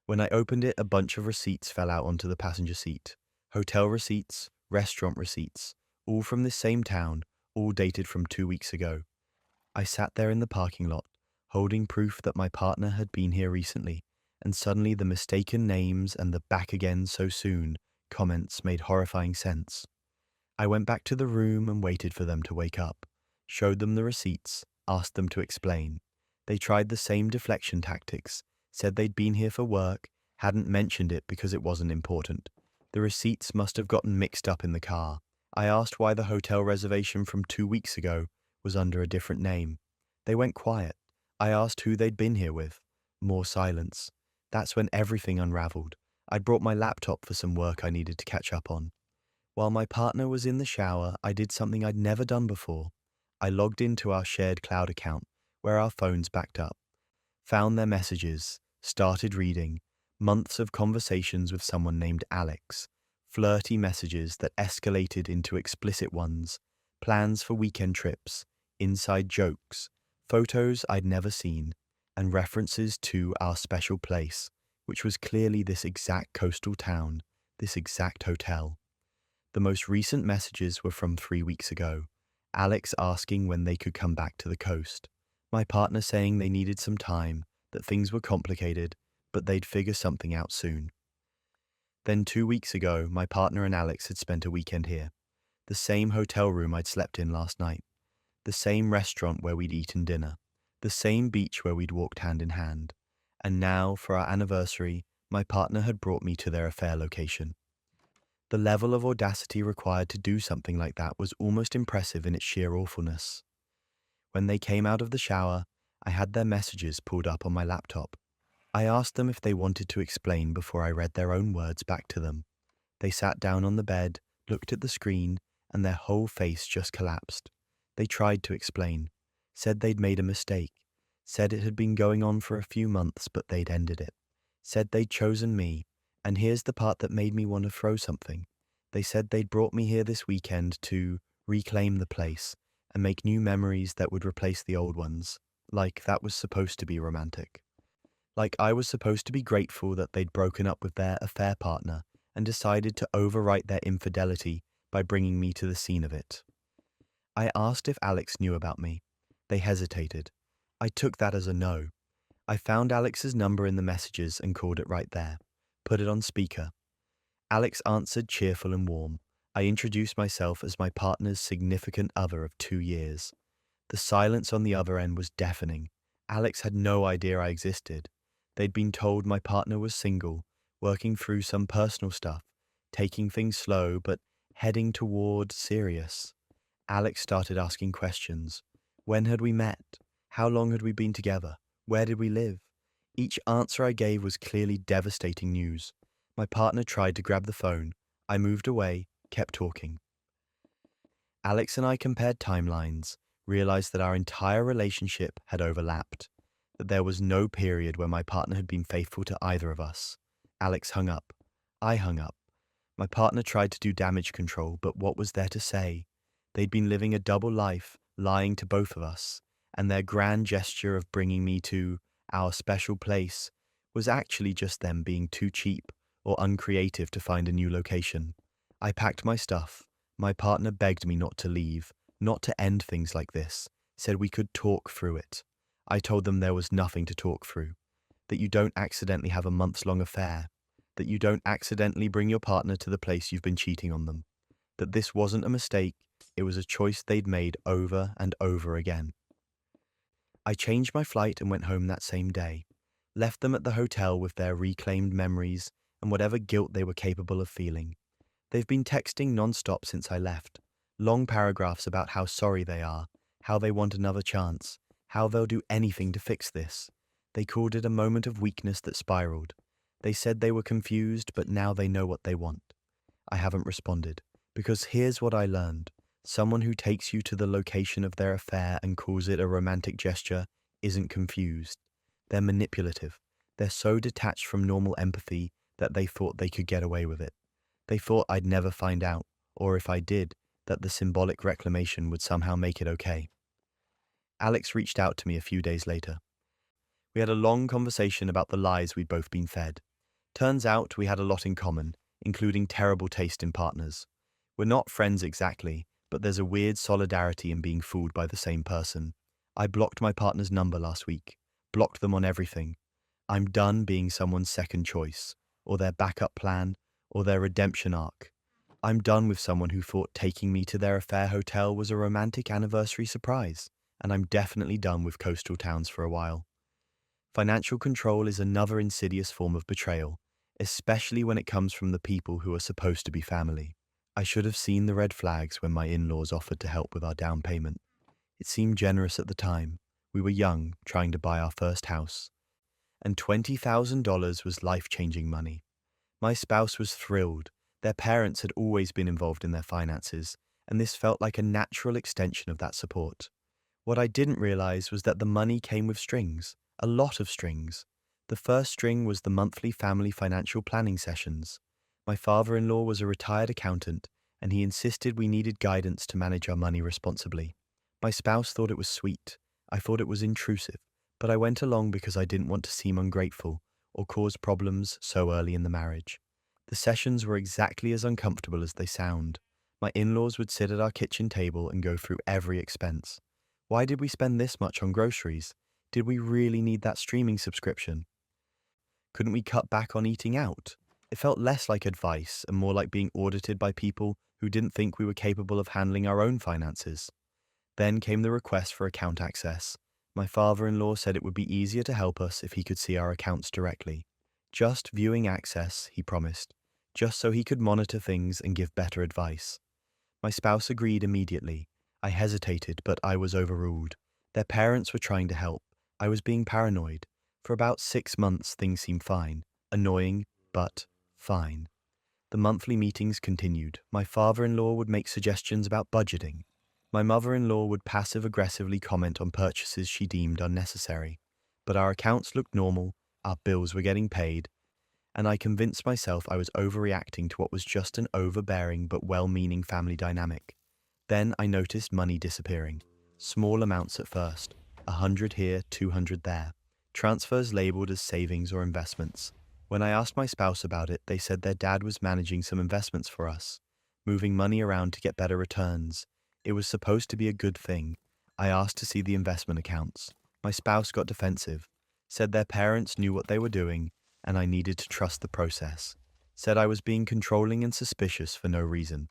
When I opened it, a bunch of receipts fell out onto the passenger seat. Hotel receipts, restaurant receipts, all from this same town, all dated from 2 weeks ago. I sat there in the parking lot, holding proof that my partner had been here recently, and suddenly the mistaken names and the "back again so soon" comments made horrifying sense. I went back to the room and waited for them to wake up, showed them the receipts, asked them to explain. They tried the same deflection tactics, said they'd been here for work, hadn't mentioned it because it wasn't important. The receipts must have gotten mixed up in the car. I asked why the hotel reservation from 2 weeks ago was under a different name. They went quiet. I asked who they'd been here with. More silence. That's when everything unraveled. I'd brought my laptop for some work I needed to catch up on. While my partner was in the shower, I did something I'd never done before. I logged into our shared cloud account, where our phones backed up, found their messages, started reading, months of conversations with someone named Alex, flirty messages that escalated into explicit ones, plans for weekend trips, inside jokes, photos I'd never seen, and references to our special place, which was clearly this exact coastal town, this exact hotel. The most recent messages were from 3 weeks ago, Alex asking when they could come back to the coast, my partner saying they needed some time, that things were complicated, but they'd figure something out soon. Then 2 weeks ago, my partner and Alex had spent a weekend here, the same hotel room I'd slept in last night, the same restaurant where we'd eaten dinner, the same beach where we'd walked hand in hand. And now, for our anniversary, my partner had brought me to their affair location. The level of audacity required to do something like that was almost impressive in its sheer awfulness. When they came out of the shower, I had their messages pulled up on my laptop. I asked them if they wanted to explain before I read their own words back to them. They sat down on the bed, looked at the screen, and their whole face just collapsed. They tried to explain, said they'd made a mistake, said it had been going on for a few months but they'd ended it, said they'd chosen me, and here's the part that made me want to throw something. They said they'd brought me here this weekend to reclaim the place and make new memories that would replace the old ones, like that was supposed to be romantic. Like I was supposed to be grateful that they'd broken up with their affair partner and decided to overwrite their infidelity by bringing me to the scene of it. I asked if Alex knew about me. They hesitated. I took that as a no. I found Alex's number in the messages and called it right there. Put it on speaker. Alex answered cheerful and warm. I introduced myself as my partner's significant other of 2 years. The silence on the other end was deafening. Alex had no idea I existed. They'd been told my partner was single, working through some personal stuff, taking things slow, but heading toward serious. Alex started asking questions. When had we met? How long had we been together? Where did we live? Each answer I gave was clearly devastating news. My partner tried to grab the phone. I moved away, kept talking. Alex and I compared timelines, realized that our entire relationship had overlapped, that there was no period where my partner had been faithful to either of us. Alex hung up. I hung up. My partner tried to do damage control, but what was there to say? They'd been living a double life, lying to both of us, and their grand gesture of bringing me to our special place was actually just them being too cheap or uncreative to find a new location. I packed my stuff. My partner begged me not to leave, not to end things like this, said we could talk through it. I told them there was nothing to talk through, that you don't accidentally have a months-long affair, that you don't accidentally bring your partner to the place you've been cheating on them, that this wasn't a mistake, it was a choice they'd made over and over again. I changed my flight and went home that same day, left them at the hotel with their reclaimed memories and whatever guilt they were capable of feeling. They've been texting non-stop since I left, long paragraphs about how sorry they are, how they want another chance, how they'll do anything to fix this. They called it a moment of weakness that spiraled. They said they were confused, but now they know what they want. I haven't responded, because here's what I learned. Someone who takes you to the location of their affair and calls it a romantic gesture isn't confused. They're manipulative. They're so detached from normal empathy that they thought they could get away with it. They thought I'd never find out, or if I did, that the symbolic reclamation would somehow make it okay. Alex reached out to me a few days later. We had a long conversation about the lies we'd both been fed. Turns out we had a lot in common, including terrible taste in partners. We're not friends exactly, but there's a weird solidarity in being fooled by the same person. I blocked my partner's number last week, blocked them on everything. I'm done being someone's second choice, or their backup plan, or their redemption arc. I'm done with someone who thought taking me to their affair hotel was a romantic anniversary surprise. and I'm definitely done with coastal towns for a while. Financial control is another insidious form of betrayal, especially when it comes from the people who are supposed to be family. I should have seen the red flags when my in-laws offered to help with our down payment. It seemed generous at the time. We were young, trying to buy our first house, and $20,000 was life-changing money. My spouse was thrilled. Their parents had always been involved in their finances, and this felt like a natural extension of that support. What I didn't realize was that the money came with strings, a lot of strings. The first string was the monthly family financial planning sessions. My father-in-law was a retired accountant, and he insisted we needed guidance to manage our money responsibly. My spouse thought it was sweet. I thought it was intrusive, but I went along because I didn't want to seem ungrateful or cause problems so early in the marriage. The sessions were exactly as uncomfortable as they sound. My in-laws would sit at our kitchen table and go through every expense. Why did we spend this much on groceries? Did we really need that streaming subscription? Couldn't we cut back on eating out? It felt less like advice and more like being audited by people who didn't think we were capable of handling our own finances. Then came the request for account access. My father-in-law said it would be easier to help us if he could see our accounts directly. Just viewing access, he promised, just so he could monitor things and give better advice. My spouse agreed immediately. I hesitated, but I was overruled. Their parents were trying to help. I was being paranoid. For about 6 months, things seemed fine. Annoying, but fine. The monthly meetings continued. My father-in-law would make suggestions about budgeting. My mother-in-law would passive-aggressively comment on purchases she deemed unnecessary. But our accounts looked normal, our bills were getting paid, and I convinced myself I was overreacting to what was just an overbearing but well-meaning family dynamic. Then I noticed money disappearing. Small amounts at first, 100 here, 200 there. Transfers labeled as savings or investments. When I asked my spouse about it, they said their dad was managing some investments for us, moving money around to get better returns. It was supposed to be a good thing. I asked to see the investment accounts. My spouse got defensive, said their parents knew what they were doing, and I needed to trust the process. Said I was being controlling and suspicious for no reason.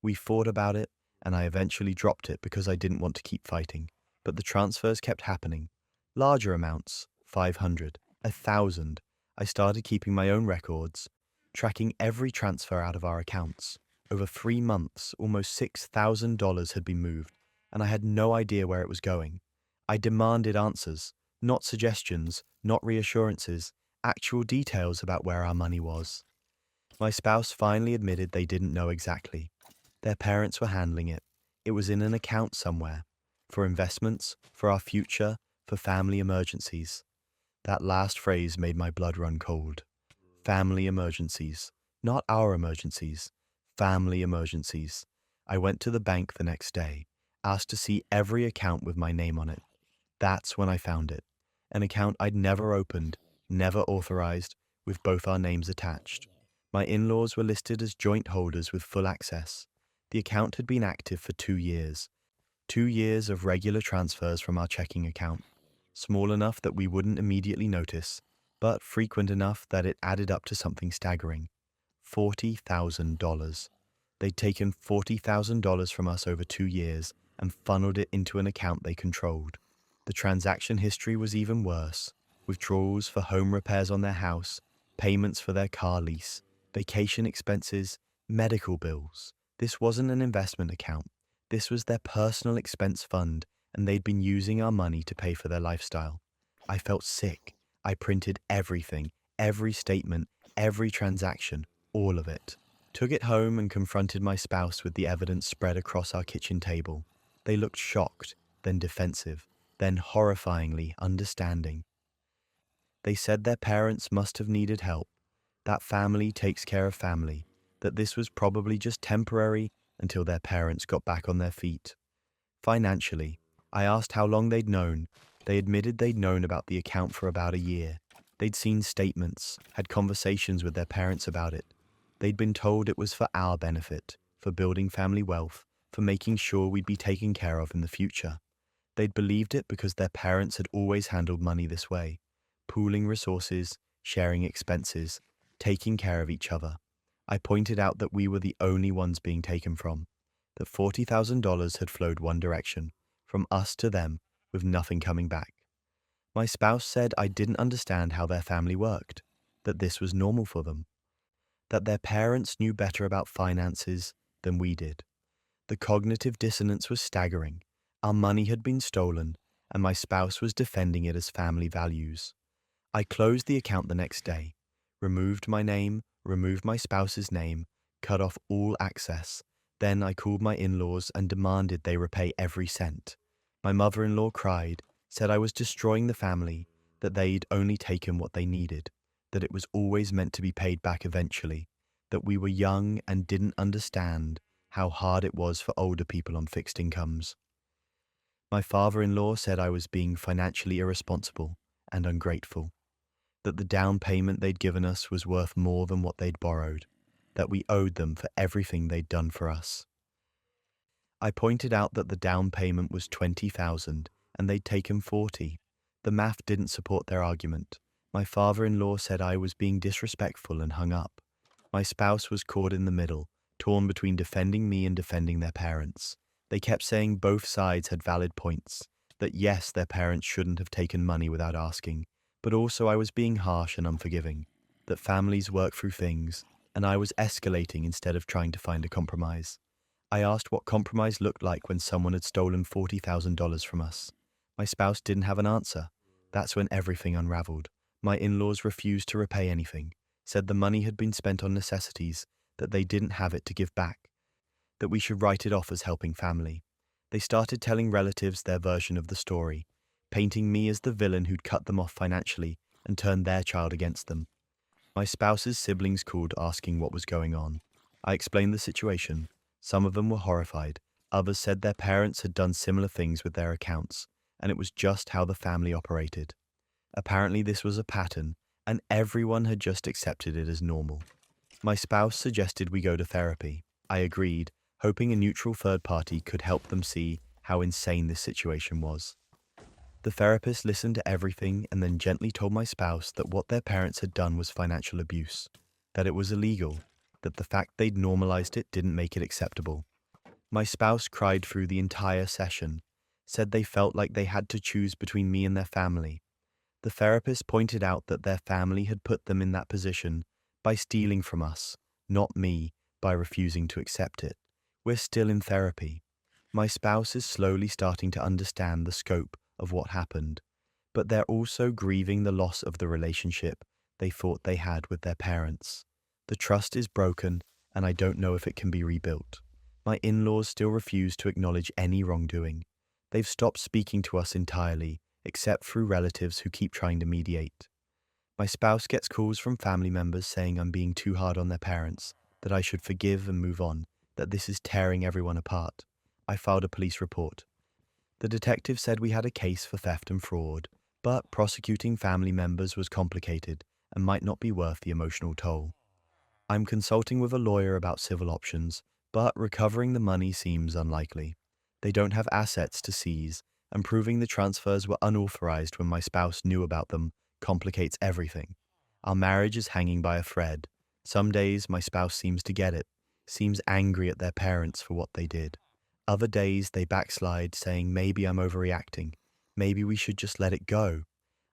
We fought about it, and I eventually dropped it because I didn't want to keep fighting. But the transfers kept happening. Larger amounts, 500, 1,000. I started keeping my own records, tracking every transfer out of our accounts. Over 3 months, almost $6,000 had been moved, and I had no idea where it was going. I demanded answers, not suggestions, not reassurances, actual details about where our money was. My spouse finally admitted they didn't know exactly. Their parents were handling it. It was in an account somewhere. For investments, for our future, for family emergencies. That last phrase made my blood run cold. Family emergencies. Not our emergencies. Family emergencies. I went to the bank the next day, asked to see every account with my name on it. That's when I found it. An account I'd never opened, never authorized, with both our names attached. My in-laws were listed as joint holders with full access. The account had been active for 2 years. 2 years of regular transfers from our checking account. Small enough that we wouldn't immediately notice, but frequent enough that it added up to something staggering. $40,000. They'd taken $40,000 from us over 2 years and funneled it into an account they controlled. The transaction history was even worse. Withdrawals for home repairs on their house, payments for their car lease, vacation expenses, medical bills. This wasn't an investment account. This was their personal expense fund, and they'd been using our money to pay for their lifestyle. I felt sick. I printed everything, every statement, every transaction, all of it. Took it home and confronted my spouse with the evidence spread across our kitchen table. They looked shocked, then defensive, then horrifyingly understanding. They said their parents must have needed help, that family takes care of family, that this was probably just temporary until their parents got back on their feet. Financially, I asked how long they'd known. They admitted they'd known about the account for about a year. They'd seen statements, had conversations with their parents about it. They'd been told it was for our benefit, for building family wealth, for making sure we'd be taken care of in the future. They'd believed it because their parents had always handled money this way, pooling resources, sharing expenses, taking care of each other. I pointed out that we were the only ones being taken from, that $40,000 had flowed one direction, from us to them, with nothing coming back. My spouse said I didn't understand how their family worked, that this was normal for them, that their parents knew better about finances than we did. The cognitive dissonance was staggering. Our money had been stolen, and my spouse was defending it as family values. I closed the account the next day, removed my name, removed my spouse's name, cut off all access. Then I called my in-laws and demanded they repay every cent. My mother-in-law cried, said I was destroying the family, that they'd only taken what they needed, that it was always meant to be paid back eventually, that we were young and didn't understand how hard it was for older people on fixed incomes. My father-in-law said I was being financially irresponsible and ungrateful, that the down payment they'd given us was worth more than what they'd borrowed, that we owed them for everything they'd done for us. I pointed out that the down payment was $20,000 and they'd taken $40,000. The math didn't support their argument. My father-in-law said I was being disrespectful and hung up. My spouse was caught in the middle, torn between defending me and defending their parents. They kept saying both sides had valid points, that yes, their parents shouldn't have taken money without asking, but also I was being harsh and unforgiving, that families work through things, and I was escalating instead of trying to find a compromise. I asked what compromise looked like when someone had stolen $40,000 from us. My spouse didn't have an answer. That's when everything unraveled. My in-laws refused to repay anything, said the money had been spent on necessities, that they didn't have it to give back, that we should write it off as helping family. They started telling relatives their version of the story, painting me as the villain who'd cut them off financially and turned their child against them. My spouse's siblings called asking what was going on. I explained the situation. Some of them were horrified. Others said their parents had done similar things with their accounts, and it was just how the family operated. Apparently this was a pattern, and everyone had just accepted it as normal. My spouse suggested we go to therapy. I agreed, hoping a neutral third party could help them see how insane this situation was. The therapist listened to everything and then gently told my spouse that what their parents had done was financial abuse, that it was illegal, that the fact they'd normalized it didn't make it acceptable. My spouse cried through the entire session, said they felt like they had to choose between me and their family. The therapist pointed out that their family had put them in that position by stealing from us, not me, by refusing to accept it. We're still in therapy. My spouse is slowly starting to understand the scope of what happened, but they're also grieving the loss of the relationship they thought they had with their parents. The trust is broken, and I don't know if it can be rebuilt. My in-laws still refuse to acknowledge any wrongdoing. They've stopped speaking to us entirely, except through relatives who keep trying to mediate. My spouse gets calls from family members saying I'm being too hard on their parents, that I should forgive and move on, that this is tearing everyone apart. I filed a police report. The detective said we had a case for theft and fraud, but prosecuting family members was complicated and might not be worth the emotional toll. I'm consulting with a lawyer about civil options, but recovering the money seems unlikely. They don't have assets to seize, and proving the transfers were unauthorized when my spouse knew about them complicates everything. Our marriage is hanging by a thread. Some days my spouse seems to get it, seems angry at their parents for what they did. Other days they backslide, saying maybe I'm overreacting, maybe we should just let it go.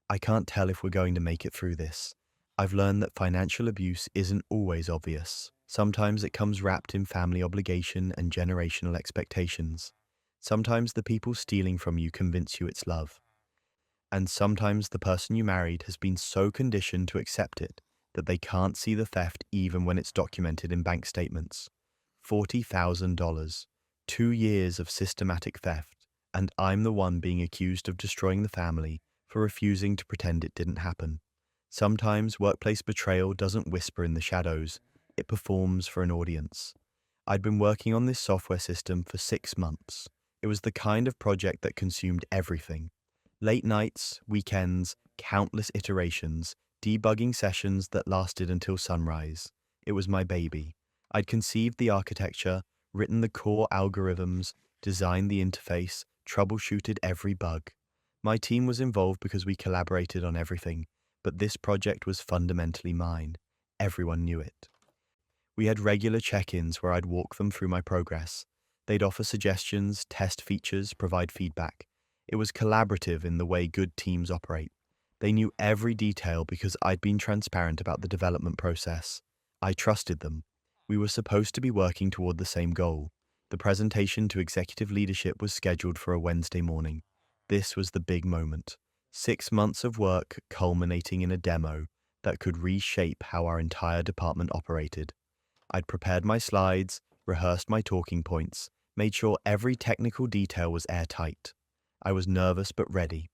I can't tell if we're going to make it through this. I've learned that financial abuse isn't always obvious. Sometimes it comes wrapped in family obligation and generational expectations. Sometimes the people stealing from you convince you it's love. And sometimes the person you married has been so conditioned to accept it that they can't see the theft even when it's documented in bank statements. $40,000, 2 years of systematic theft, and I'm the one being accused of destroying the family for refusing to pretend it didn't happen. Sometimes workplace betrayal doesn't whisper in the shadows, it performs for an audience. I'd been working on this software system for 6 months. It was the kind of project that consumed everything. Late nights, weekends, countless iterations, debugging sessions that lasted until sunrise. It was my baby. I'd conceived the architecture, written the core algorithms, designed the interface, troubleshooted every bug. My team was involved because we collaborated on everything, but this project was fundamentally mine. Everyone knew it. We had regular check-ins where I'd walk them through my progress. They'd offer suggestions, test features, provide feedback. It was collaborative in the way good teams operate. They knew every detail because I'd been transparent about the development process. I trusted them. We were supposed to be working toward the same goal. The presentation to executive leadership was scheduled for a Wednesday morning. This was the big moment. 6 months of work culminating in a demo that could reshape how our entire department operated. I'd prepared my slides, rehearsed my talking points, made sure every technical detail was airtight. I was nervous but ready.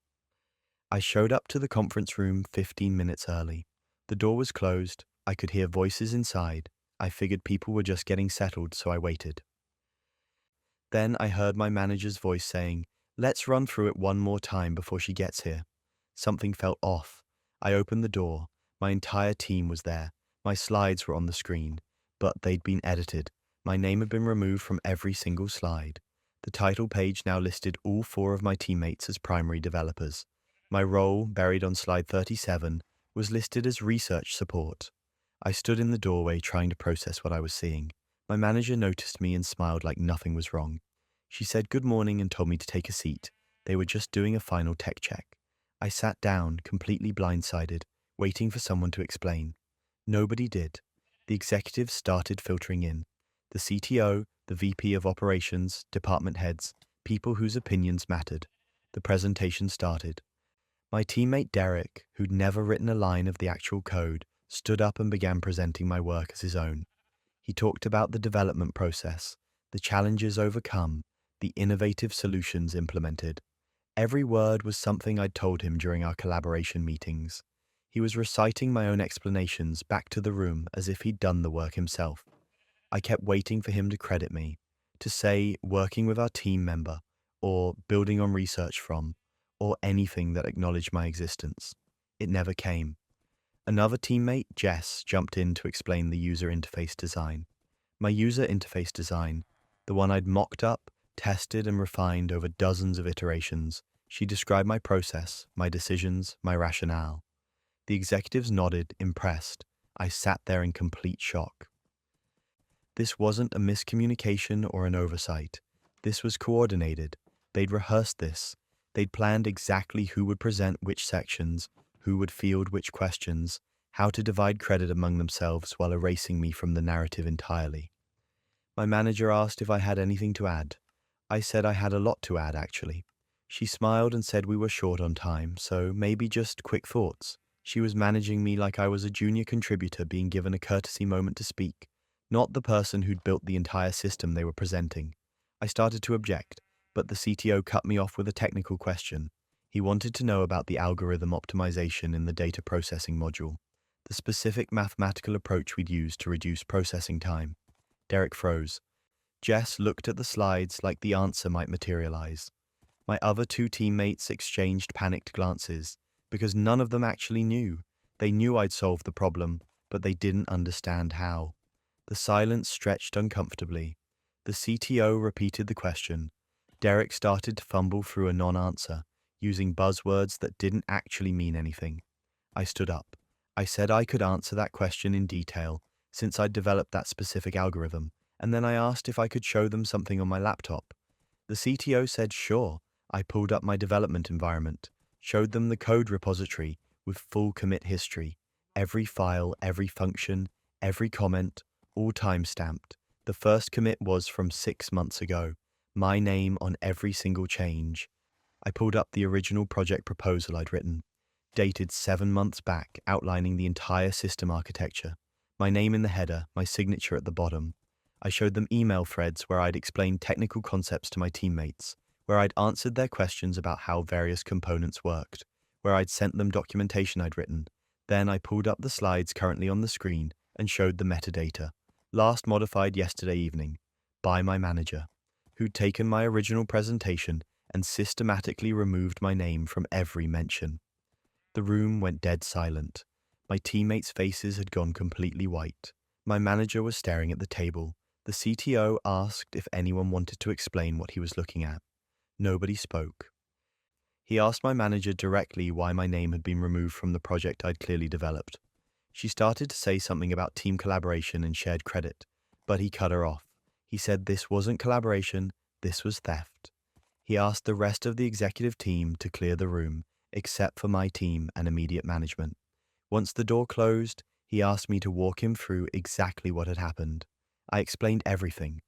I showed up to the conference room 15 minutes early. The door was closed. I could hear voices inside. I figured people were just getting settled, so I waited. Then I heard my manager's voice saying, "Let's run through it one more time before she gets here." Something felt off. I opened the door. My entire team was there. My slides were on the screen, but they'd been edited. My name had been removed from every single slide. The title page now listed all 4 of my teammates as primary developers. My role, buried on slide 37, was listed as research support. I stood in the doorway trying to process what I was seeing. My manager noticed me and smiled like nothing was wrong. She said good morning and told me to take a seat. They were just doing a final tech check. I sat down, completely blindsided, waiting for someone to explain. Nobody did. The executives started filtering in. The CTO, the VP of operations, department heads, people whose opinions mattered. The presentation started. My teammate Derek, who'd never written a line of the actual code, stood up and began presenting my work as his own. He talked about the development process, the challenges overcome, the innovative solutions implemented. Every word was something I'd told him during our collaboration meetings. He was reciting my own explanations back to the room as if he'd done the work himself. I kept waiting for him to credit me, to say working with our team member, or building on research from, or anything that acknowledged my existence. It never came. Another teammate, Jess, jumped in to explain the user interface design. My user interface design, the one I'd mocked up, tested and refined over dozens of iterations. She described my process, my decisions, my rationale. The executives nodded, impressed. I sat there in complete shock. This wasn't a miscommunication or an oversight. This was coordinated. They'd rehearsed this. They'd planned exactly who would present which sections, who would field which questions, how to divide credit among themselves while erasing me from the narrative entirely. My manager asked if I had anything to add. I said I had a lot to add, actually. She smiled and said we were short on time, so maybe just quick thoughts. She was managing me like I was a junior contributor being given a courtesy moment to speak, not the person who'd built the entire system they were presenting. I started to object, but the CTO cut me off with a technical question. He wanted to know about the algorithm optimization in the data processing module, the specific mathematical approach we'd used to reduce processing time. Derek froze. Jess looked at the slides like the answer might materialize. My other 2 teammates exchanged panicked glances, because none of them actually knew. They knew I'd solved the problem, but they didn't understand how. The silence stretched uncomfortably. The CTO repeated the question. Derek started to fumble through a non-answer, using buzzwords that didn't actually mean anything. I stood up. I said I could answer that question in detail, since I'd developed that specific algorithm, and then I asked if I could show them something on my laptop. The CTO said sure. I pulled up my development environment, showed them the code repository with full commit history, every file, every function, every comment, all time-stamped. The first commit was from 6 months ago, my name on every single change. I pulled up the original project proposal I'd written, dated 7 months back, outlining the entire system architecture. My name in the header, my signature at the bottom. I showed them email threads where I'd explained technical concepts to my teammates, where I'd answered their questions about how various components worked, where I'd sent them documentation I'd written. Then I pulled up the slides currently on the screen and showed the metadata, last modified yesterday evening, by my manager, who'd taken my original presentation and systematically removed my name from every mention. The room went dead silent. My teammates' faces had gone completely white. My manager was staring at the table. The CTO asked if anyone wanted to explain what he was looking at. Nobody spoke. He asked my manager directly why my name had been removed from the project I'd clearly developed. She started to say something about team collaboration and shared credit, but he cut her off. He said this wasn't collaboration, this was theft. He asked the rest of the executive team to clear the room, except for my team and immediate management. Once the door closed, he asked me to walk him through exactly what had happened. I explained everything.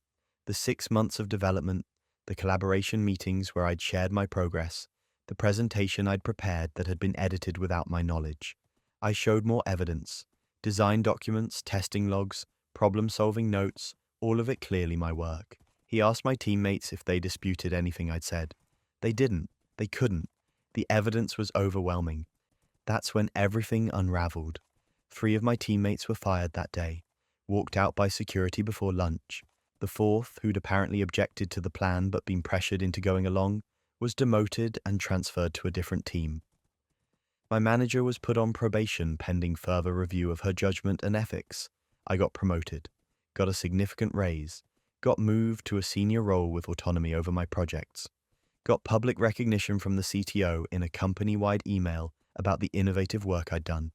The 6 months of development, the collaboration meetings where I'd shared my progress, the presentation I'd prepared that had been edited without my knowledge. I showed more evidence, design documents, testing logs, problem-solving notes, all of it clearly my work. He asked my teammates if they disputed anything I'd said. They didn't. They couldn't. The evidence was overwhelming. That's when everything unraveled. 3 of my teammates were fired that day, walked out by security before lunch. The 4th, who'd apparently objected to the plan but been pressured into going along, was demoted and transferred to a different team. My manager was put on probation pending further review of her judgment and ethics. I got promoted, got a significant raise, got moved to a senior role with autonomy over my projects, got public recognition from the CTO in a company-wide email about the innovative work I'd done.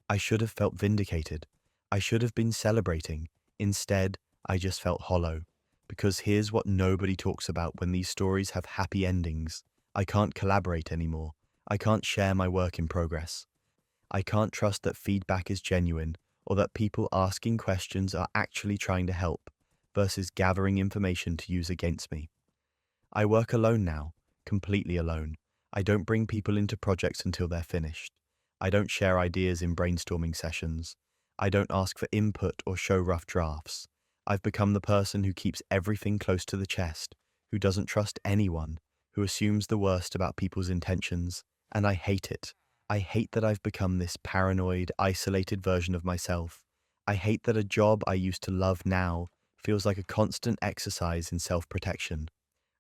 I should have felt vindicated. I should have been celebrating. Instead, I just felt hollow. Because here's what nobody talks about when these stories have happy endings. I can't collaborate anymore. I can't share my work in progress. I can't trust that feedback is genuine or that people asking questions are actually trying to help versus gathering information to use against me. I work alone now, completely alone. I don't bring people into projects until they're finished. I don't share ideas in brainstorming sessions. I don't ask for input or show rough drafts. I've become the person who keeps everything close to the chest, who doesn't trust anyone, who assumes the worst about people's intentions, and I hate it. I hate that I've become this paranoid, isolated version of myself. I hate that a job I used to love now feels like a constant exercise in self-protection.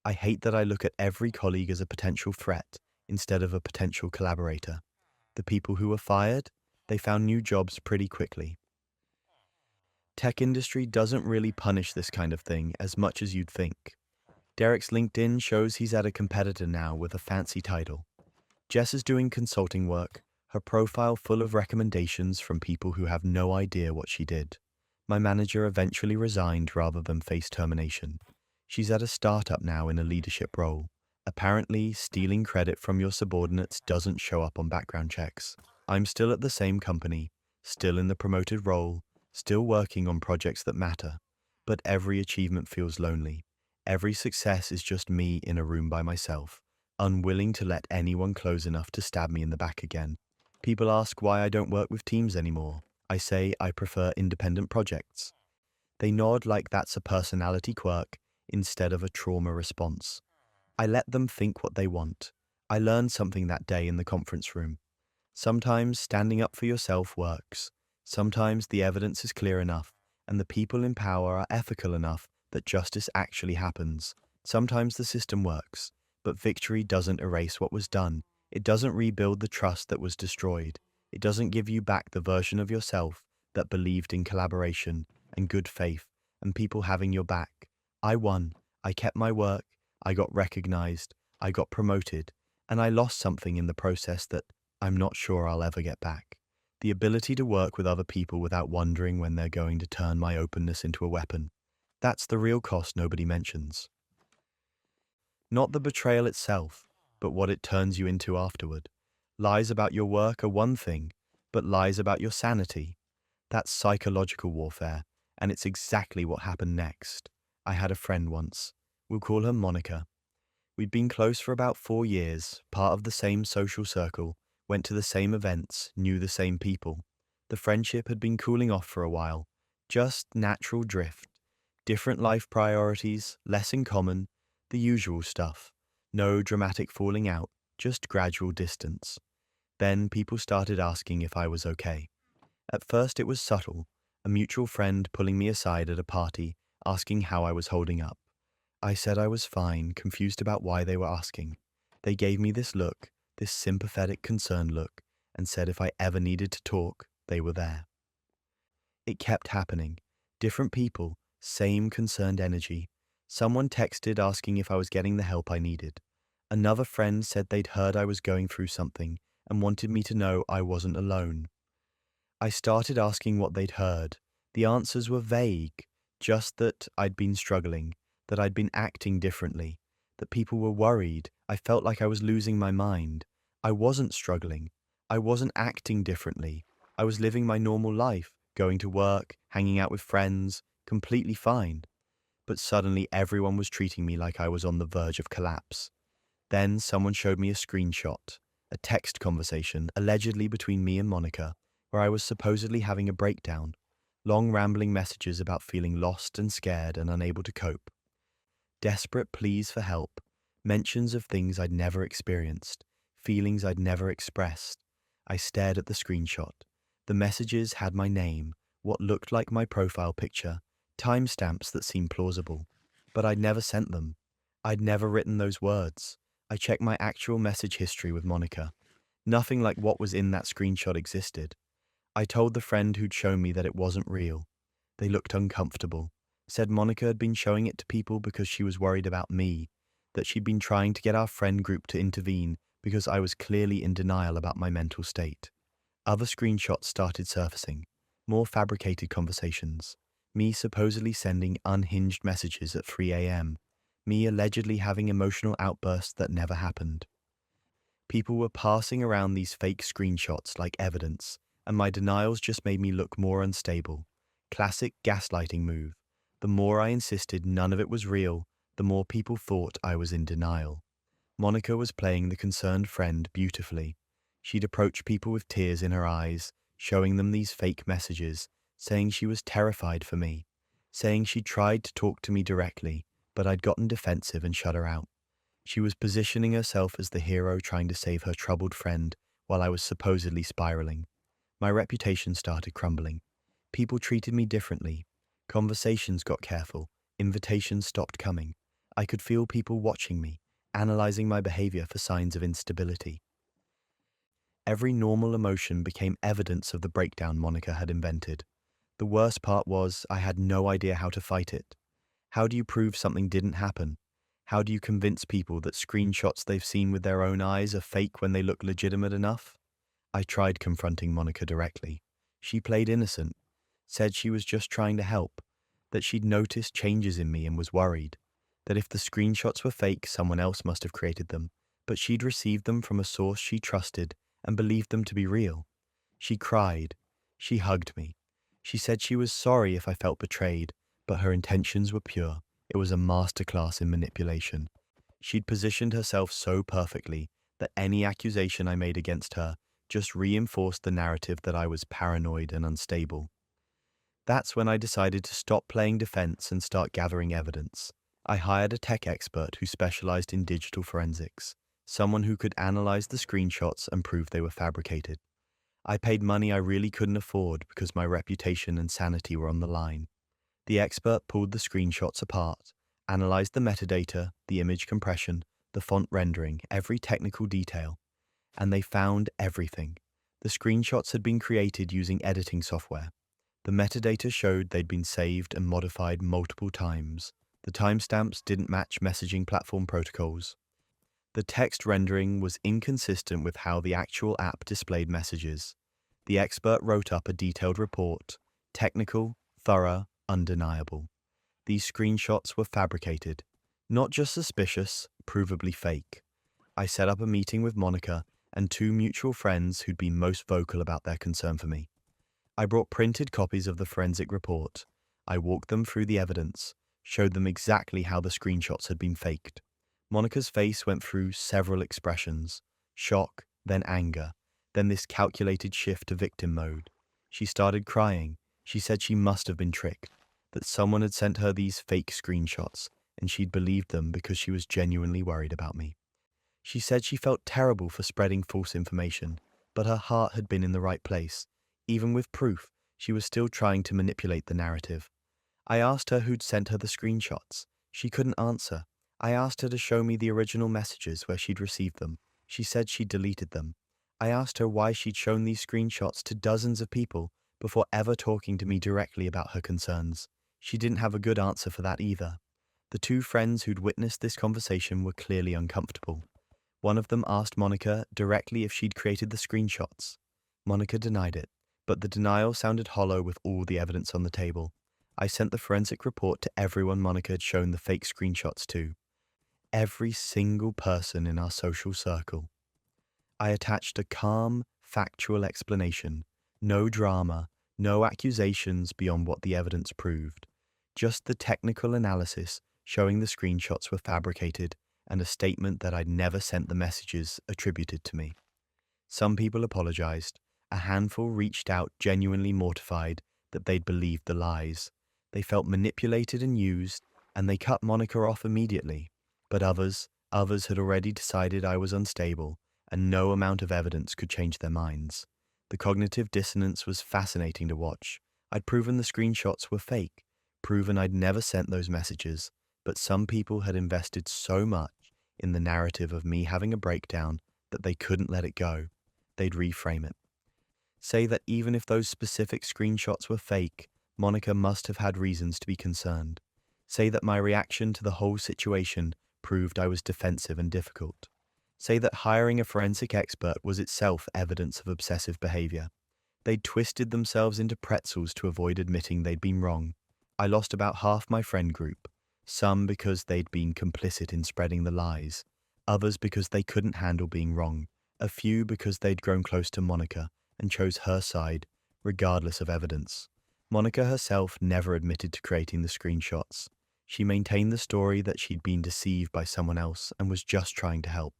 I hate that I look at every colleague as a potential threat instead of a potential collaborator. The people who were fired, they found new jobs pretty quickly. Tech industry doesn't really punish this kind of thing as much as you'd think. Derek's LinkedIn shows he's at a competitor now with a fancy title. Jess is doing consulting work, her profile full of recommendations from people who have no idea what she did. My manager eventually resigned rather than face termination. She's at a startup now in a leadership role. Apparently, stealing credit from your subordinates doesn't show up on background checks. I'm still at the same company, still in the promoted role, still working on projects that matter, but every achievement feels lonely. Every success is just me in a room by myself, unwilling to let anyone close enough to stab me in the back again. People ask why I don't work with teams anymore. I say I prefer independent projects. They nod like that's a personality quirk instead of a trauma response. I let them think what they want. I learned something that day in the conference room. Sometimes standing up for yourself works. Sometimes the evidence is clear enough, and the people in power are ethical enough that justice actually happens. Sometimes the system works, but victory doesn't erase what was done. It doesn't rebuild the trust that was destroyed. It doesn't give you back the version of yourself that believed in collaboration and good faith and people having your back. I won. I kept my work. I got recognized. I got promoted. And I lost something in the process that I'm not sure I'll ever get back. The ability to work with other people without wondering when they're going to turn my openness into a weapon. That's the real cost nobody mentions. Not the betrayal itself, but what it turns you into afterward. Lies about your work are one thing, but lies about your sanity. That's psychological warfare, and it's exactly what happened next. I had a friend once. We'll call her Monica. We'd been close for about 4 years, part of the same social circle, went to the same events, knew the same people. The friendship had been cooling off for a while, just natural drift. Different life priorities, less in common, the usual stuff. No dramatic falling out, just gradual distance. Then people started asking if I was okay. At first it was subtle, a mutual friend pulling me aside at a party, asking how I was holding up. I said I was fine, confused about why they were asking. They gave me this look, this sympathetic, concerned look, and said if I ever needed to talk, they were there. It kept happening. Different people, same concerned energy. Someone texted asking if I was getting the help I needed. Another friend said they'd heard I was going through something and wanted me to know I wasn't alone. I started asking what they'd heard. The answers were vague. just that I'd been struggling, that I'd been acting differently, that people were worried. I felt like I was losing my mind. I wasn't struggling. I wasn't acting differently. I was living my normal life, going to work, hanging out with friends, completely fine. But suddenly everyone was treating me like I was on the verge of collapse. Then someone showed me a screenshot, a text conversation allegedly between me and Monica, where I was supposedly having a breakdown, long rambling messages about feeling lost and scared and unable to cope, desperate pleas for help, mentions of things I'd never experienced, feelings I'd never expressed. I stared at the screenshot. The messages had my name, what looked like my profile picture, timestamps that seemed plausible. But I'd never sent them. I'd never written those words. I checked my actual message history with Monica. Nothing like what was in that screenshot existed. I told the friend who'd shown me that it wasn't real. They looked uncomfortable, said Monica had been showing it to people because she was worried about me, that she'd been trying to get our friend group to intervene because I was clearly in denial about my mental state. Other screenshots started surfacing, more fabricated conversations, me supposedly sending unhinged messages at 3 a.m., me allegedly having emotional outbursts that never happened. People were passing around these fake screenshots like evidence, and my denials just made me look more unstable. Classic gaslighting move. The more I insisted none of it was real, the more people thought I was in denial. Monica was playing the concerned friend beautifully. She'd approach people with tears in her eyes, showing them these fake messages, saying she was terrified for me, saying she tried to talk to me directly, but I'd gotten defensive and shut her out. She was positioning herself as the hero trying to save her troubled friend while I was supposedly spiraling. My reputation started crumbling. People treated me differently. Conversations got careful. Invitations stopped coming. I could feel people watching me, analyzing my behavior for signs of instability. Every normal emotion became evidence of the breakdown Monica had invented. The worst part was I had no idea how to fight it. How do you prove something didn't happen? How do you convince people that screenshots they've seen with their own eyes are fake when they look legitimate enough? I tried confronting Monica directly. She played innocent, said she was just trying to help, that she'd noticed changes in me and was worried, that if the screenshots were fake, someone else must have created them, but she'd received them from a source she trusted and believed them to be real. She cried. She hugged me. She said she was sorry if I felt betrayed, but her intentions were pure. It was a masterclass in manipulation. She'd positioned herself so perfectly that any accusation I made against her just reinforced the narrative that I was paranoid and unstable. That's when I decided to stop playing defense and start gathering evidence. I hired a tech expert who specialized in digital forensics, someone who could analyze the screenshots and prove they were fabricated. I paid money I really couldn't afford because my reputation and sanity were on the line. The expert pulled the screenshots apart, analyzed the metadata, the image compression, the font rendering, every technical detail, and they found everything. The screenshots had been created using editing software. The metadata showed they'd been saved and modified multiple times. The timestamps didn't match messaging platform protocols. The text rendering was inconsistent with how the actual app displayed messages. The expert wrote up a detailed report, technical, thorough, undeniable. These screenshots were fabricated, not just suspicious, provably fake. I set up a meeting with Monica and two mutual friends who'd been most vocal about their concern for me. I brought printed copies of the forensic report. I walked them through the evidence, showed them exactly how the screenshots had been faked. Monica's face went through several expressions: shock, then anger, then this calculated shift to victim mode. She started crying. She said she must have been tricked, that someone had sent her these fake screenshots, and she'd believed them because she was genuinely worried about me. She said she felt terrible for spreading false information, but her heart had been in the right place. Even with proof, she was still trying to manipulate the narrative. I asked her who'd sent her the screenshots. She couldn't answer. I asked her to show me the original messages where she'd received them. She said she'd deleted them. I asked her why she'd shown these screenshots to dozens of people before ever talking to me directly about her concerns. She didn't have a good answer for that either. The two friends who'd witnessed this conversation were clearly uncomfortable. One of them asked Monica directly if she'd created the screenshots. Monica denied it, but the denial sounded hollow with all the evidence on the table. I sent the forensic report to everyone Monica had shown the fake screenshots to. Every single person in our social circle. I attached a calm, factual explanation. No drama, no accusations beyond what the evidence proved. Just the technical analysis showing the screenshots were fabricated and a statement that I'd never sent the messages attributed to me. Some people apologized. A handful reached out genuinely mortified that they'd believed the lies. They felt manipulated and used, and they cut Monica off immediately. But others had already decided I was unstable, and no amount of evidence could change their minds. The cognitive dissonance was fascinating to watch. I'd proven the screenshots were fake, proven I'd never sent those messages, but some people had invested so much in the narrative of me having a breakdown that they couldn't let it go. They'd reframe it. Say that even if those specific screenshots were fake, Monica must have had reasons to be concerned. Say that my reaction to the whole situation proved I was defensive and difficult. Say that hiring a forensic expert was itself evidence of obsessive behavior. They'd twisted themselves into pretzels to avoid admitting they'd been wrong. I lost about half my friend group, some because they'd been complicit in spreading the lies, others because they couldn't handle being wrong, a few because they'd grown close to Monica and chose her side, regardless of evidence. Monica herself never admitted to creating the screenshots. She maintained the story that she'd been deceived by someone else and was just trying to help.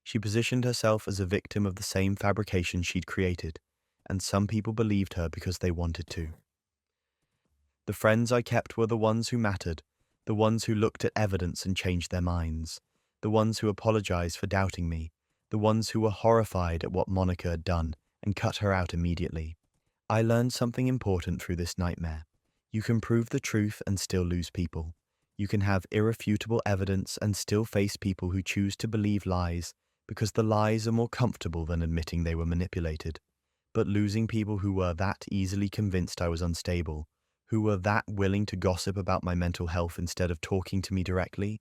She positioned herself as a victim of the same fabrication she'd created, and some people believed her because they wanted to. The friends I kept were the ones who mattered, the ones who looked at evidence and changed their minds, the ones who apologized for doubting me, the ones who were horrified at what Monica had done and cut her out immediately. I learned something important through this nightmare. You can prove the truth and still lose people. You can have irrefutable evidence and still face people who choose to believe lies because the lies are more comfortable than admitting they were manipulated. But losing people who were that easily convinced I was unstable, who were that willing to gossip about my mental health instead of talking to me directly,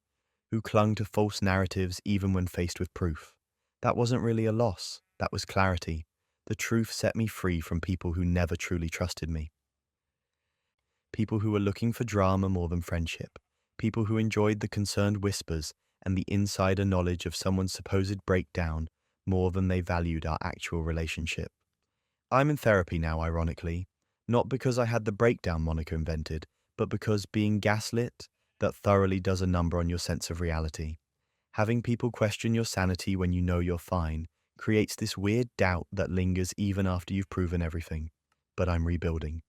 who clung to false narratives even when faced with proof. That wasn't really a loss, that was clarity. The truth set me free from people who never truly trusted me. People who were looking for drama more than friendship. People who enjoyed the concerned whispers and the insider knowledge of someone's supposed breakdown more than they valued our actual relationship. I'm in therapy now, ironically, not because I had the breakdown Monica invented, but because being gaslit, that thoroughly does a number on your sense of reality. Having people question your sanity when you know you're fine creates this weird doubt that lingers even after you've proven everything. But I'm rebuilding.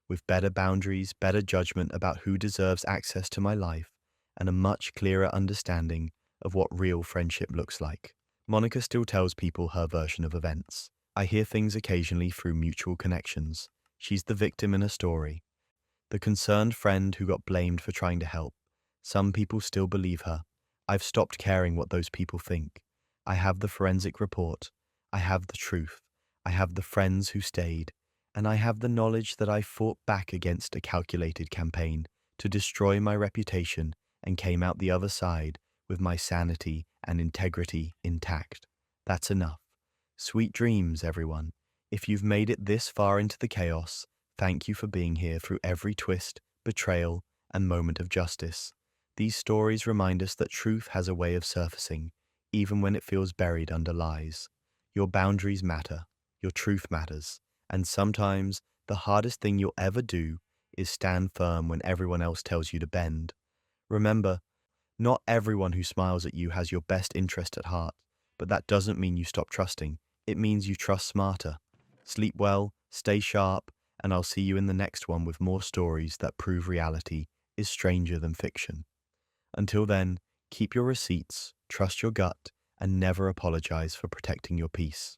With better boundaries, better judgment about who deserves access to my life, and a much clearer understanding of what real friendship looks like. Monica still tells people her version of events. I hear things occasionally through mutual connections. She's the victim in a story, the concerned friend who got blamed for trying to help. Some people still believe her. I've stopped caring what those people think. I have the forensic report. I have the truth. I have the friends who stayed. And I have the knowledge that I fought back against a calculated campaign to destroy my reputation and came out the other side with my sanity and integrity intact. That's enough. Sweet dreams, everyone. If you've made it this far into the chaos, thank you for being here through every twist, betrayal, and moment of justice. These stories remind us that truth has a way of surfacing, even when it feels buried under lies. Your boundaries matter. Your truth matters. And sometimes the hardest thing you'll ever do is stand firm when everyone else tells you to bend. Remember, not everyone who smiles at you has your best interest at heart, but that doesn't mean you stop trusting. It means you trust smarter. Sleep well, stay sharp, and I'll see you in the next one with more stories that prove reality is stranger than fiction. Until then, keep your receipts, trust your gut, and never apologize for protecting your peace.